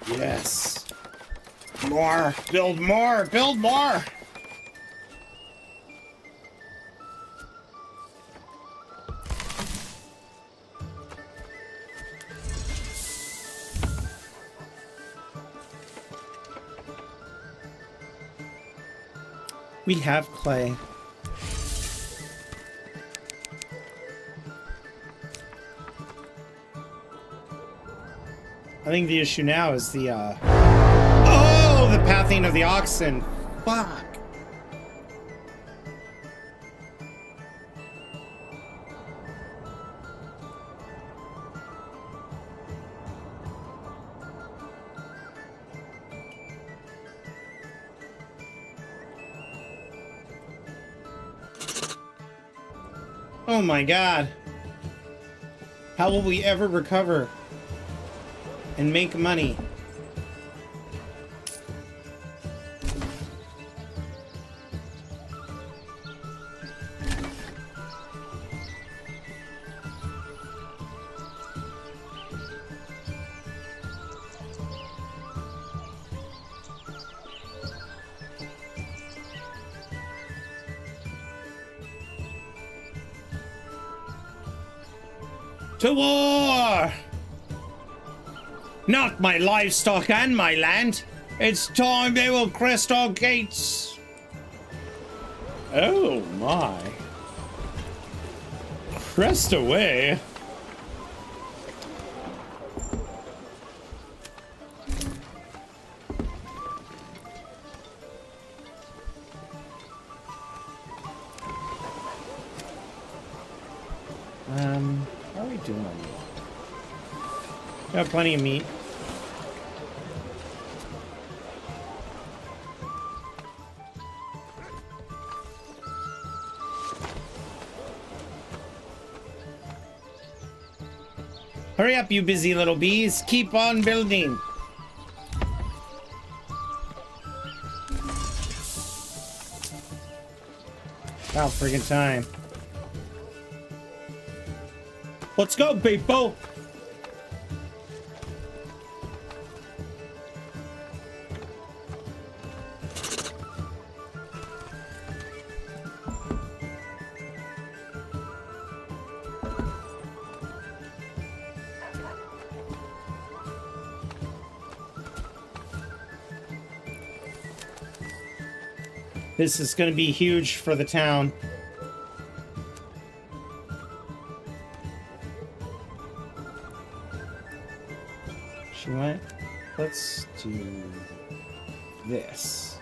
Yes. More. Build more. Build more. We have clay. I think the issue now is the, oh, the pathing of the oxen. Fuck. Oh my god. How will we ever recover and make money? To war! Not my livestock and my land. It's time they will crest our gates. Oh my. Crest away. How are we doing on meat? Got plenty of meat. Hurry up, you busy little bees. Keep on building. About friggin' time. Let's go, people! This is going to be huge for the town. She went, let's do this.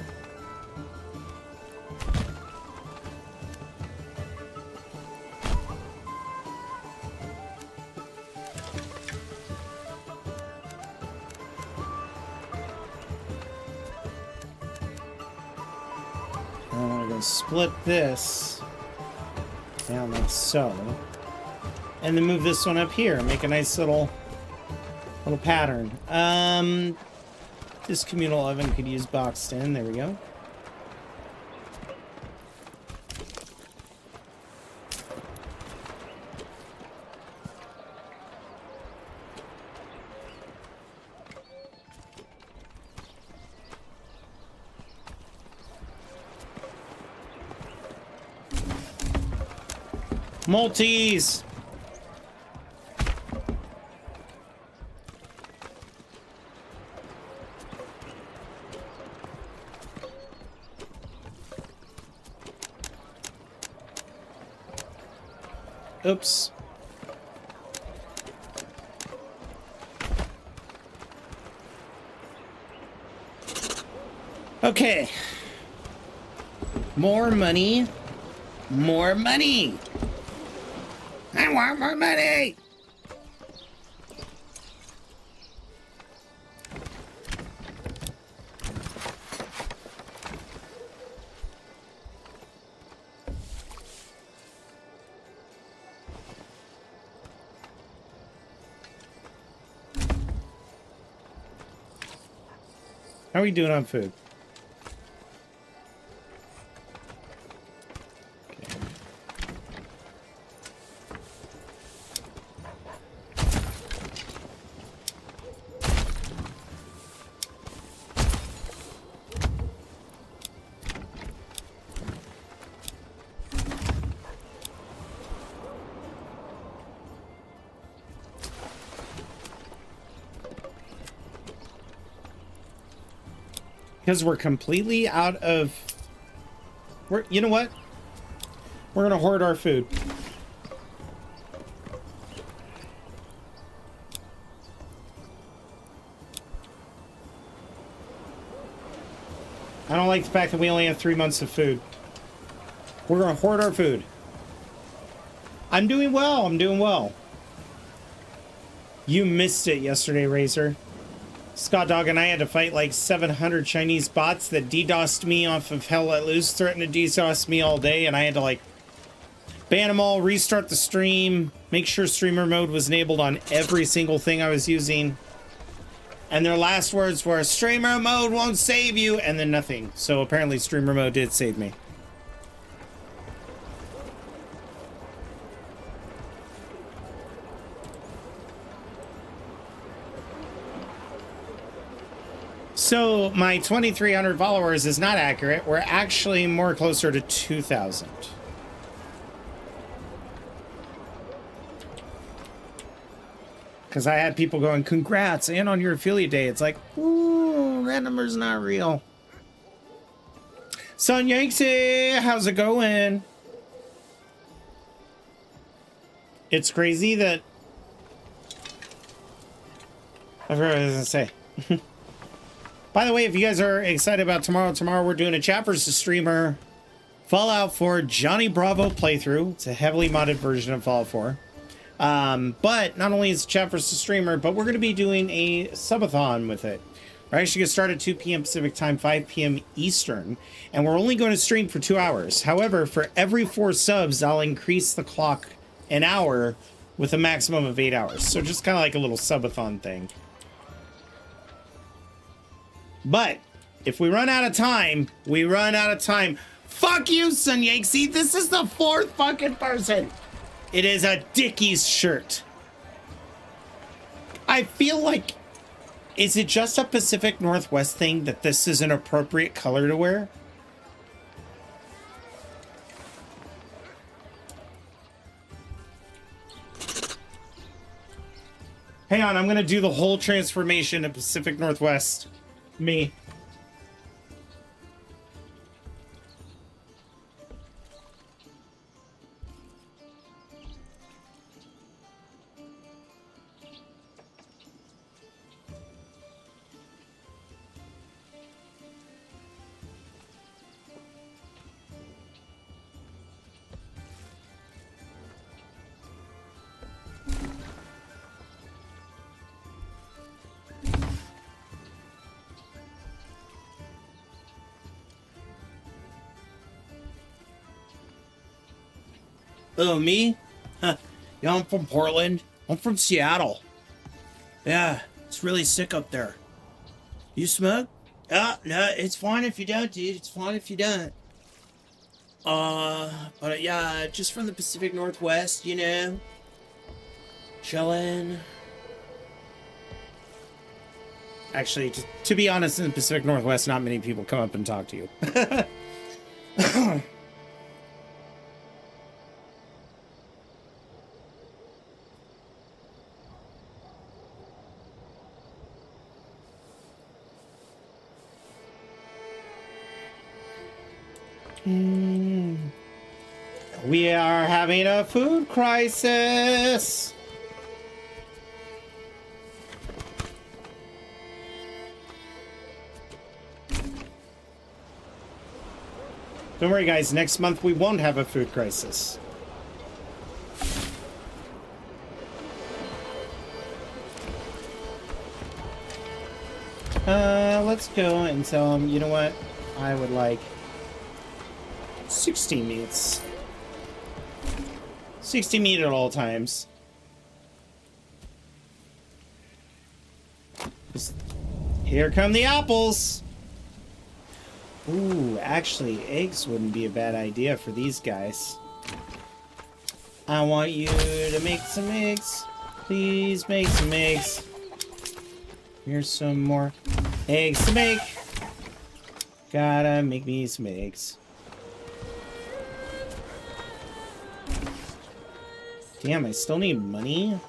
We're gonna split this down like so, and then move this one up here. Make a nice little pattern. This communal oven could use boxed in. There we go. Multis! Oops. Okay. More money. More money. I want more money. How are we doing on food? Because we're completely out of... you know what? We're going to hoard our food. I don't like the fact that we only have 3 months of food. We're going to hoard our food. I'm doing well. I'm doing well. You missed it yesterday, Razor. Scott Dog and I had to fight like 700 Chinese bots that DDoSed me off of Hell Let Loose, threatened to DDoS me all day, and I had to like ban them all, restart the stream, make sure streamer mode was enabled on every single thing I was using. And their last words were, streamer mode won't save you, and then nothing. So apparently streamer mode did save me. So my 2,300 followers is not accurate. We're actually more closer to 2,000. Because I had people going, congrats, and on your affiliate day. It's like, ooh, that number's not real. Son Yanksy, how's it going? It's crazy that... I forgot what I was going to say. By the way, if you guys are excited about tomorrow we're doing a chat versus streamer Fallout 4 Johnny Bravo playthrough. It's a heavily modded version of Fallout 4. But not only is it chat versus streamer, but we're going to be doing a subathon with it. We're actually going to start at 2 p.m. Pacific time, 5 p.m. Eastern, and we're only going to stream for 2 hours. However, for every 4 subs, I'll increase the clock an hour with a maximum of 8 hours. So just kind of like a little subathon thing. But if we run out of time, we run out of time. Fuck you, Sun Yanksy. This is the 4th fucking person. It is a Dickies shirt. I feel like, is it just a Pacific Northwest thing that this is an appropriate color to wear? Hang on, I'm gonna do the whole transformation of Pacific Northwest. Me. Oh, me? Huh. Yeah, I'm from Portland. I'm from Seattle. Yeah, it's really sick up there. You smoke? No, it's fine if you don't, dude. It's fine if you don't. But yeah, just from the Pacific Northwest, you know. Chillin'. Actually, to be honest, in the Pacific Northwest, not many people come up and talk to you. We are having a food crisis. Don't worry, guys. Next month we won't have a food crisis. Let's go and tell him, you know what? I would like 60 meats. 60 meat at all times. Here come the apples. Ooh, actually, eggs wouldn't be a bad idea for these guys. I want you to make some eggs. Please make some eggs. Here's some more eggs to make. Gotta make me some eggs. Damn, I still need money.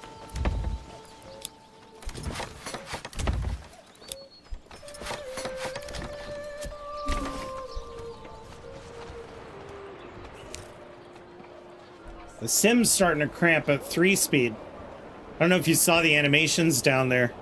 The sim's starting to cramp at 3 speed. I don't know if you saw the animations down there.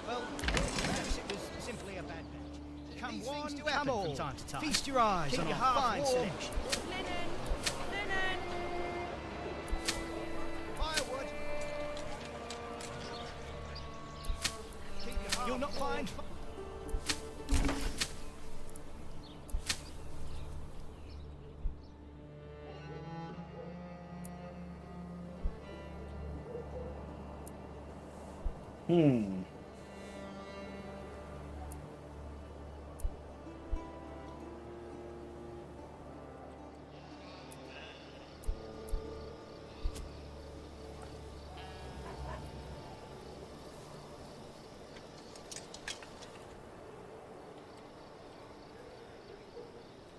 Well, perhaps it was simply a bad match. Come one, come all. From time to time. Feast your eyes on our fine selection. Linen! Linen! Firewood. You'll not find.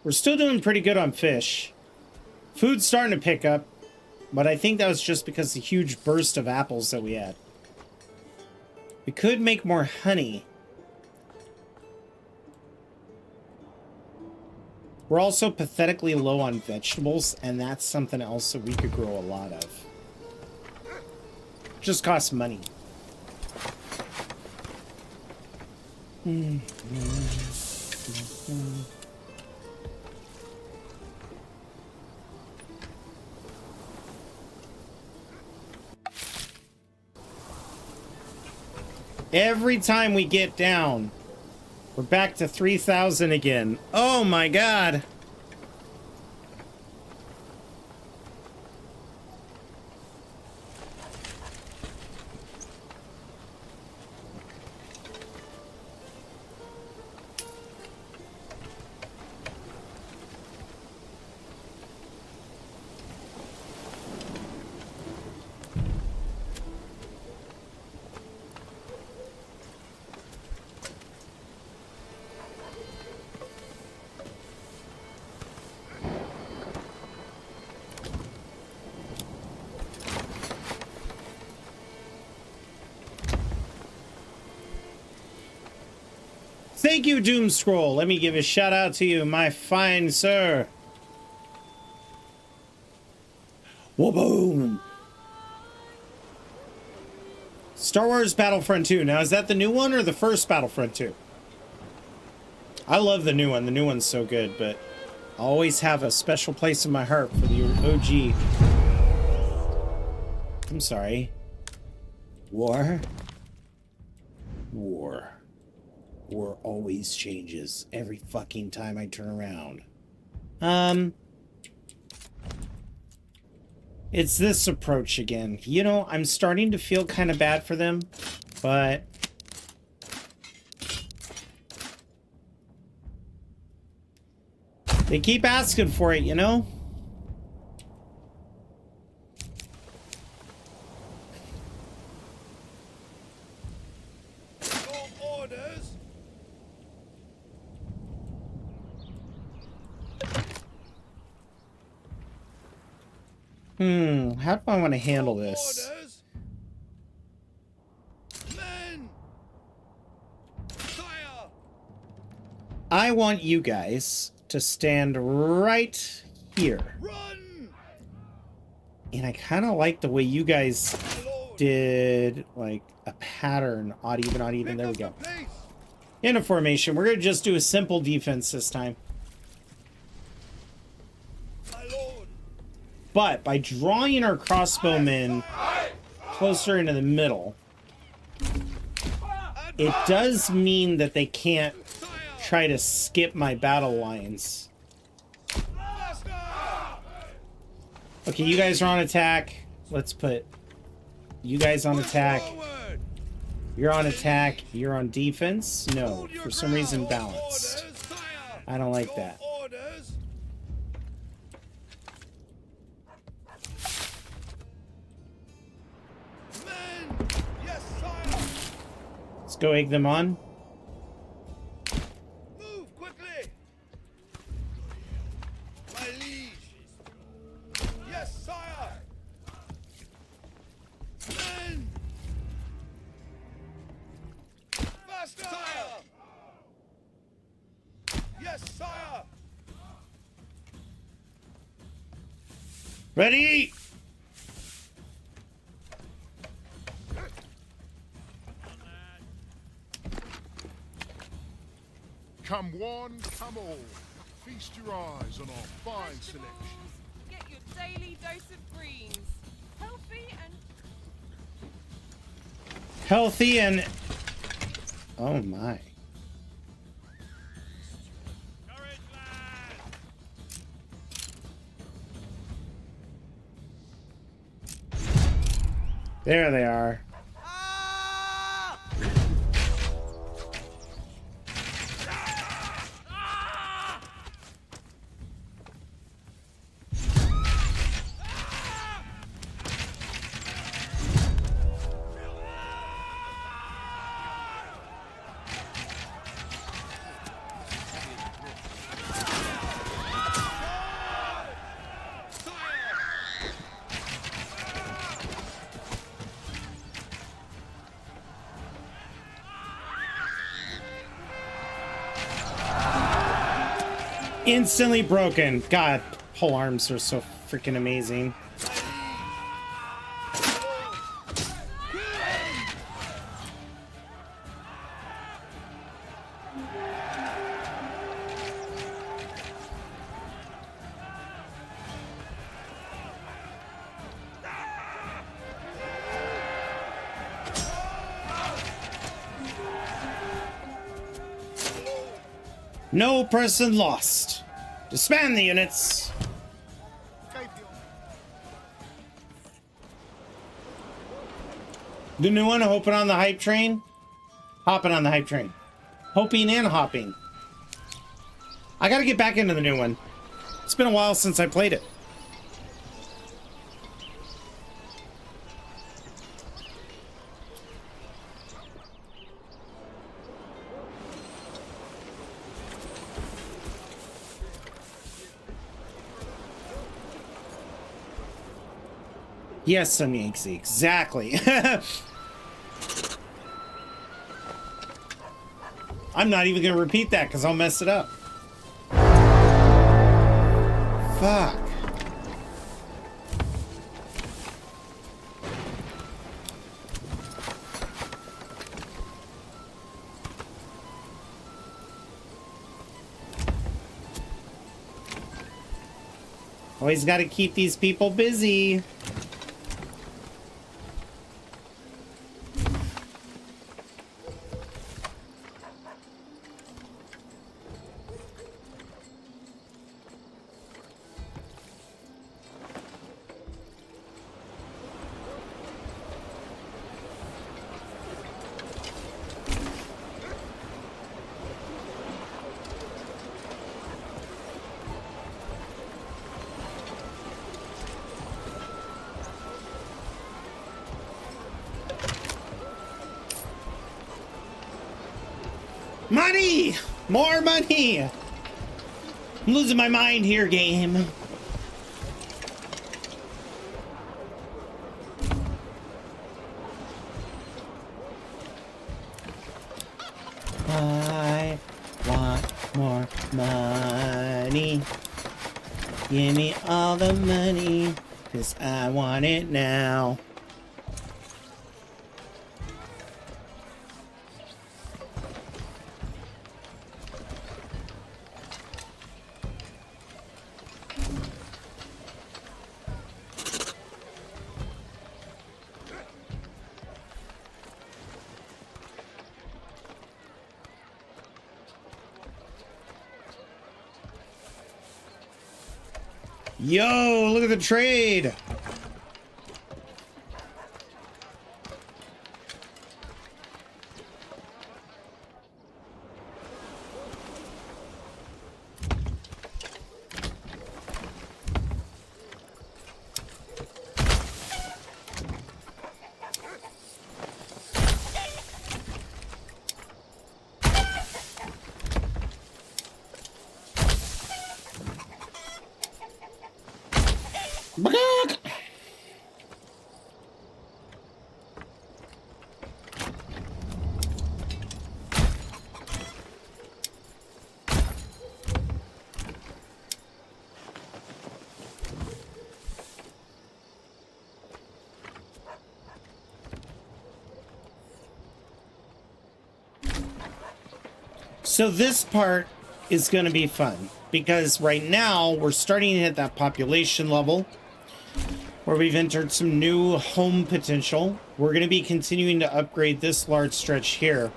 We're still doing pretty good on fish. Food's starting to pick up, but I think that was just because of the huge burst of apples that we had. We could make more honey. We're also pathetically low on vegetables, and that's something else that we could grow a lot of. Just costs money. Every time we get down, we're back to 3,000 again. Oh my god. Thank you, Doom Scroll. Let me give a shout out to you, my fine sir. Whoa-boom. Star Wars Battlefront 2. Now, is that the new one or the first Battlefront 2? I love the new one. The new one's so good, but I always have a special place in my heart for the OG. I'm sorry. War? War. War always changes every fucking time I turn around. It's this approach again. You know, I'm starting to feel kind of bad for them, but They keep asking for it, you know? Your orders. How do I want to handle this? Orders. Men. Fire. I want you guys to stand right here. Run. And I kind of like the way you guys My lord. did, like, a pattern. Odd, even, odd, even. Pick There we up go. the pace. In a formation. We're going to just do a simple defense this time. My lord. But by drawing our crossbowmen closer into the middle, it does mean that they can't Fire. try to skip my battle lines. Faster. Okay, you guys are on attack. Let's put you guys on attack. Forward. You're on attack. You're on defense. No, Hold your for some reason ground. balanced. Orders. Fire. I don't like Your that. Orders. Men. Yes, sire. Let's go egg them on. Move quickly. My liege. Yes, sire. Men. Faster. Sire. Yes, sire. Ready? Come one, come all. Feast your eyes on our fine selection. Get your daily dose of greens. Healthy and Healthy and... Oh my. Courage, lad. There they are. Instantly broken. God, pole arms are so freaking amazing. No person lost. Disband the units. The new one, hoping on the hype train. Hopping on the hype train. Hoping and hopping. I gotta get back into the new one. It's been a while since I played it. Yes, some Yanksy, exactly. I'm not even gonna repeat that because I'll mess it up. Fuck. Always gotta keep these people busy. Money! More money! I'm losing my mind here, game. I want more money. Give me all the money, 'cause I want it now. Yo, look at the trade. So this part is going to be fun because right now we're starting to hit that population level where we've entered some new home potential. We're going to be continuing to upgrade this large stretch here.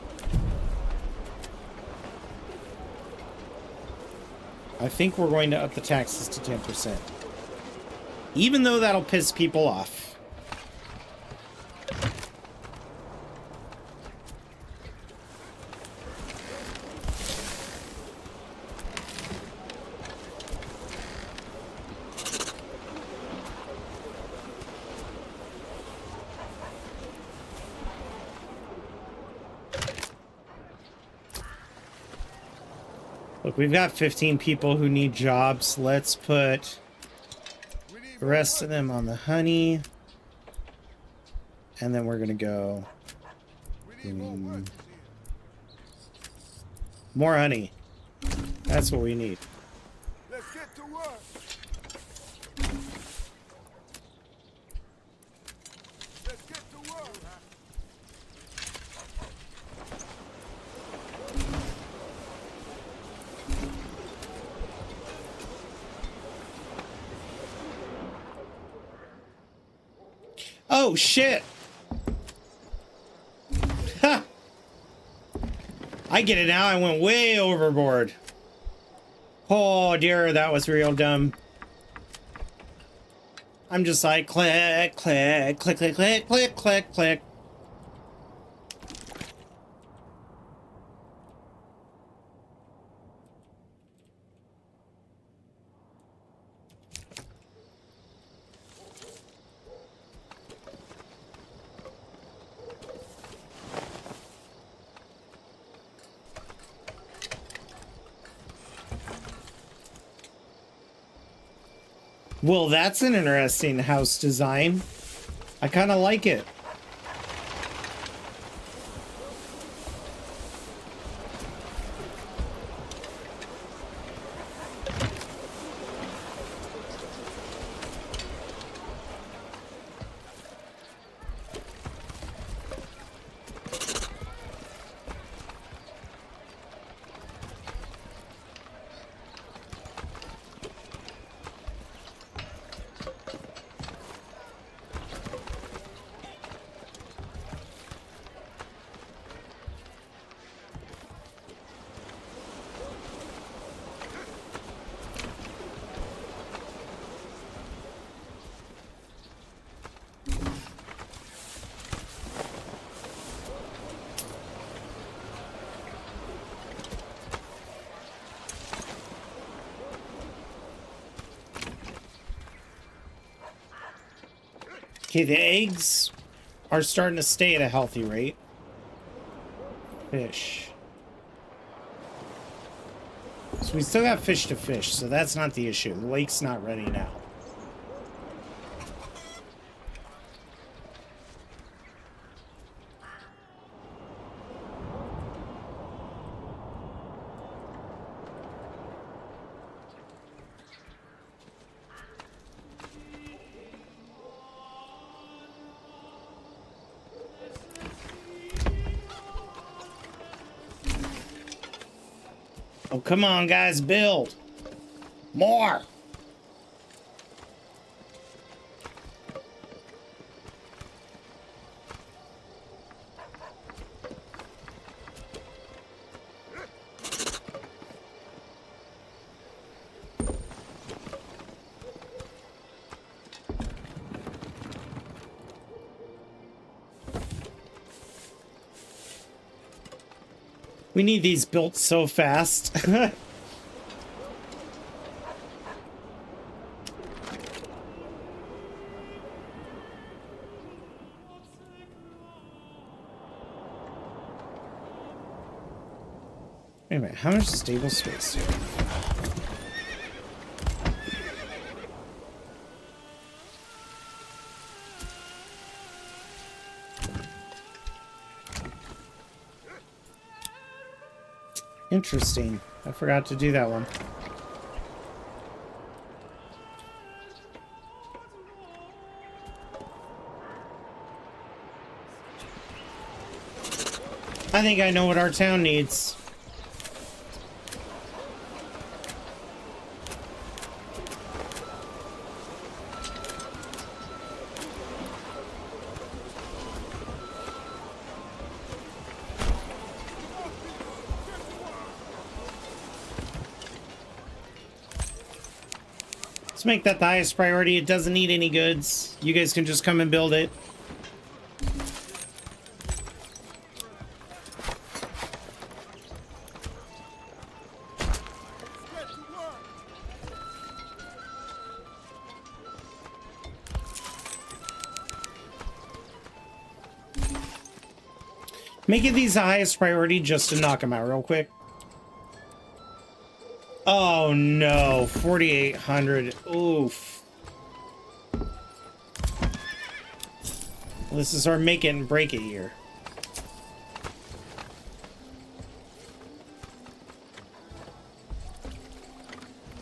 I think we're going to up the taxes to 10%. Even though that'll piss people off. Look, we've got 15 people who need jobs. Let's put the rest of them on the honey. And then we're going to go... more honey. That's what we need. Let's get to work. Let's get to work. Oh, shit! Ha! I get it now. I went way overboard. Oh, dear. That was real dumb. I'm just like, click, click, click, click, click, click, click, click. Well, that's an interesting house design. I kind of like it. Okay, the eggs are starting to stay at a healthy rate. Fish. So we still got fish to fish, so that's not the issue. The lake's not ready now. Oh, come on, guys, build. More. We need these built so fast. Wait a minute, how much stable space? Interesting. I forgot to do that one. I think I know what our town needs. Let's make that the highest priority. It doesn't need any goods. You guys can just come and build it. Making these the highest priority just to knock them out real quick. Oh no, 4,800. Oof. Well, this is our make it and break it year.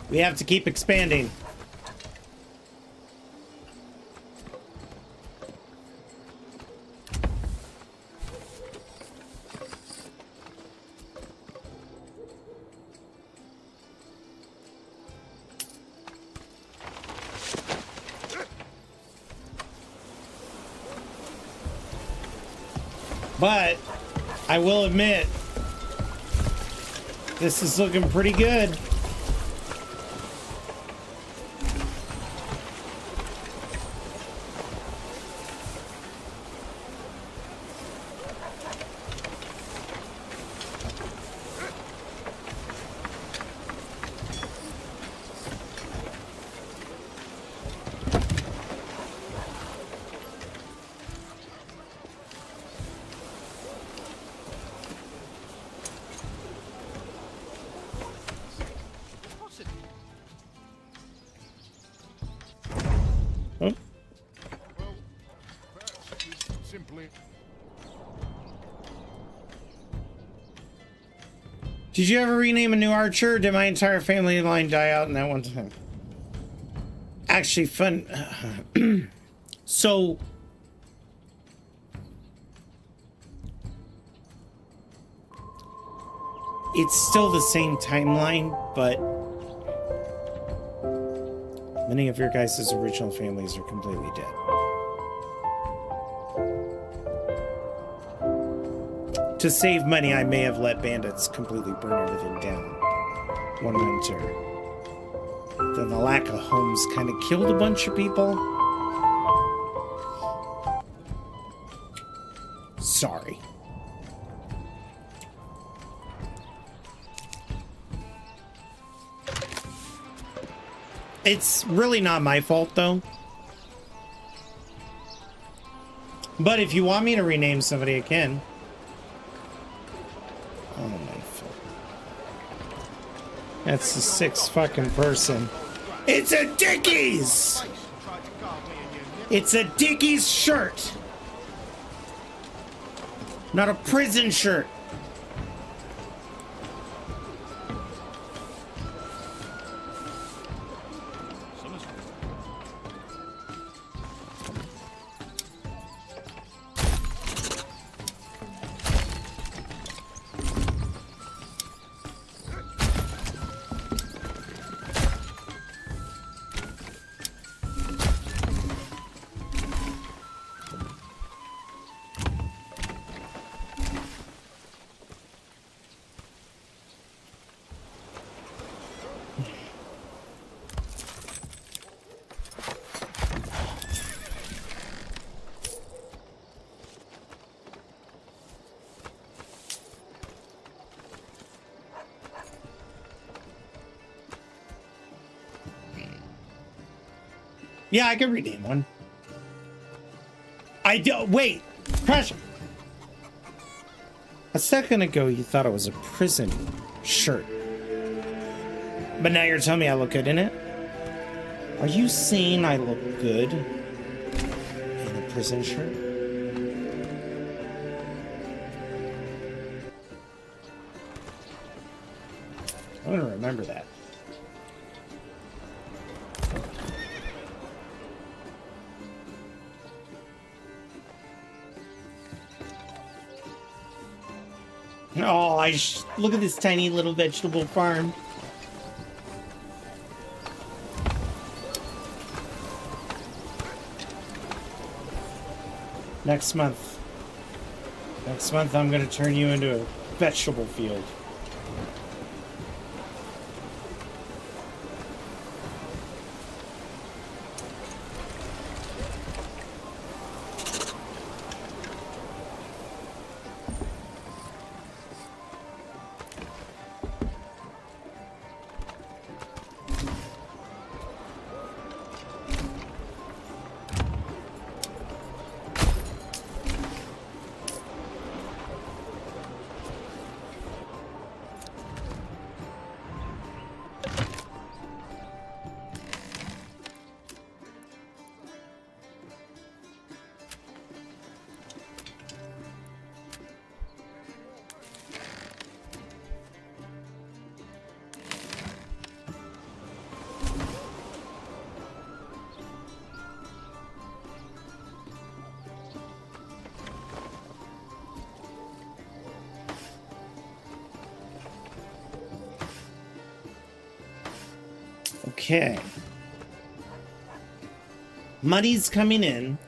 We have to keep expanding. But I will admit, this is looking pretty good. Did you ever rename a new archer? Or did my entire family line die out in that one time? Actually, fun. So, it's still the same timeline, but many of your guys' original families are completely dead. To save money, I may have let bandits completely burn everything down one winter. Then the lack of homes kind of killed a bunch of people. Sorry. It's really not my fault, though. But if you want me to rename somebody, I can. Oh, my fault. That's the sixth fucking person. It's a Dickies! It's a Dickies shirt! Not a prison shirt. Yeah, I can rename one. I don't. Wait, Crash. A second ago, you thought it was a prison shirt, but now you're telling me I look good in it. Are you saying I look good in a prison shirt? I'm gonna remember that. Oh, look at this tiny little vegetable farm. Next month, I'm gonna turn you into a vegetable field. Okay. Money's coming in.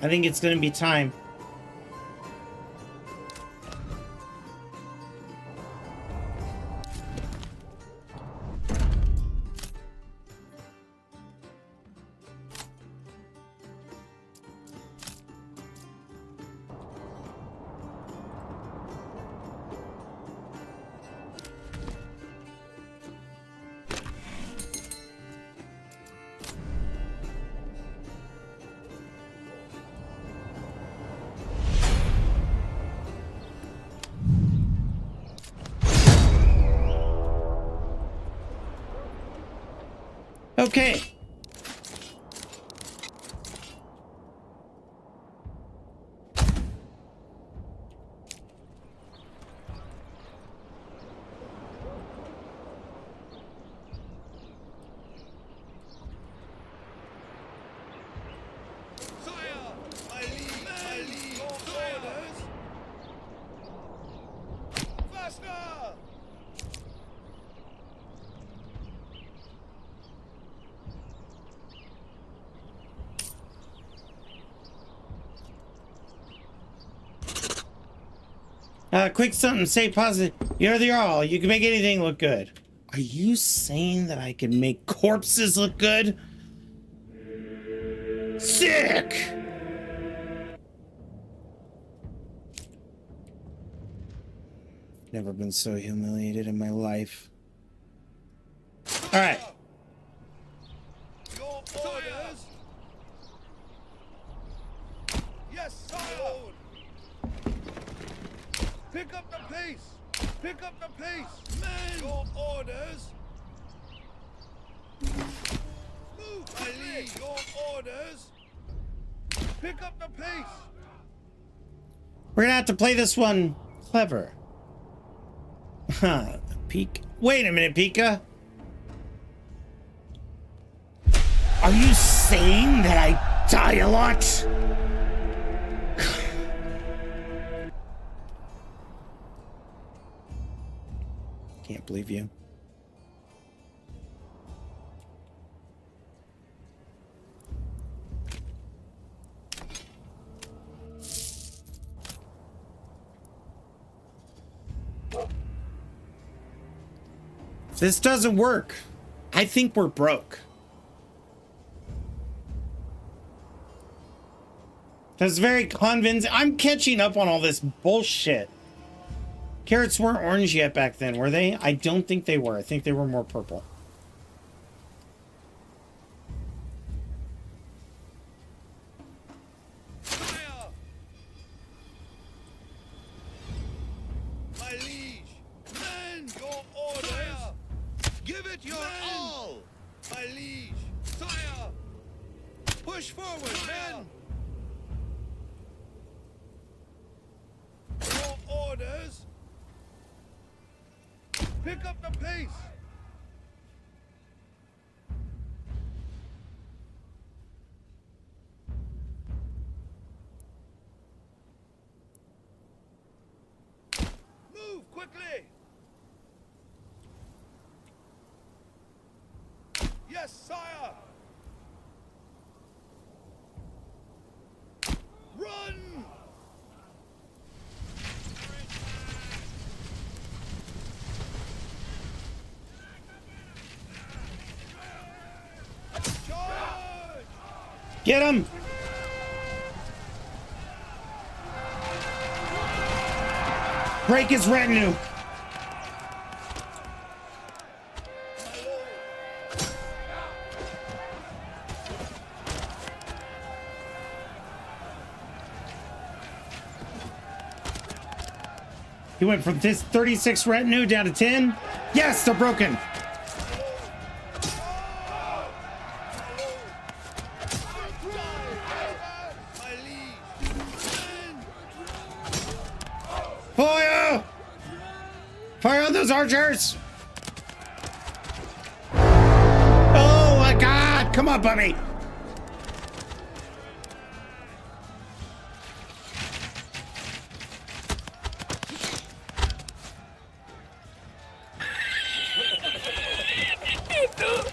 I think it's gonna be time. Okay. Sire, my liege, orders. Faster! Quick something, say positive. You're the Jarl. You can make anything look good. Are you saying that I can make corpses look good? Sick! Never been so humiliated in my life. All right. Your Pick up the pace! Pick up the pace! Men! Your orders! Move, my liege! Your orders! Pick up the pace! We're gonna have to play this one clever. Huh, Pika. Wait a minute, Pika. Are you saying that I die a lot? Can't believe you. If this doesn't work, I think we're broke. That's very convincing. I'm catching up on all this bullshit. Carrots weren't orange yet back then, were they? I don't think they were. I think they were more purple. Fire! My liege! Men! Your orders! Give it your all! My liege! Sire! Push forward, men! Your orders! Pick up the pace! Move quickly! Yes, sire! Run! Charge! Get him! Break his retinue! He went from this 36 retinue down to 10. Yes, they're broken. My liege! Men! Fire! Fire on those archers! Oh my god! Come on, Bunny! Your orders!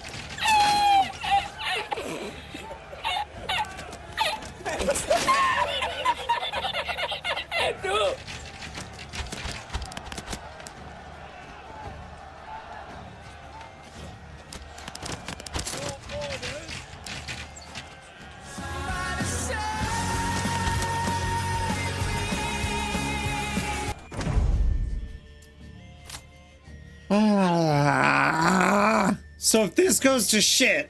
So if this goes to shit,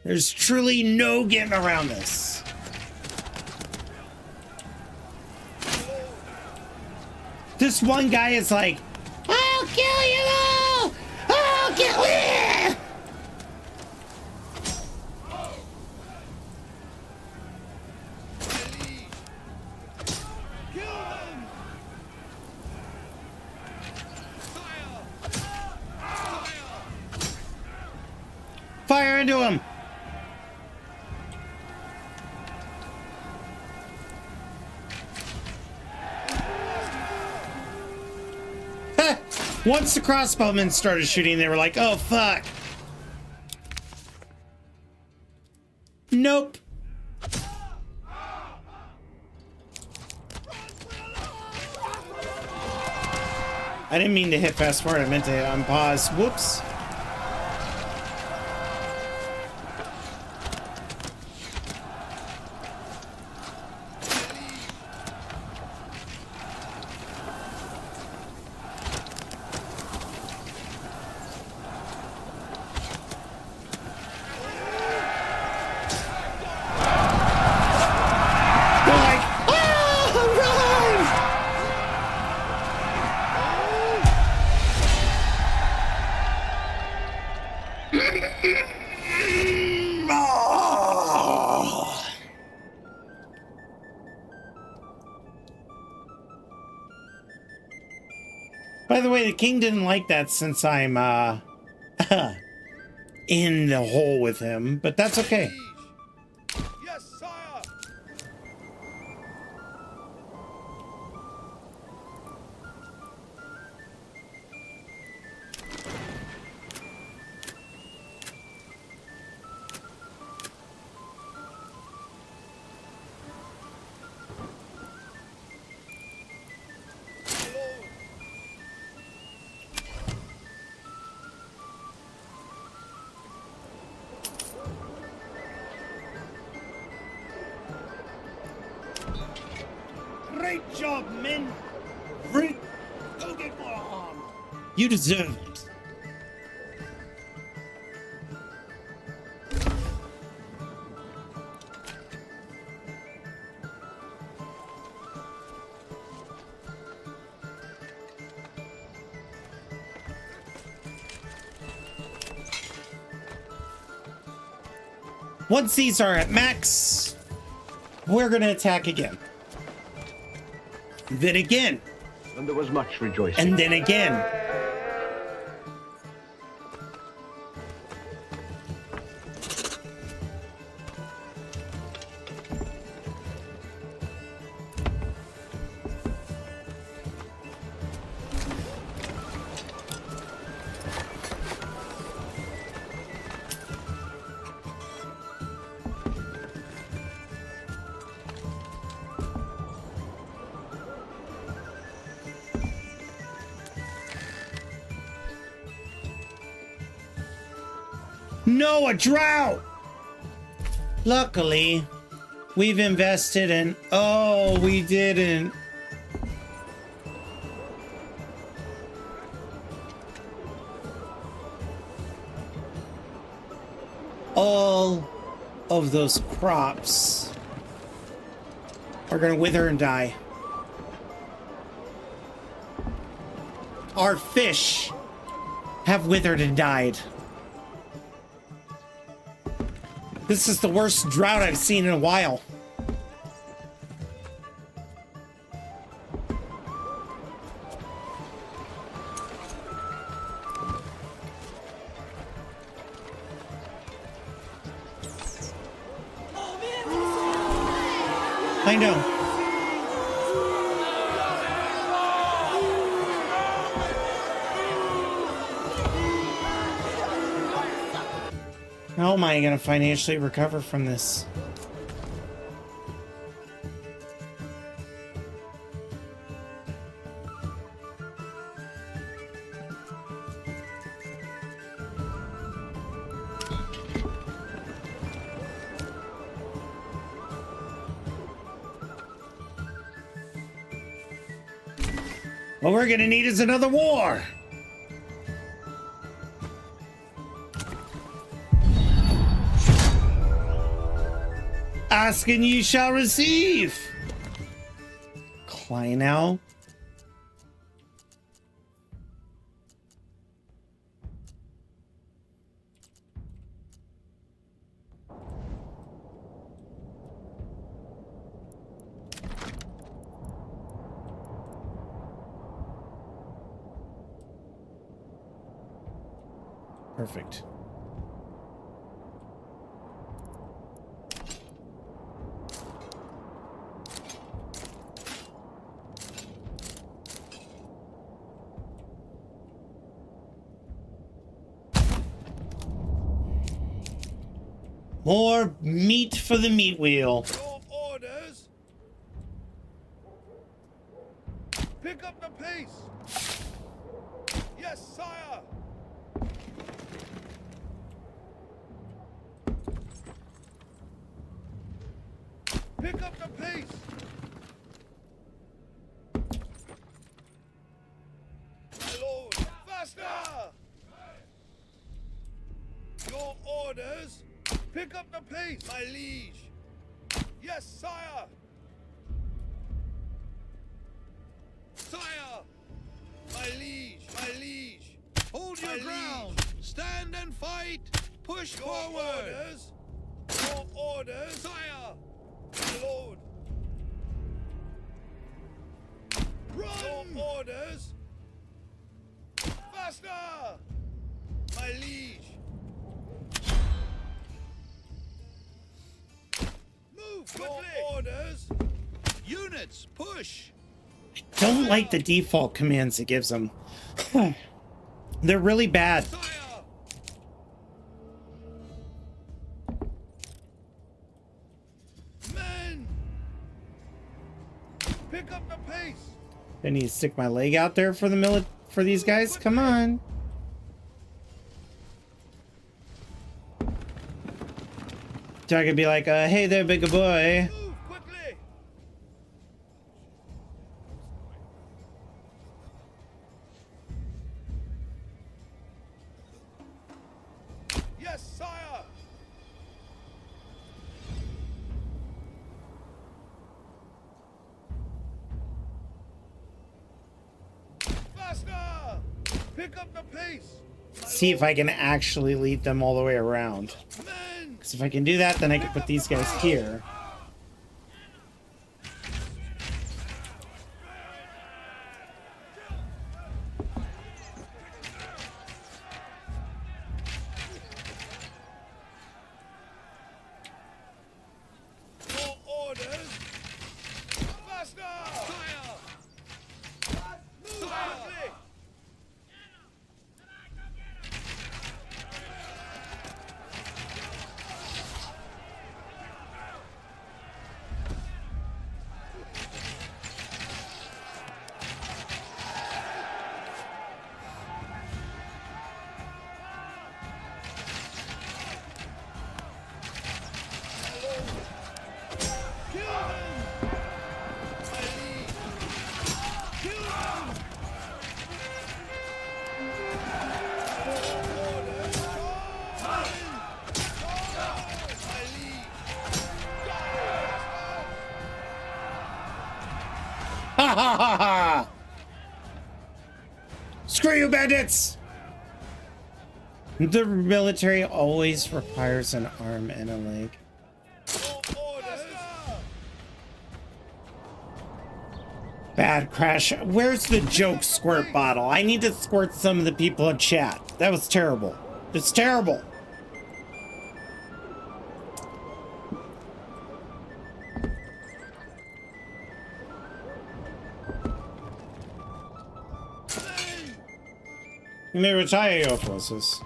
there's truly no getting around this. This one guy is like, I'll kill you all! I'll kill you! Kill them! Fire! Fire! Fire into him! Ha! Once the crossbowmen started shooting, they were like, oh fuck. Nope. I didn't mean to hit fast forward, I meant to hit on pause. Whoops. They're like, oh, run! By the way, the king didn't like that since I'm in the hole with him, but that's okay. Liege. Yes, sire. My lord. Great job, men. Great. Go get more armor. You deserve it. Once these are at max, we're gonna attack again. Then again. And there was much rejoicing. And then again. No, a drought! Luckily, we've invested in... Oh, we didn't. All of those crops are gonna wither and die. Our fish have withered and died. This is the worst drought I've seen in a while. I know. How am I going to financially recover from this? What we're going to need is another war. Ask and ye shall receive. Kleinow. Perfect. More meat for the meat wheel. Your orders. Pick up the pace. Yes, sire. Pick up the pace. My lord, faster. Your orders. Pick up the pace, my liege. Yes, sire. Sire. My liege, my liege. Hold your My ground. liege. Stand and fight. Push Your forward. orders. Your orders. Sire. My lord. Run. Your orders. Your orders. Units, push. Don't like the default commands it gives them. They're really bad. Fire. Men. Pick up the pace. I need to stick my leg out there for the for these guys. Come on. So I could be like, hey there, big boy. Move quickly. Yes, sire. Faster. Pick up the pace. See if I can actually lead them all the way around. Men. Because if I can do that, then I can put these guys here. Your orders. Faster. Fire. Move quickly. Kill them! My liege! Kill them! Orders! Charge! Charge! My liege! Ha ha ha ha! Screw you, bandits! The military always requires an arm and a leg. Your orders! Bad crash. Where's the joke squirt bottle? I need to squirt some of the people in chat. That was terrible. It's terrible. You may retire your forces.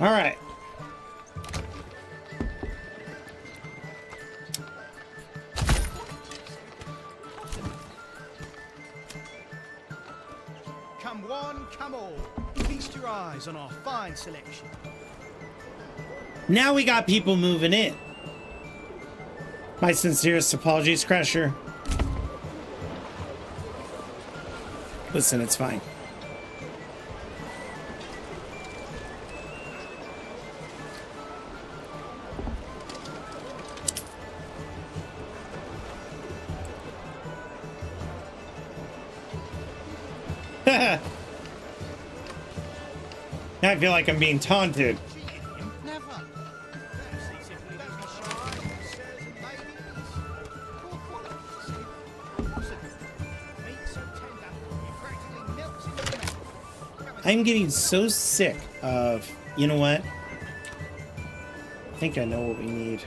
All right. Come one, come all. Feast your eyes on our fine selection. Now we got people moving in. My sincerest apologies, Crusher. Listen, it's fine. I feel like I'm being taunted. Cheated him? Never. Perhaps he simply doesn't shine, sirs and ladies. Poor quality, impossible. Meat so tender, it practically melts in your mouth. I'm getting so sick of, you know what? I think I know what we need.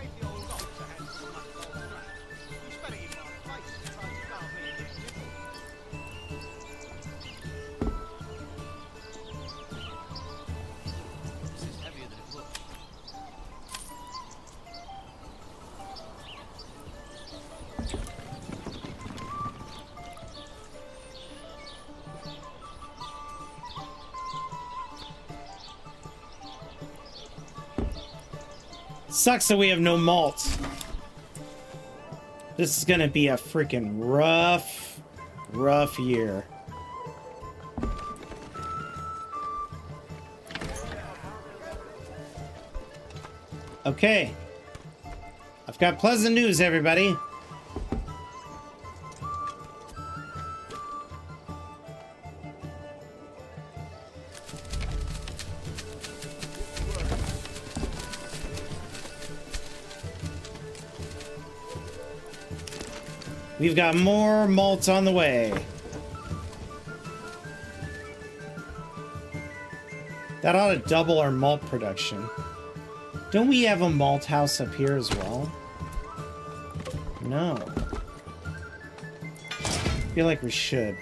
Gave the old ox a handsome much old crack. You spat it in my face and tried to carve me a little nibble. This is heavier than it looks. Sucks that we have no malt. This is gonna be a freaking rough year. Okay. I've got pleasant news, everybody. We've got more malt on the way. That ought to double our malt production. Don't we have a malt house up here as well? No. I feel like we should.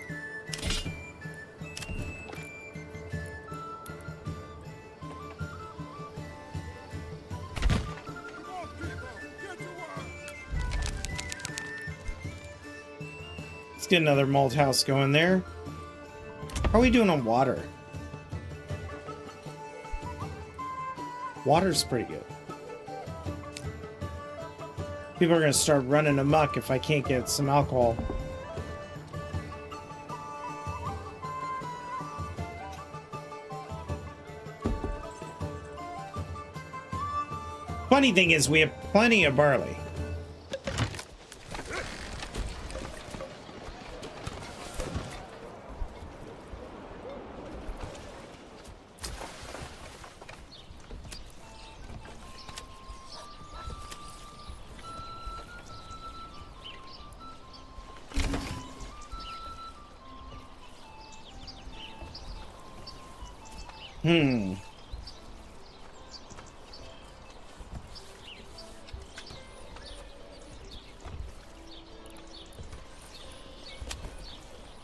Let's get another malt house going there. How are we doing on water? Water's pretty good. People are going to start running amok if I can't get some alcohol. Funny thing is, we have plenty of barley.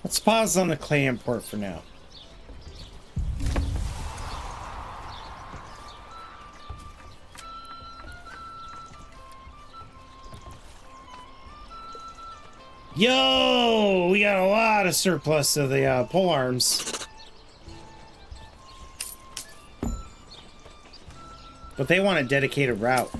Let's pause on the clay import for now. Yo, we got a lot of surplus of the pole arms. But they want a dedicated route.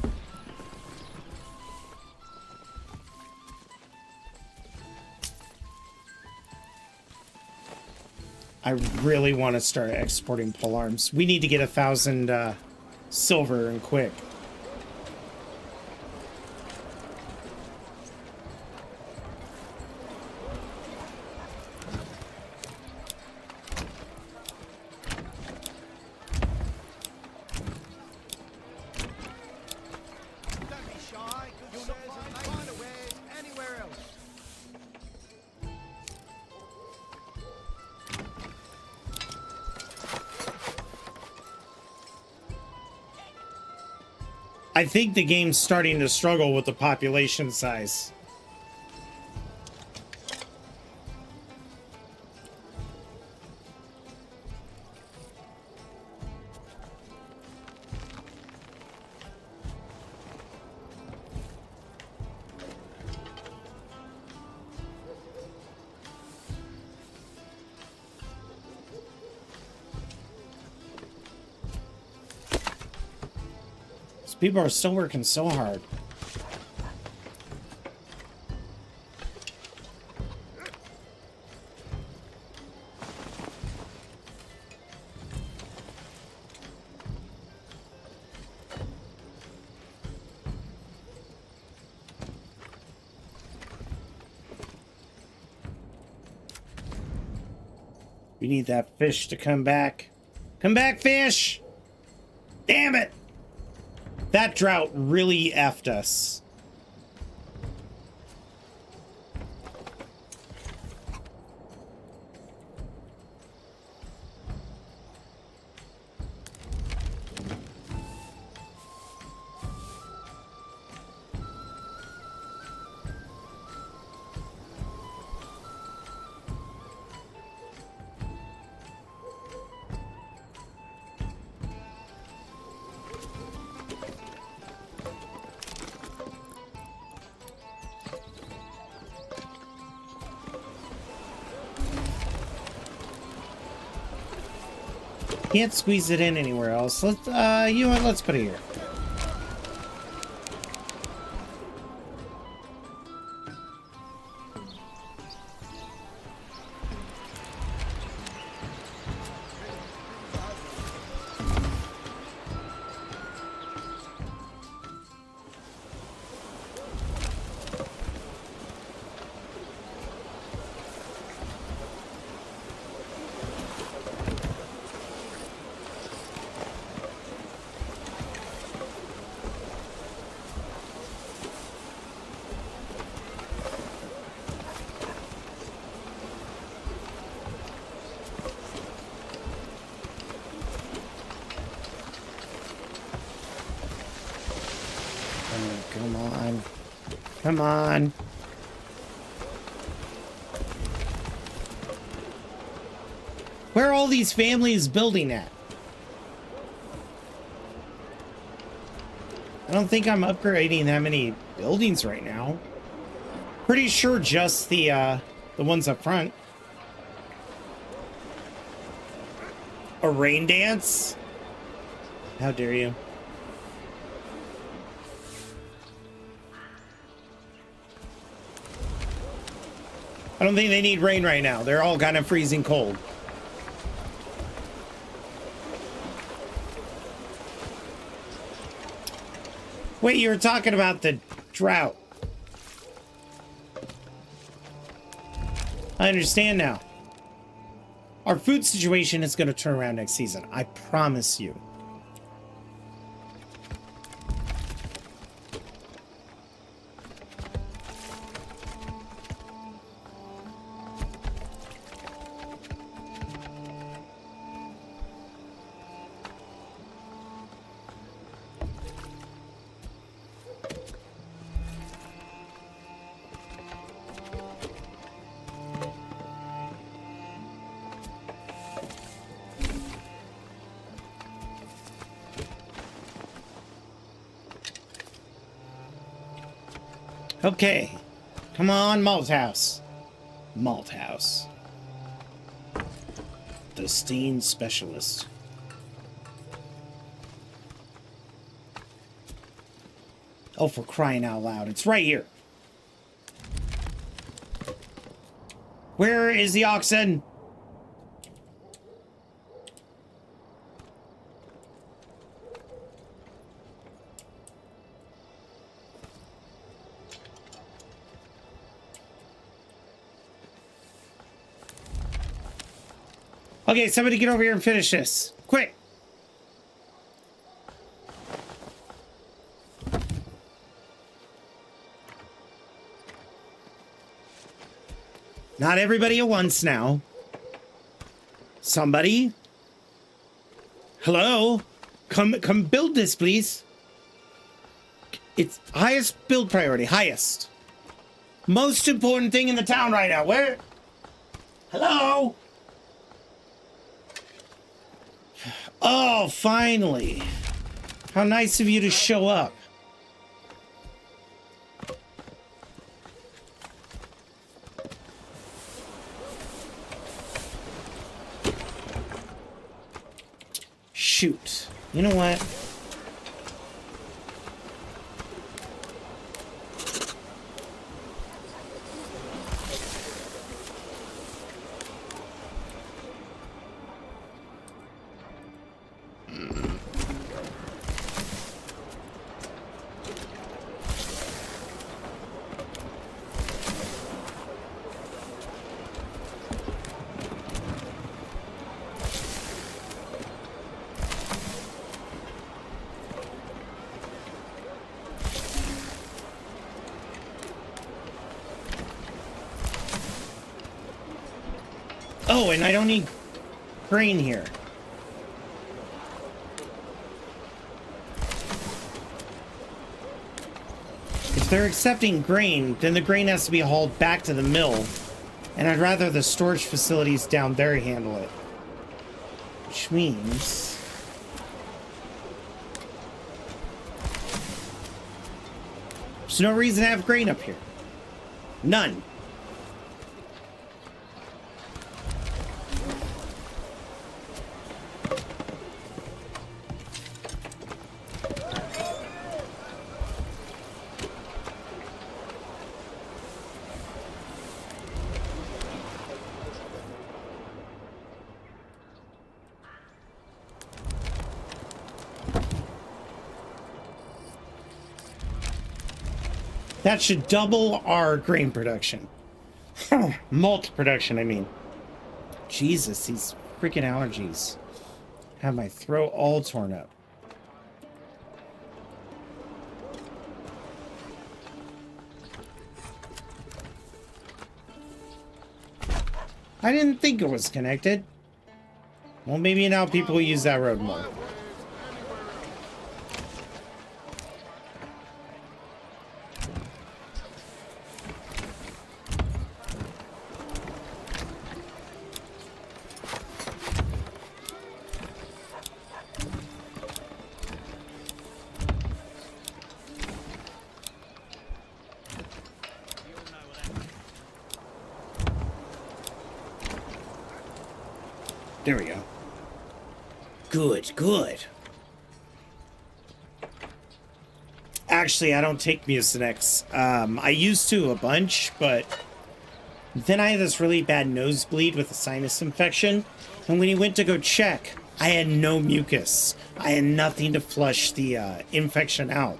I really want to start exporting pole arms. We need to get 1,000 silver and quick. Don't be shy, good sirs, and find a way anywhere else. I think the game's starting to struggle with the population size. People are still working so hard. We need that fish to come back. Come back, fish! Damn it! That drought really effed us. Can't squeeze it in anywhere else. Let's, you know what? Let's put it here. on. Come on. Where are all these families building at? I don't think I'm upgrading that many buildings right now. Pretty sure just the ones up front. A rain dance? How dare you? I don't think they need rain right now. They're all kind of freezing cold. Wait, you were talking about the drought. I understand now. Our food situation is going to turn around next season. I promise you. Okay. Come on, Malt House. Malt House. The Steen Specialist. Oh, for crying out loud. It's right here. Where is the oxen? Okay, somebody get over here and finish this. Quick. Not everybody at once now. Somebody. Hello? Come build this, please. It's highest build priority. Highest. Most important thing in the town right now. Where? Hello? Oh, finally. How nice of you to show up. Shoot. You know what? Oh, and I don't need grain here. If they're accepting grain, then the grain has to be hauled back to the mill. And I'd rather the storage facilities down there handle it. Which means... there's no reason to have grain up here. None. That should double our grain production. Malt production, I mean. Jesus, these freaking allergies have my throat all torn up. I didn't think it was connected. Well, maybe now people will use that road more. There we go. Good, good. Actually, I don't take Mucinex. I used to a bunch, but then I had this really bad nosebleed with a sinus infection. And when he went to go check, I had no mucus. I had nothing to flush the infection out.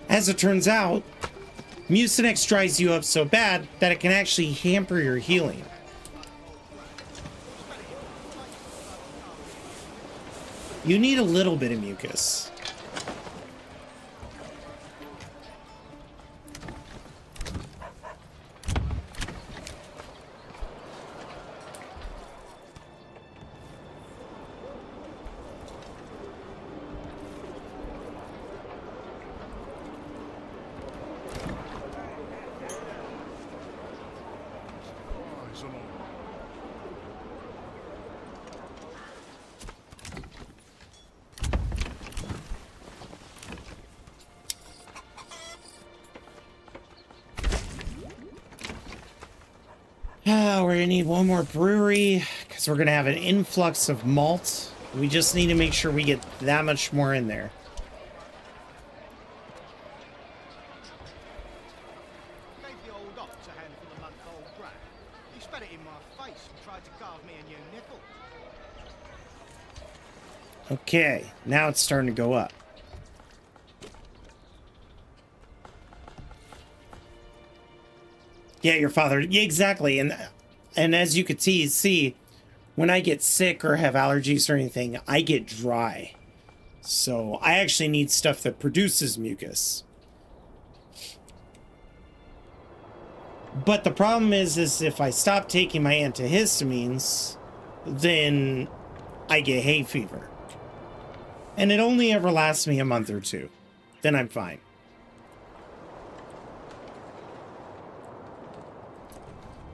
As it turns out, Mucinex dries you up so bad that it can actually hamper your healing. You need a little bit of mucus. Supplies and all. We're gonna need one more brewery because we're gonna have an influx of malt. We just need to make sure we get that much more in there. Gave the old ox a handful of month-old brat. He spat it in my face and tried to carve me a new nipple. Okay, now it's starting to go up. Yeah, your father. Yeah, exactly. And as you could see, when I get sick or have allergies or anything, I get dry. So I actually need stuff that produces mucus. But the problem is if I stop taking my antihistamines, then I get hay fever. And it only ever lasts me a month or two. Then I'm fine.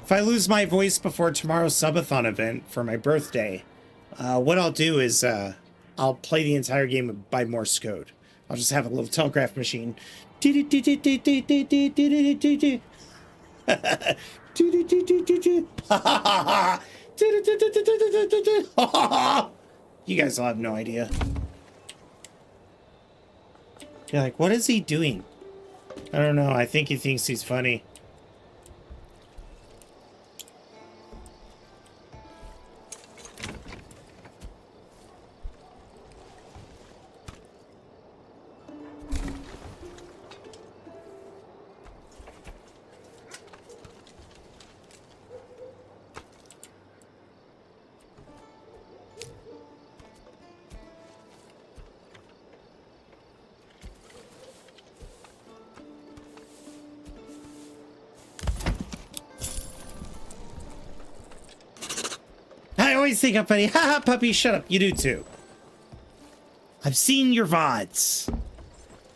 If I lose my voice before tomorrow's subathon event for my birthday, what I'll do is I'll play the entire game by Morse code. I'll just have a little telegraph machine. You guys will have no idea. You're like, what is he doing? I don't know. I think he thinks he's funny. I always think I'm funny. Haha, puppy, shut up. You do too. I've seen your VODs.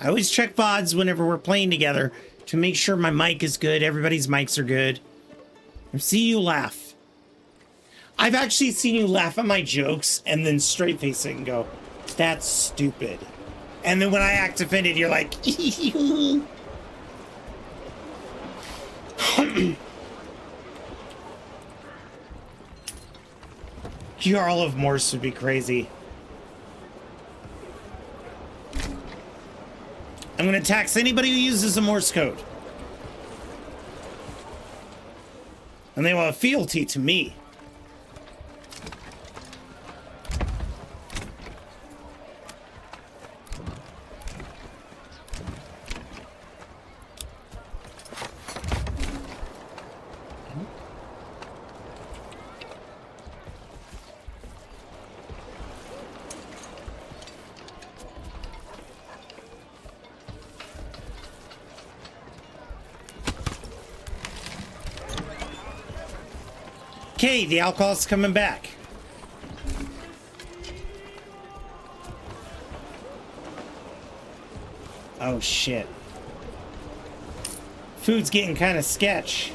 I always check VODs whenever we're playing together to make sure my mic is good, everybody's mics are good. I've seen you laugh. I've actually seen you laugh at my jokes and then straight face it and go, that's stupid. And then when I act offended, you're like, Jarl of Morse would be crazy. I'm gonna tax anybody who uses a Morse code. And they will have fealty to me. Okay, the alcohol's coming back. Oh shit. Food's getting kind of sketch.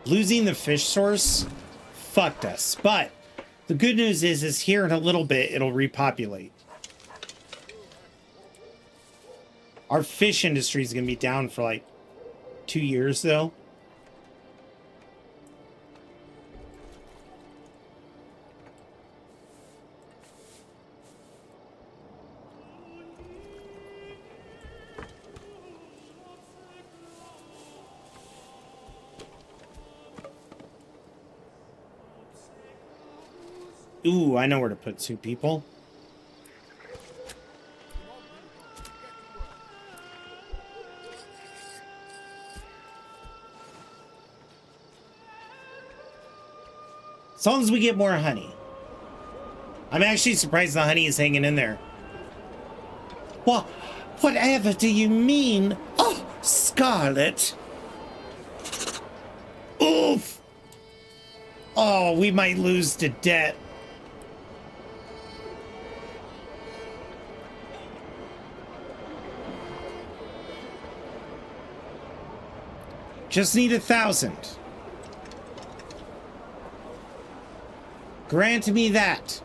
Losing the fish source fucked us, but the good news is here in a little bit it'll repopulate. Our fish industry is going to be down for like 2 years, though. Ooh, I know where to put 2 people. As long as we get more honey. I'm actually surprised the honey is hanging in there. What? Whatever do you mean? Oh, Scarlet. Oof. Oh, we might lose to debt. Just need 1,000. Grant me that.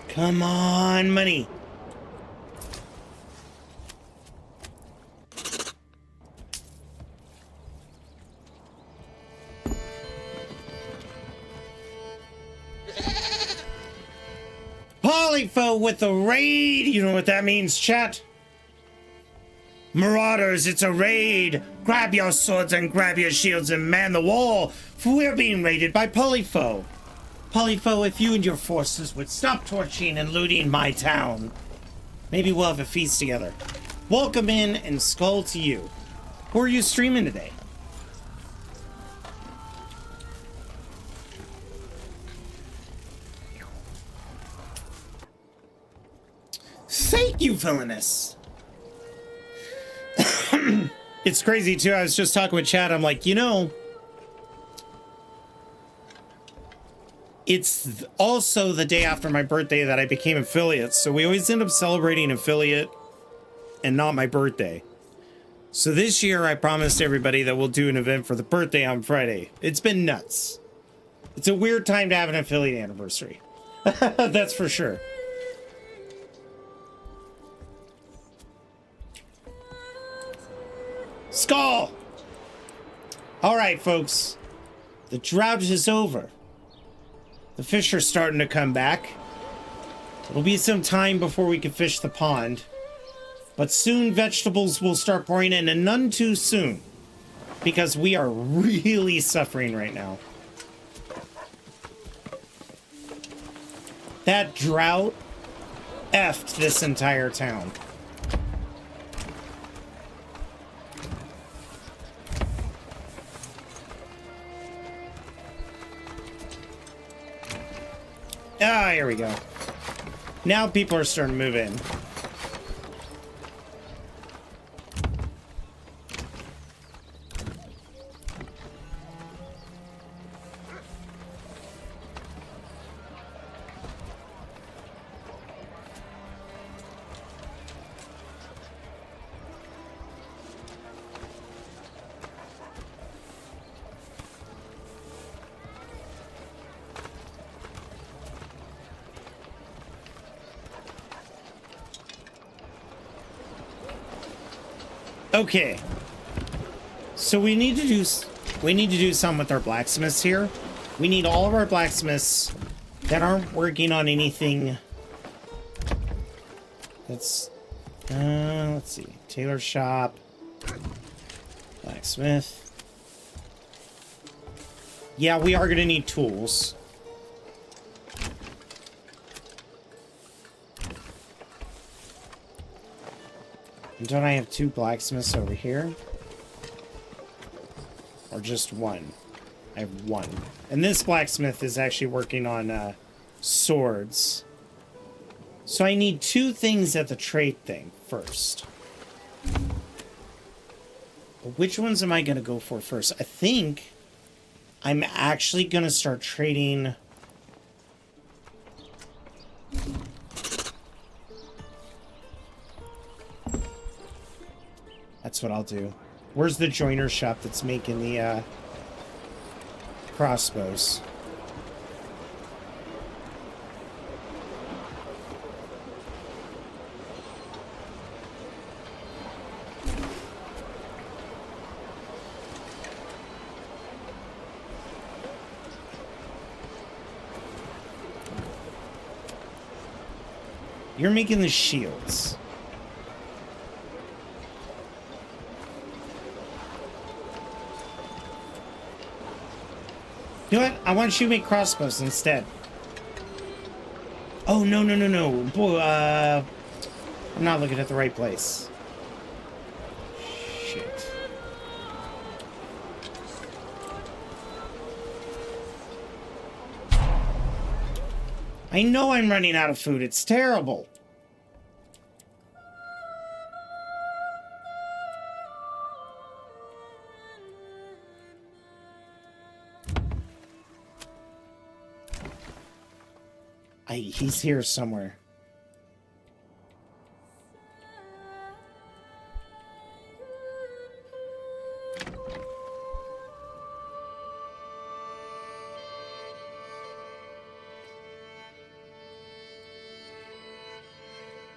Come on, money. Polyfo with a raid. You know what that means, chat? Marauders, it's a raid. Grab your swords and grab your shields and man the wall, for we're being raided by Polyfo. Polyfo, if you and your forces would stop torching and looting my town, maybe we'll have a feast together. Welcome in and skull to you. Who are you streaming today? Thank you, villainous. It's crazy too. I was just talking with Chad. I'm like, you know, it's also the day after my birthday that I became affiliate. So we always end up celebrating affiliate and not my birthday. So this year I promised everybody that we'll do an event for the birthday on Friday. It's been nuts. It's a weird time to have an affiliate anniversary. That's for sure. Skull! All right, folks. The drought is over. The fish are starting to come back. It'll be some time before we can fish the pond. But soon vegetables will start pouring in, and none too soon. Because we are really suffering right now. That drought effed this entire town. Ah, here we go. Now people are starting to move in. Okay, so we need to do something with our blacksmiths here. We need all of our blacksmiths that aren't working on anything. Let's see, tailor shop, blacksmith. Yeah, we are gonna need tools. Don't I have 2 blacksmiths over here? Or just 1? I have 1. And this blacksmith is actually working on swords. So I need 2 things at the trade thing first. But which ones am I going to go for first? I think I'm actually going to start trading... That's That's what I'll do. Where's the joiner shop that's making the crossbows? You're making the shields. You know what? I want you to make crossbows instead. Oh, no, no, no, no. Boy, I'm not looking at the right place. Shit. I know I'm running out of food. It's terrible. He's here somewhere.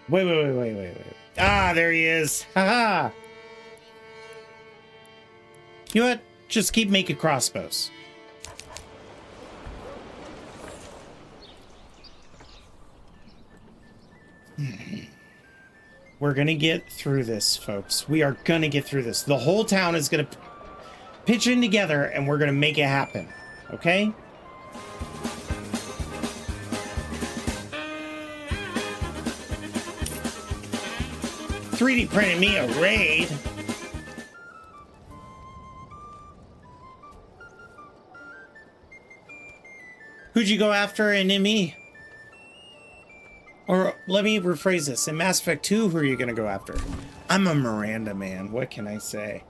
Wait. Ah, there he is. Haha. You know what? Just keep making crossbows. We're gonna get through this, folks. We are gonna get through this. The whole town is gonna pitch in together and we're gonna make it happen. Okay? "3D printed me a raid." Who'd you go after in ME? Or let me rephrase this. In Mass Effect 2, who are you going to go after? I'm a Miranda man. What can I say?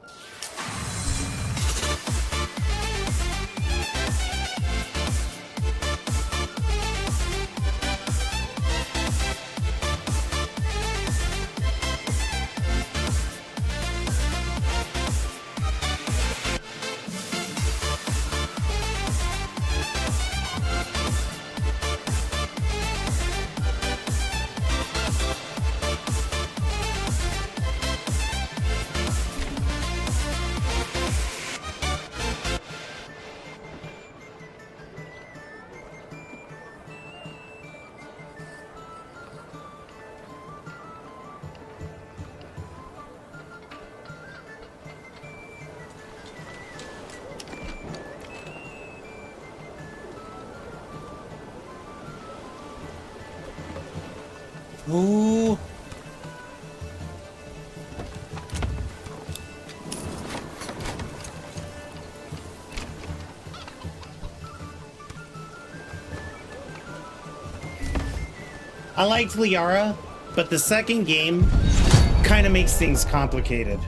Ooh. I liked Liara, but the second game kind of makes things complicated.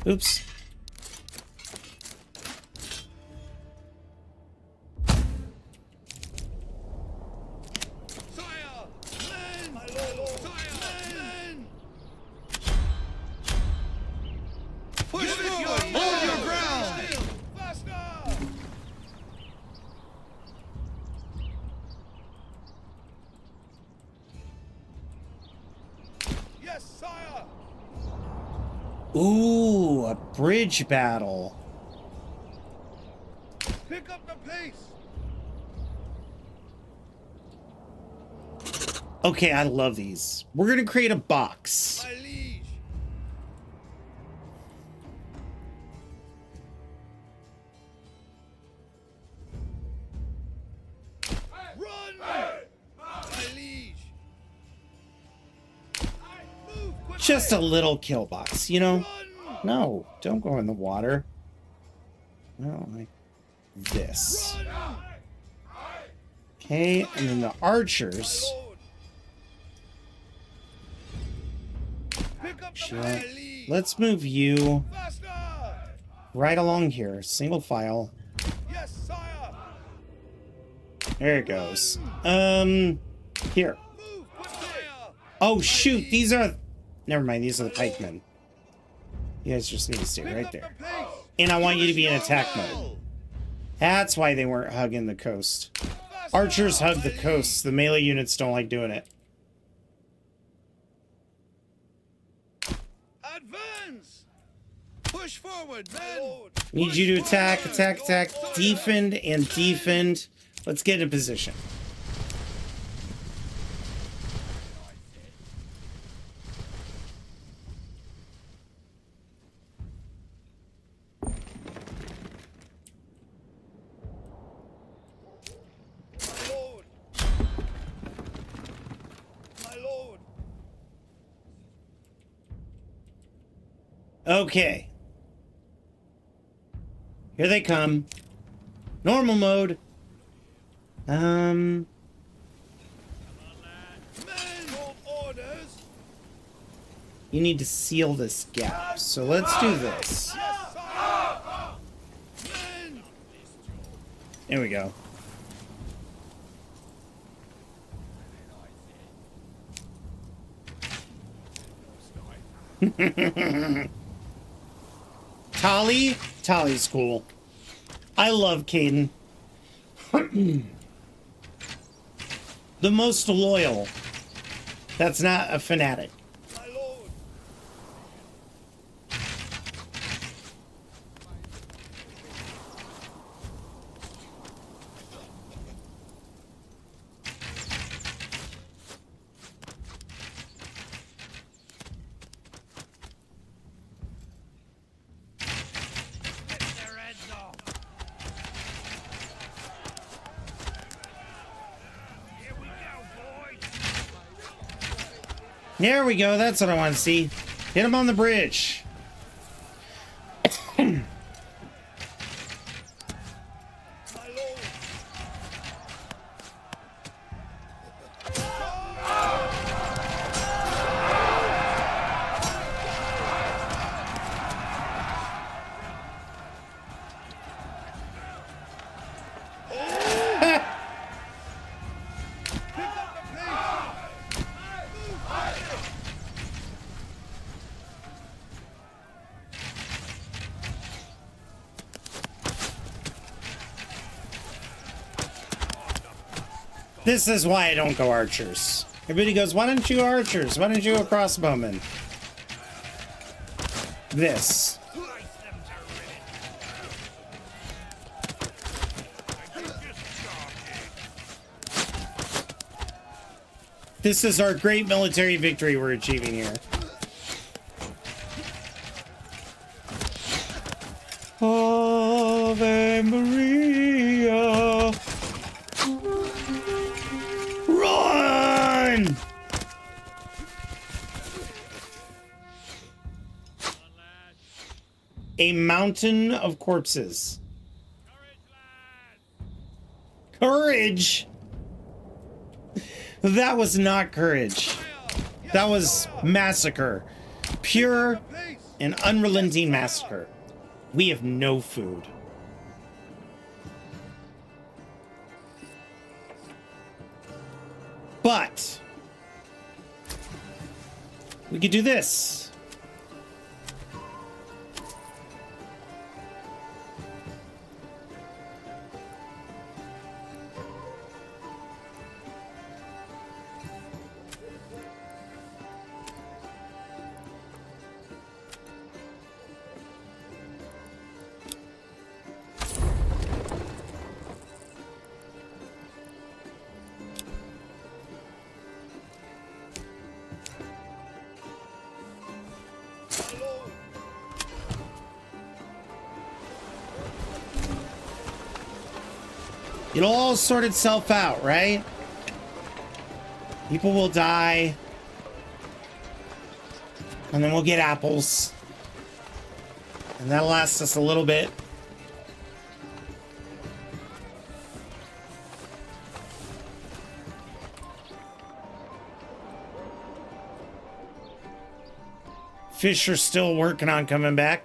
Oops. Sire! Men! My lord! Sire! Men! Push forward! Hold your ground! Faster! Yes, sire! Ooh, a bridge battle. Pick up the pace! Okay, I love these. We're gonna create a box. My liege! Run! My liege! Move quickly! Just a little kill box, you know? Run! No, don't go in the water. No, like this. Run! Okay, and then the archers. Lord! Pick up the Shit. my liege! Let's move you Faster! right along here. Single file. Yes, sire. There it goes. Here. Move quickly. Oh, shoot. These are... Never mind. These are the pikemen. You guys just need to stay right there. And I want you to be in attack mode. That's why they weren't hugging the coast. Archers hug the coast. The melee units don't like doing it. Advance. Push forward, men. Need you to attack, attack, attack, defend, and defend. Let's get in position. My lord. My lord. Okay. Here they come. Normal mode. Men. Hold orders. You need to seal this gap. So let's do this. Yes, sire. Men. There we go. Tally's cool. I love Caden. The most loyal. That's not a fanatic. My lord. There we go. That's what I want to see. Hit him on the bridge. My lord. Pick up the pace. This is why I don't go archers. Everybody goes, why don't you go archers? Why don't you go crossbowmen? This. This is our great military victory we're achieving here. Ave Maria. Run! A mountain of corpses. Courage? That was not courage. That was massacre. Pure and unrelenting massacre. We have no food. But we could do this. It'll all sort itself out, right? People will die. And then we'll get apples. And that'll last us a little bit. Fish are still working on coming back.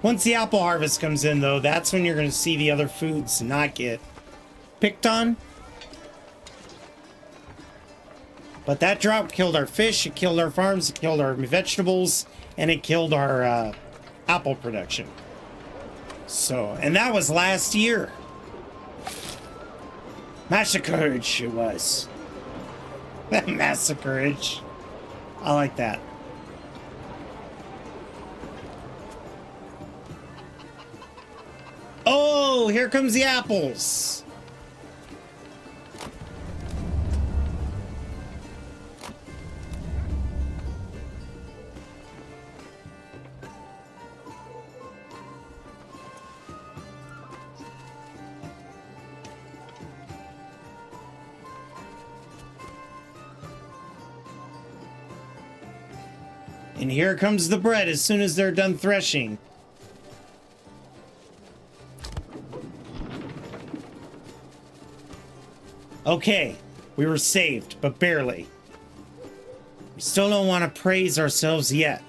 Once the apple harvest comes in, though, that's when you're going to see the other foods not get picked on. But that drought killed our fish, it killed our farms, it killed our vegetables, and it killed our apple production. So, and that was last year. Massacreage, it was. Massacreage. I like that. Oh, here comes the apples. And here comes the bread as soon as they're done threshing. Okay, we were saved, but barely. We still don't want to praise ourselves yet.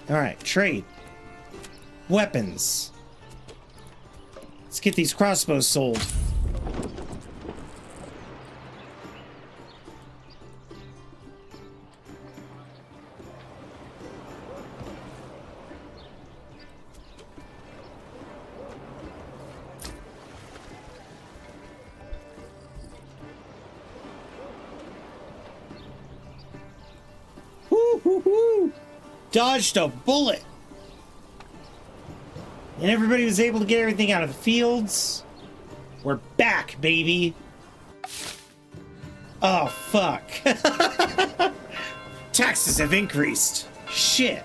All right, trade. Weapons. Let's get these crossbows sold. Woo-hoo-hoo! Dodged a bullet. And everybody was able to get everything out of the fields. We're back, baby. Oh, fuck. Taxes have increased. Shit.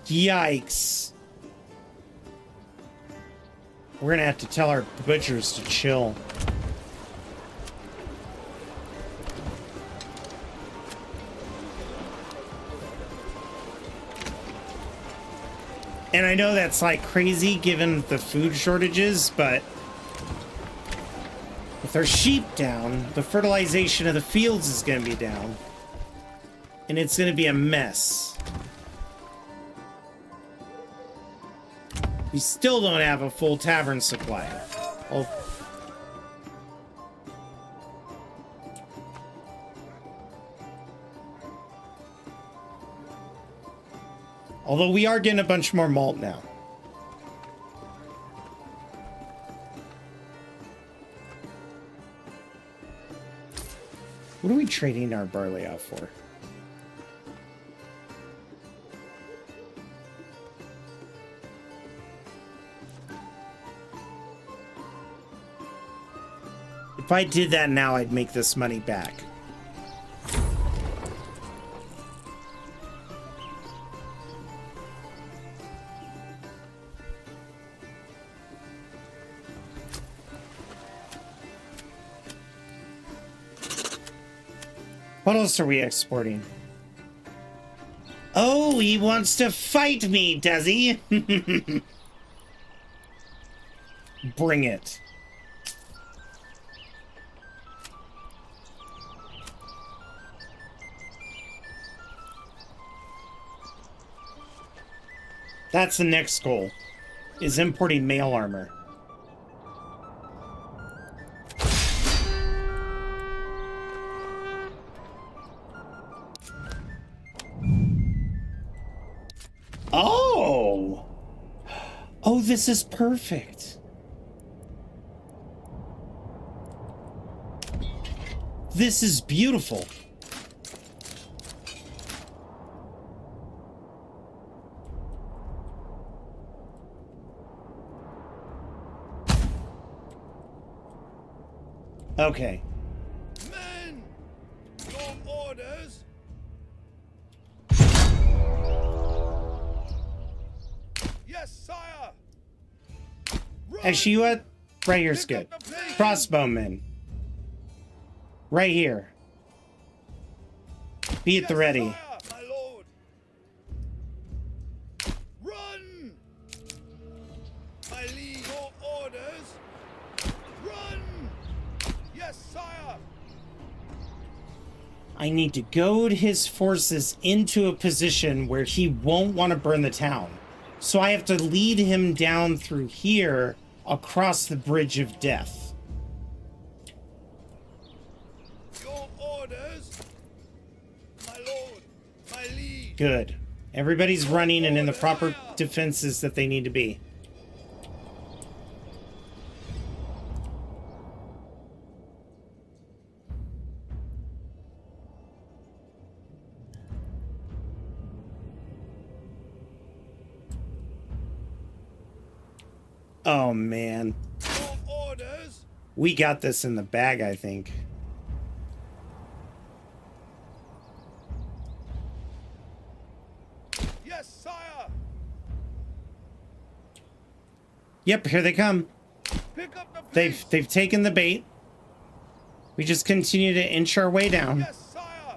Yikes. We're gonna have to tell our butchers to chill. And I know that's like crazy given the food shortages, but with our sheep down, the fertilization of the fields is gonna be down. And it's gonna be a mess. We still don't have a full tavern supply. Although we are getting a bunch more malt now. What are we trading our barley out for? If I did that now, I'd make this money back. What else are we exporting? Oh, he wants to fight me, does he? Bring it. That's the next goal, is importing mail armor. Oh! Oh, this is perfect. This is beautiful. Okay. Men! Your orders! Yes, sire! Actually, you what? Right here's good. Crossbowmen. Right here. Be at the ready. Sire, my lord. Run! My liege, your orders. Run! Yes, sire. I need to goad his forces into a position where he won't want to burn the town. So I have to lead him down through here across the bridge of death. Your orders. My lord, my liege. Good. Everybody's running and in the proper defenses that they need to be. Oh, man. Your orders. We got this in the bag, I think. Yes, sire. Yep, here they come. Pick up the pace. They've taken the bait. We just continue to inch our way down. Yes, sire.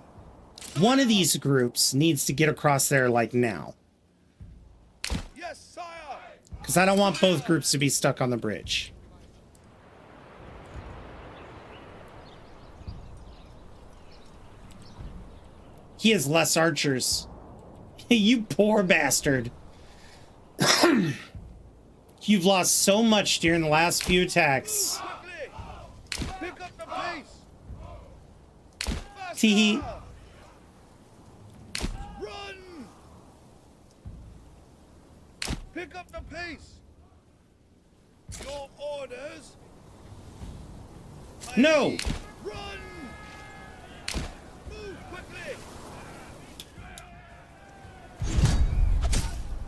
One of these groups needs to get across there like now. Yes, sire. Because I don't want both groups to be stuck on the bridge. He has less archers. You poor bastard. You've lost so much during the last few attacks. Quickly. Pick up the pace. Tee. Faster. Run. Pick up the pace. Your orders. My No. liege. Run. Move quickly.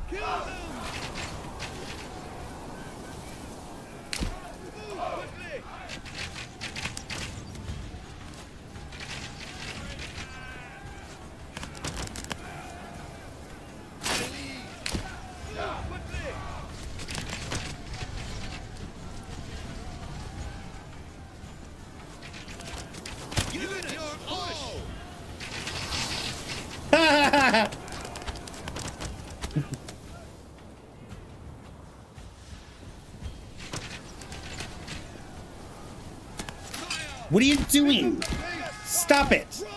Kill them. Move quickly. My liege. Move quickly. Give it your push. What are you doing? Stop it. Run.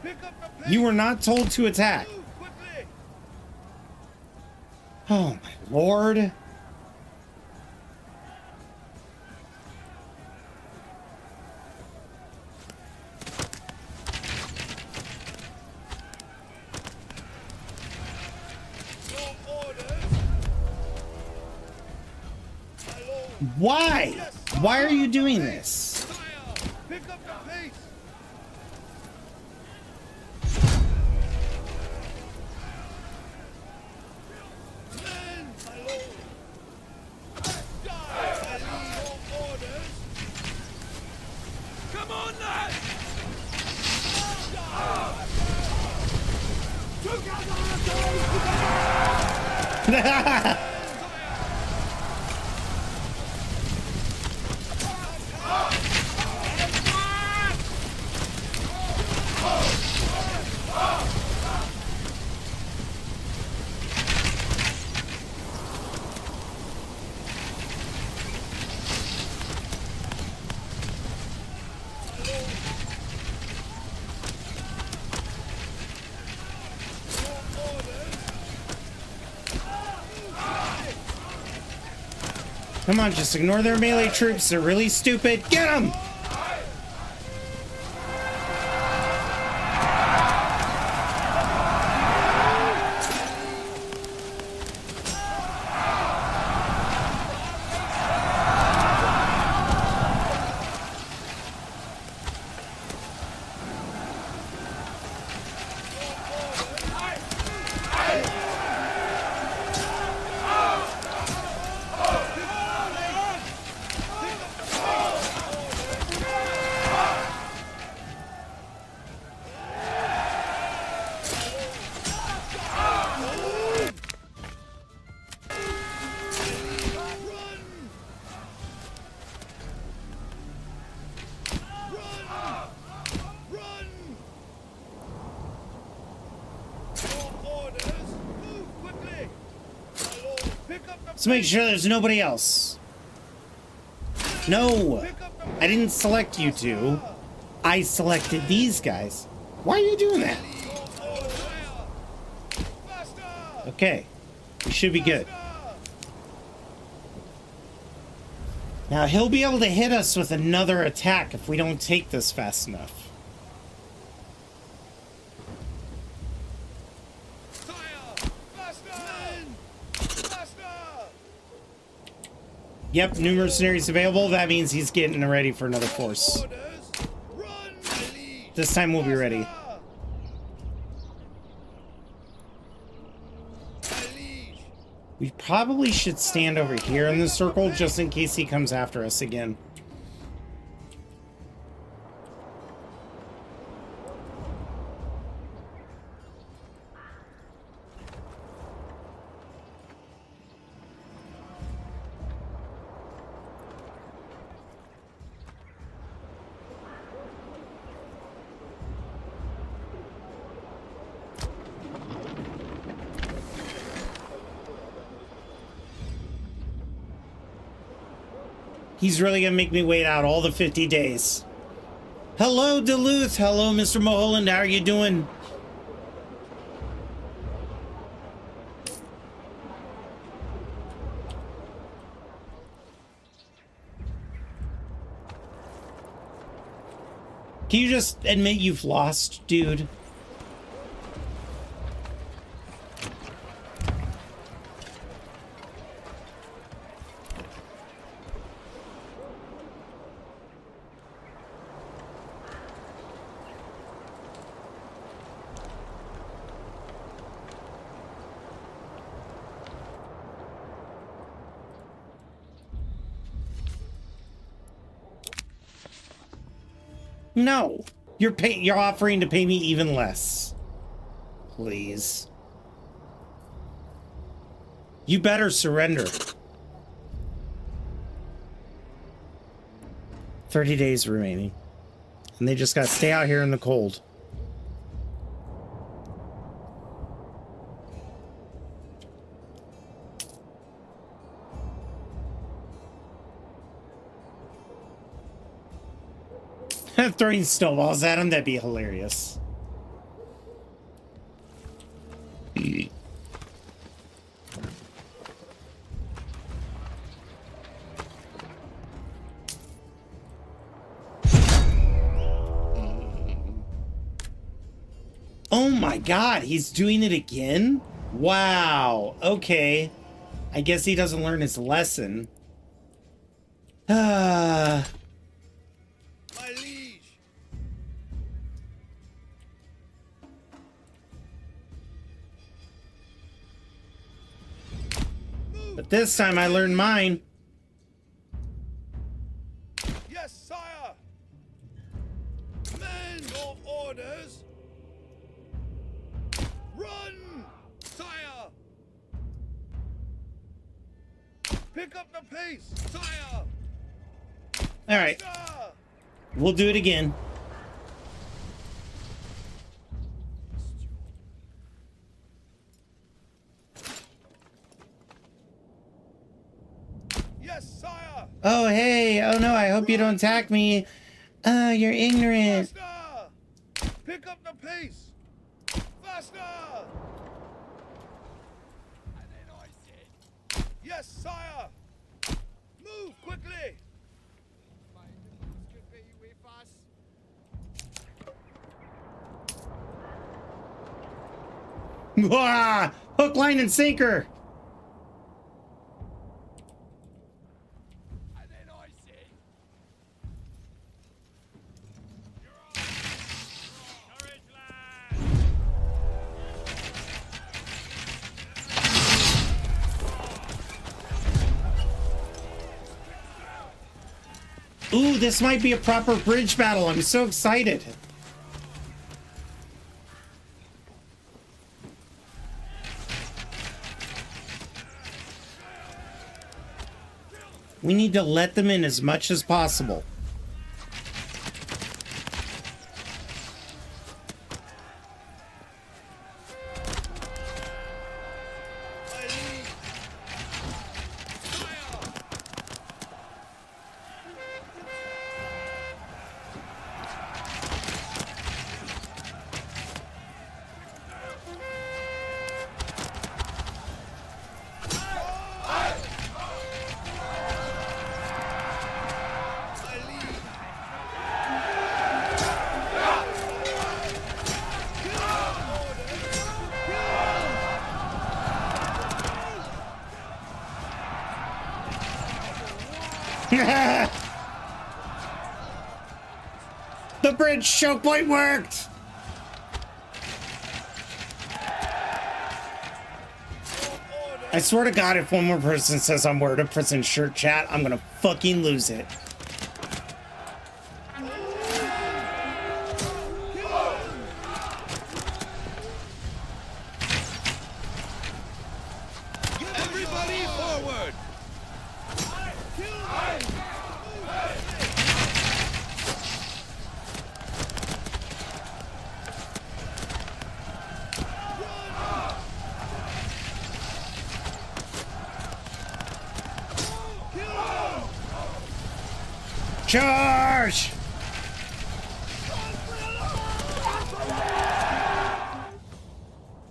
Pick up the pace. You were not told to attack. Move quickly. Oh, my lord. Your orders. My lord. Why? Why are you doing this? Sire, pick up the pace. Men, my lord. Die, I lead your orders. Come on, lads. Come on, just ignore their melee troops. They're really stupid. Get them! Pick up the Let's make sure there's nobody else. No, I didn't select you two. I selected these guys. Why are you doing that? Okay, we should be good. Now he'll be able to hit us with another attack if we don't take this fast enough. Yep, new mercenaries available. That means he's getting ready for another force. This time we'll be ready. We probably should stand over here in the circle just in case he comes after us again. He's really gonna make me wait out all the 50 days. Hello, Duluth. Hello, Mr. Mulholland. How are you doing? Can you just admit you've lost, dude? No, you're offering to pay me even less. Please. You better surrender. 30 days remaining. And they just gotta stay out here in the cold. Throwing snowballs at him, that'd be hilarious. Oh my god, he's doing it again? Wow, okay. I guess he doesn't learn his lesson. But this time I learned mine. Yes, sire. Men of orders. Run, sire. Pick up the pace, sire. All right, we'll do it again. Yes, sire. Oh, hey. Oh, no, I hope you don't attack me. Oh, you're ignorant. Faster. Pick up the pace. Faster. Yes, sire. Move quickly. Wah! Hook, line, and sinker. Ooh, this might be a proper bridge battle. I'm so excited. We need to let them in as much as possible. The bridge choke point worked! I swear to God, if one more person says I'm wearing a prison shirt, chat, I'm gonna fucking lose it. Everybody forward! Charge!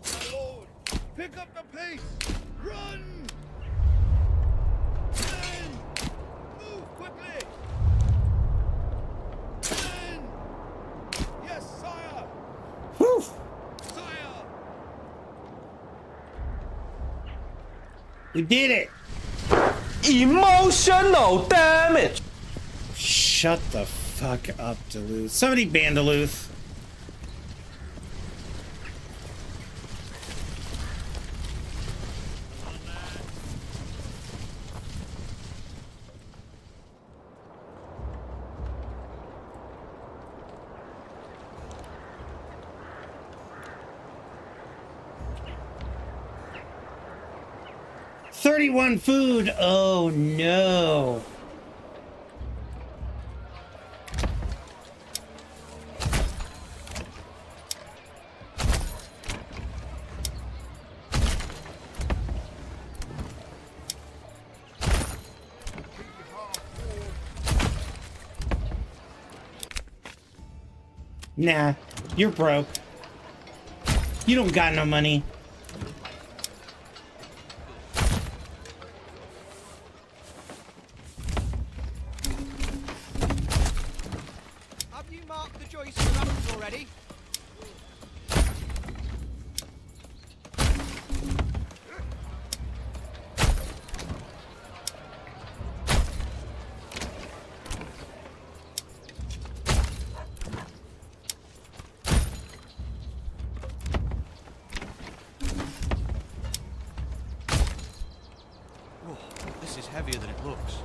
My lord, pick up the pace! Run! Men! Move quickly! Men! Yes, sire! Whew. Sire! We did it! Emotional damage. Shut the fuck up, Duluth. Somebody ban Duluth. $31 food. Oh no. Nah, you're broke. You don't got no money. Have you marked the joists and rafters already? Whoa, this is heavier than it looks.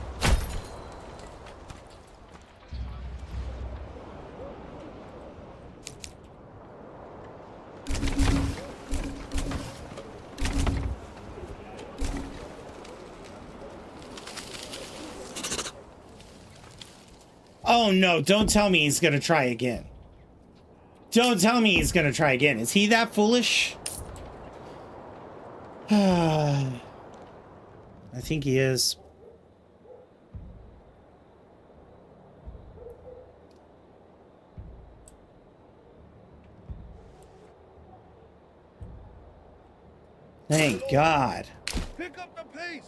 Oh no, don't tell me he's gonna try again. Don't tell me he's gonna try again. Is he that foolish? I think he is. Thank God. Pick up the pace!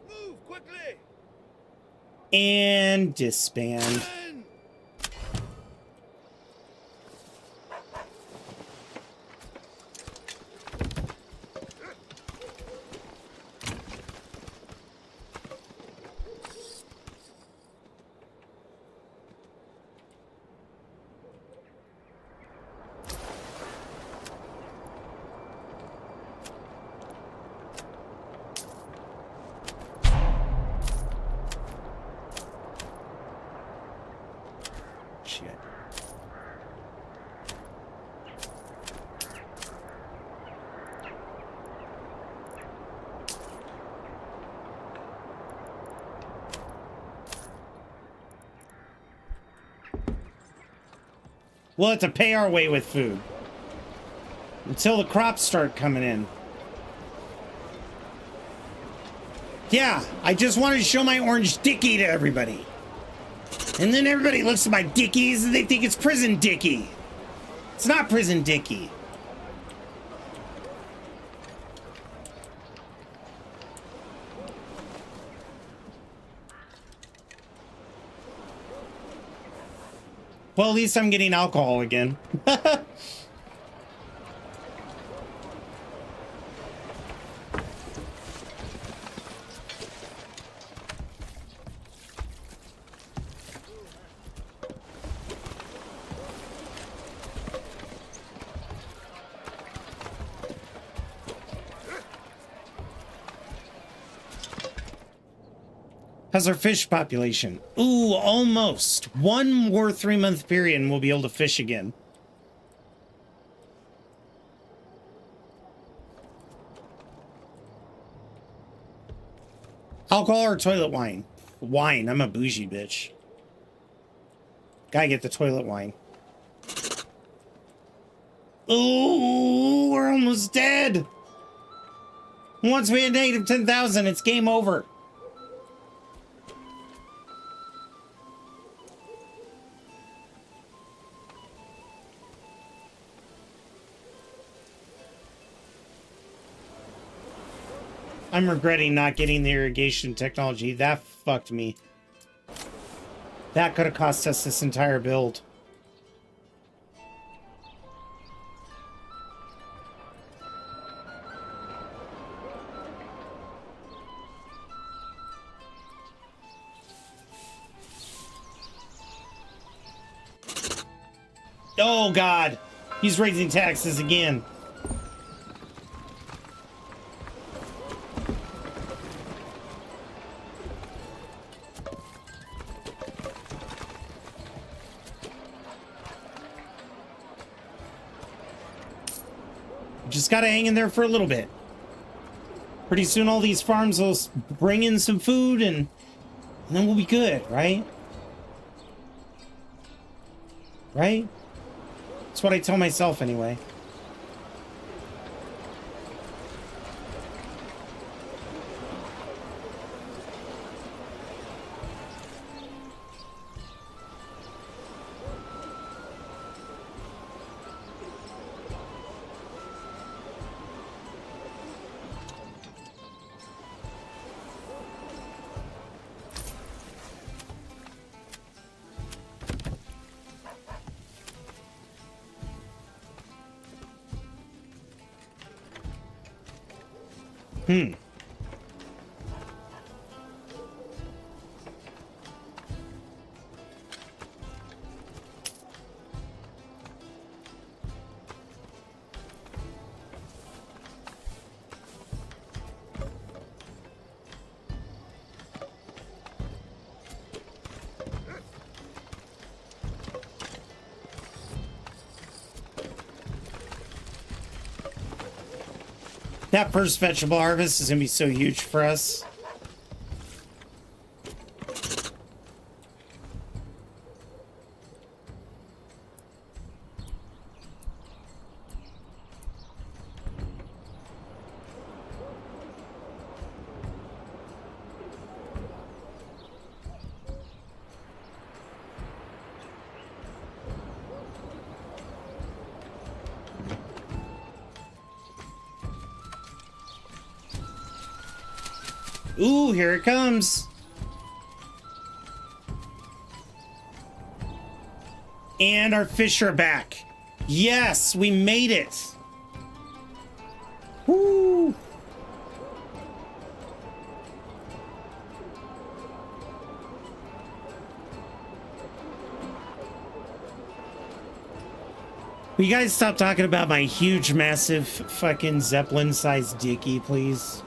Move quickly! And disband. Men! Shit. We'll have to pay our way with food until the crops start coming in. Yeah, I just wanted to show my orange dickie to everybody. And then everybody looks at my dickies and they think it's prison dickie. It's not prison dickie. Well, at least I'm getting alcohol again. How's our fish population? Ooh, almost. One more 3-month period and we'll be able to fish again. Alcohol or toilet wine? Wine. I'm a bougie bitch. Gotta get the toilet wine. Ooh, we're almost dead. Once we hit negative 10,000, it's game over. I'm regretting not getting the irrigation technology. That fucked me. That could have cost us this entire build. Oh God, he's raising taxes again. Just gotta hang in there for a little bit. Pretty soon all these farms will bring in some food and then we'll be good, right? Right? That's what I tell myself anyway. That first vegetable harvest is gonna be so huge for us. Ooh, here it comes. And our fish are back. Yes, we made it. Woo. Will you guys stop talking about my huge, massive, fucking Zeppelin-sized dicky, please?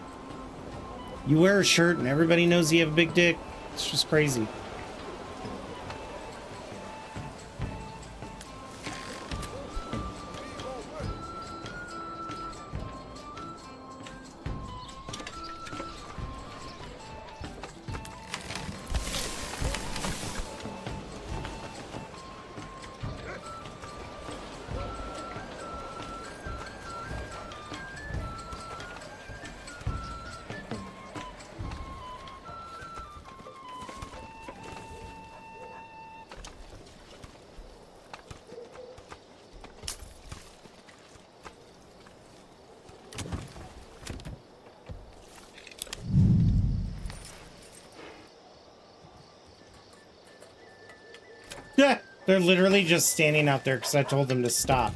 You wear a shirt and everybody knows you have a big dick. It's just crazy. Yeah, they're literally just standing out there because I told them to stop.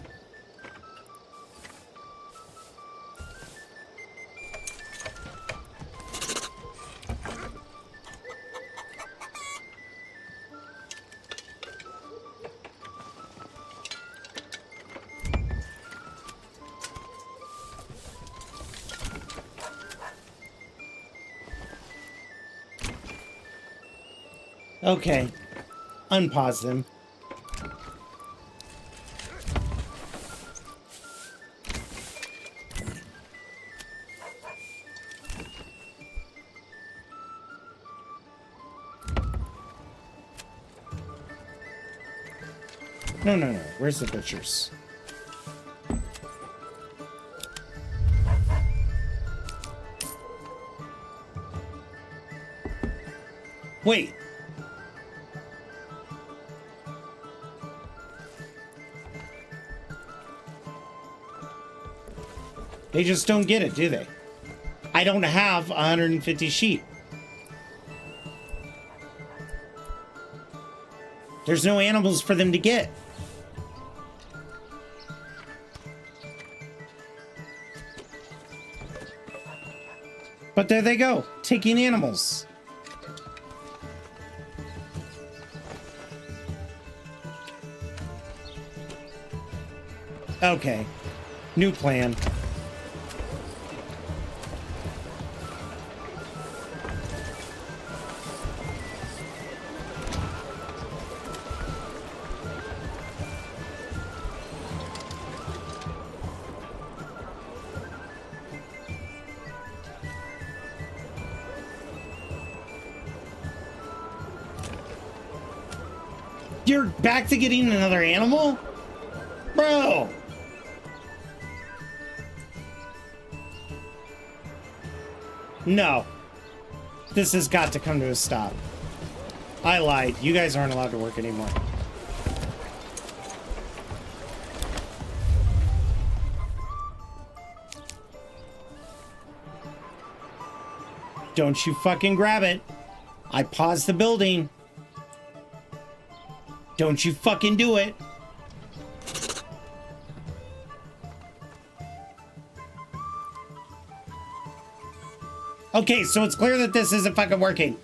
Okay. Unpause them. No, no, no. Where's the butchers? Wait. They just don't get it, do they? I don't have 150 sheep. There's no animals for them to get. But there they go, taking animals. Okay, new plan. You're back to getting another animal? Bro! No. This has got to come to a stop. I lied. You guys aren't allowed to work anymore. Don't you fucking grab it. I paused the building. Don't you fucking do it. Okay, so it's clear that this isn't fucking working.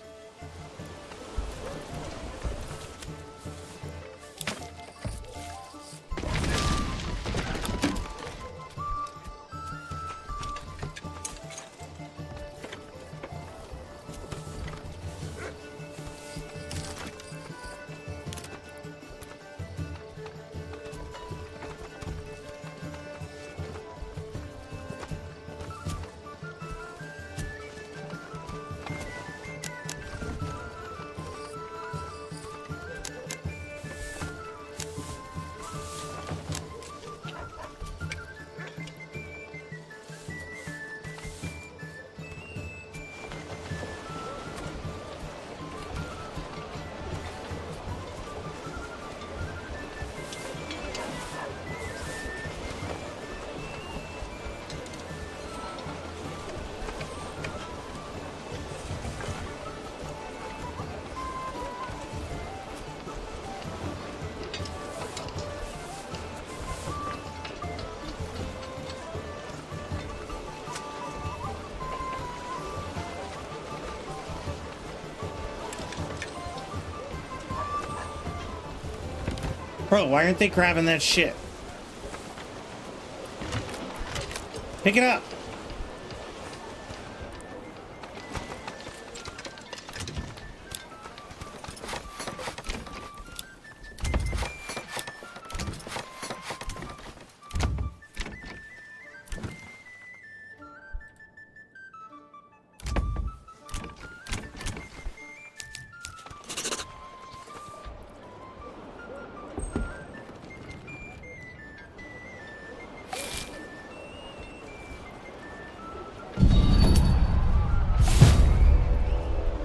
Bro, why aren't they grabbing that shit? Pick it up.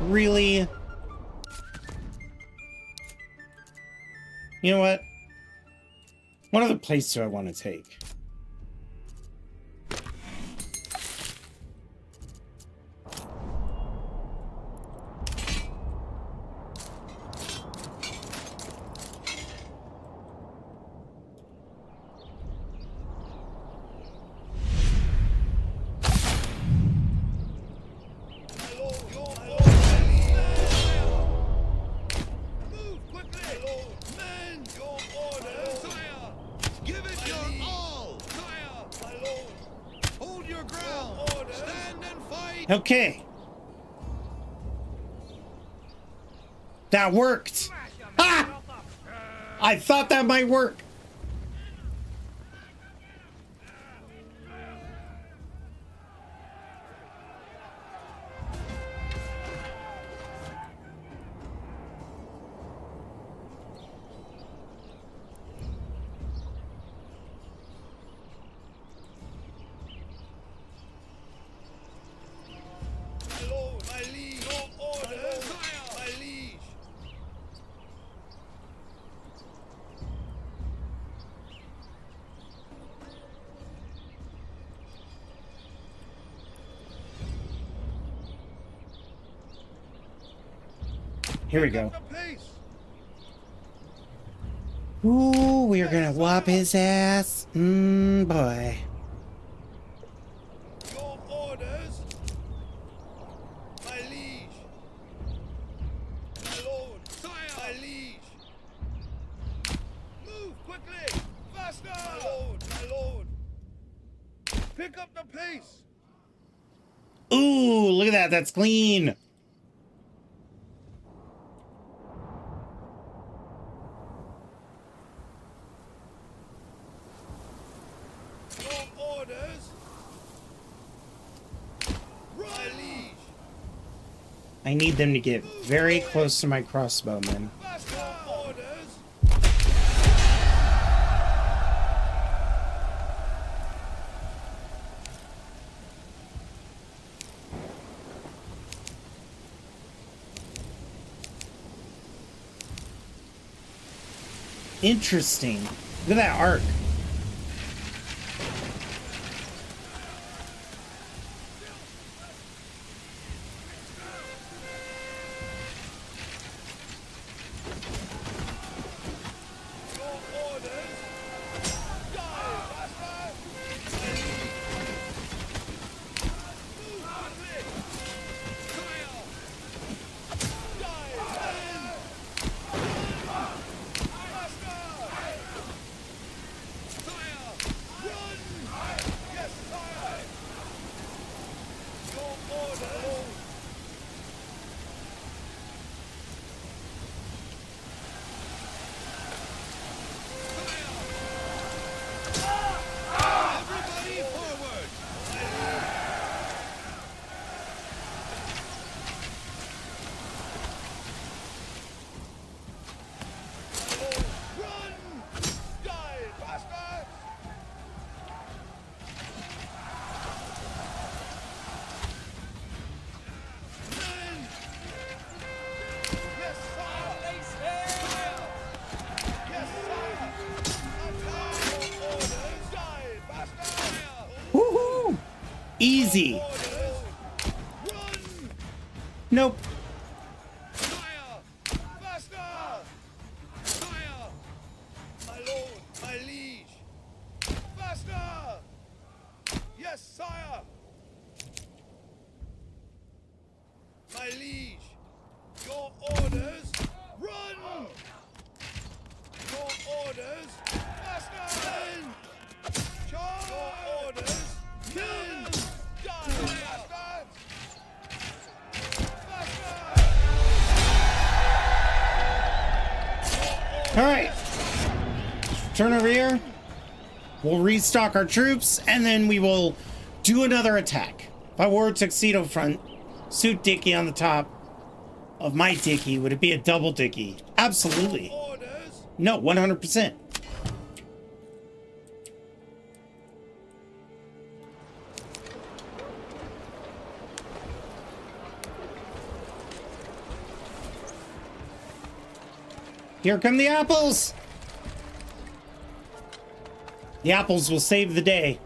Really? You know what? What other place do I want to take? Okay. That worked. Ah! I thought that might work. My lord, my liege, your orders, my liege. Here we go. The pace. Ooh, we are gonna whop his ass. Boy. Your orders, my liege. My lord, sire, my liege. Move quickly, faster, my lord. Pick up the pace. Ooh, look at that. That's clean. Your orders, my liege. I need them to get very close to my crossbowmen. Faster, your orders. Interesting. Look at that arc. Your orders. Die, faster. Move quickly. Sire. Die, men. Faster. Sire, run. Yes, sire. Your orders. Everybody forward! Run! Die, bastard! Men! Yes, sire! Fire! Yes, sire! Attack! Orders! Die, bastard! Woohoo! Easy. Orders! Run! Nope. Fire! Faster! Fire! My lord, my liege! Faster! Yes, sire! My liege! Your orders! Run! Your orders! Faster! Men! Charge! Your orders! Men! Die, bastards! Faster! All right. Turn over here. We'll restock our troops, and then we will do another attack. If I wore a tuxedo front, suit dicky on the top of my dicky, would it be a double dicky? Absolutely. Orders! No, 100%. Here come the apples! The apples will save the day.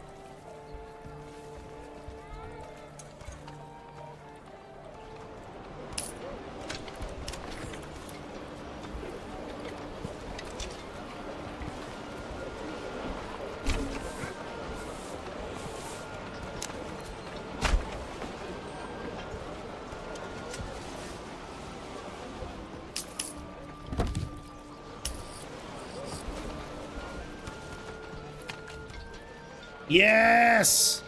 Yes!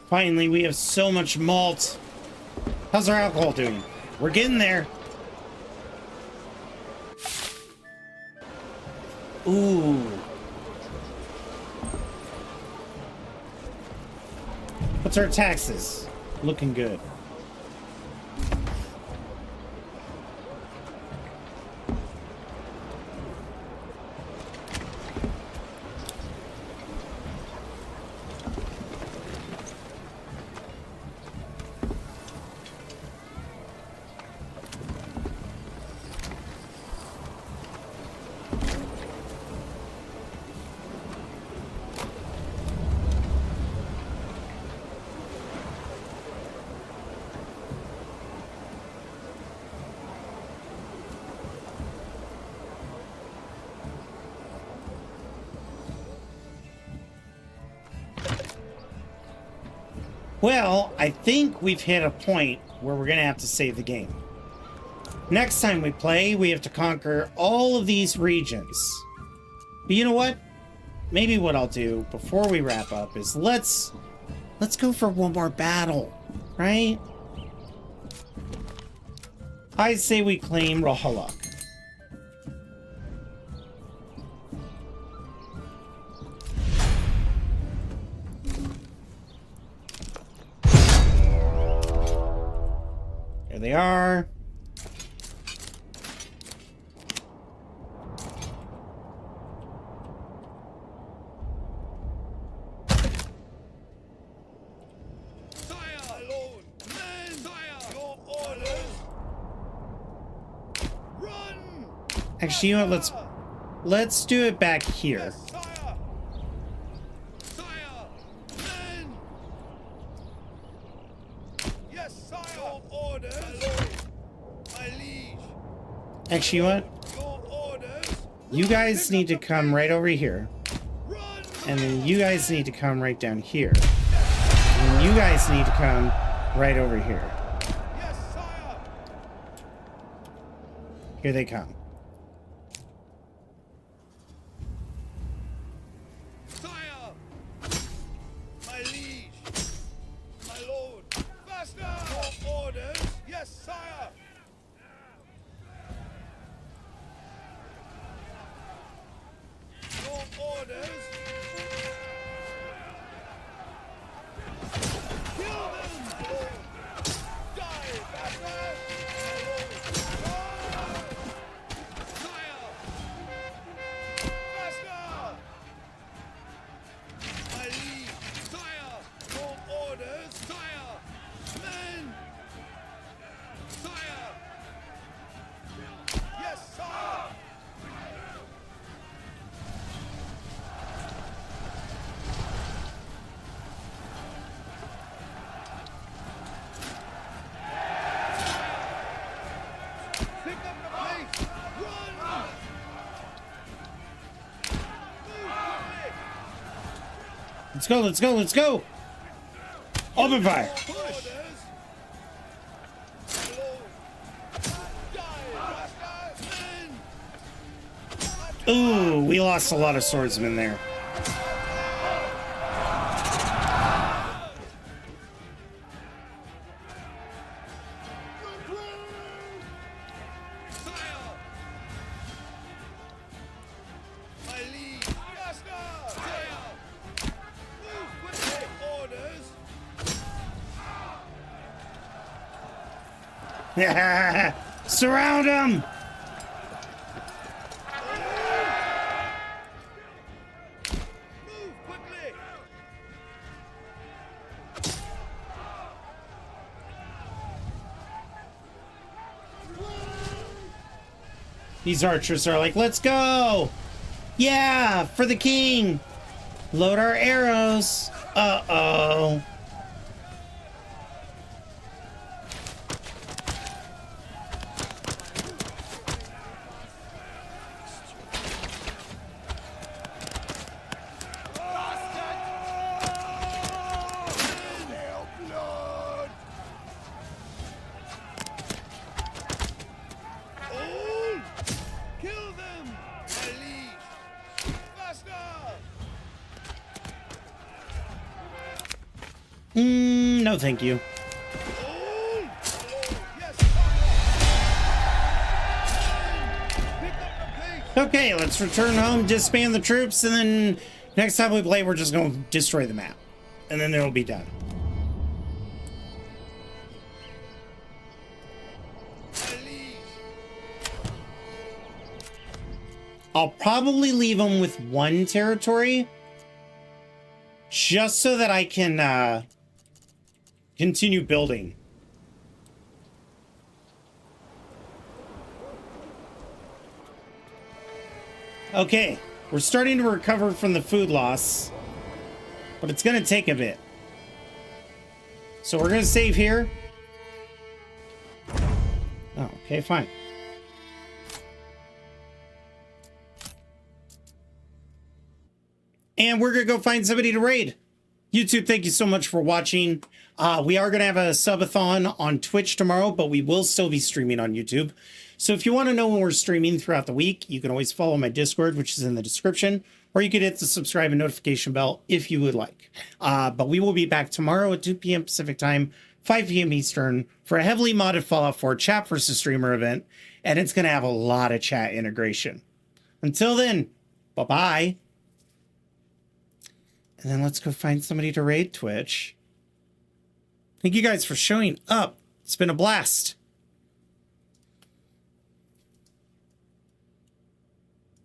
Finally, we have so much malt. How's our alcohol doing? We're getting there. Ooh. What's our taxes? Looking good. Well, I think we've hit a point where we're going to have to save the game. Next time we play, we have to conquer all of these regions. But you know what? Maybe what I'll do before we wrap up is let's go for one more battle, right? I say we claim Rohalak. There they are. Sire, my lord, men, sire, your orders. Run! Actually, you know what? Let's do it back here. Yes, sire. Sire, men. Yes, sire. Your orders, my lord, my liege. Actually, you know what? Your orders. You guys need to come right over here. Run! And then you guys need to come right down here. And then you guys need to come right over here. Yes, sire. Here they come. Sire, my liege, my lord, faster! Your orders, yes, sire. Your orders. Kill them, my lord. Die, faster, my lord. Sire, faster. My liege, sire, your orders, sire, men, sire, yes, sire. Pick up the pace, run! Move quickly! Let's go, let's go, let's go! Open fire! Orders! My lord! Die, faster, men! Ooh, we lost a lot of swordsmen there. Sire! My liege, faster! Sire! Move quickly! Orders! Surround them! Move quickly! These archers are like, let's go! Yeah, for the king! Load our arrows! Uh-oh. All! Kill them! My liege! Faster! No, thank you. Oh, yes. Pick up the pace. Okay, let's return home, disband the troops, and then next time we play, we're just going to destroy the map. And then it'll be done. My liege. I'll probably leave them with one territory, just so that I can continue building. Okay, we're starting to recover from the food loss, but it's going to take a bit. So we're going to save here. Oh, okay, fine. And we're going to go find somebody to raid. YouTube, thank you so much for watching. We are going to have a subathon on Twitch tomorrow, but we will still be streaming on YouTube. So if you want to know when we're streaming throughout the week, you can always follow my Discord, which is in the description, or you could hit the subscribe and notification bell if you would like. But we will be back tomorrow at 2 p.m. Pacific time, 5 p.m. Eastern, for a heavily modded Fallout 4 chat versus streamer event, and it's going to have a lot of chat integration. Until then, bye-bye. And then let's go find somebody to raid Twitch. Thank you guys for showing up. It's been a blast.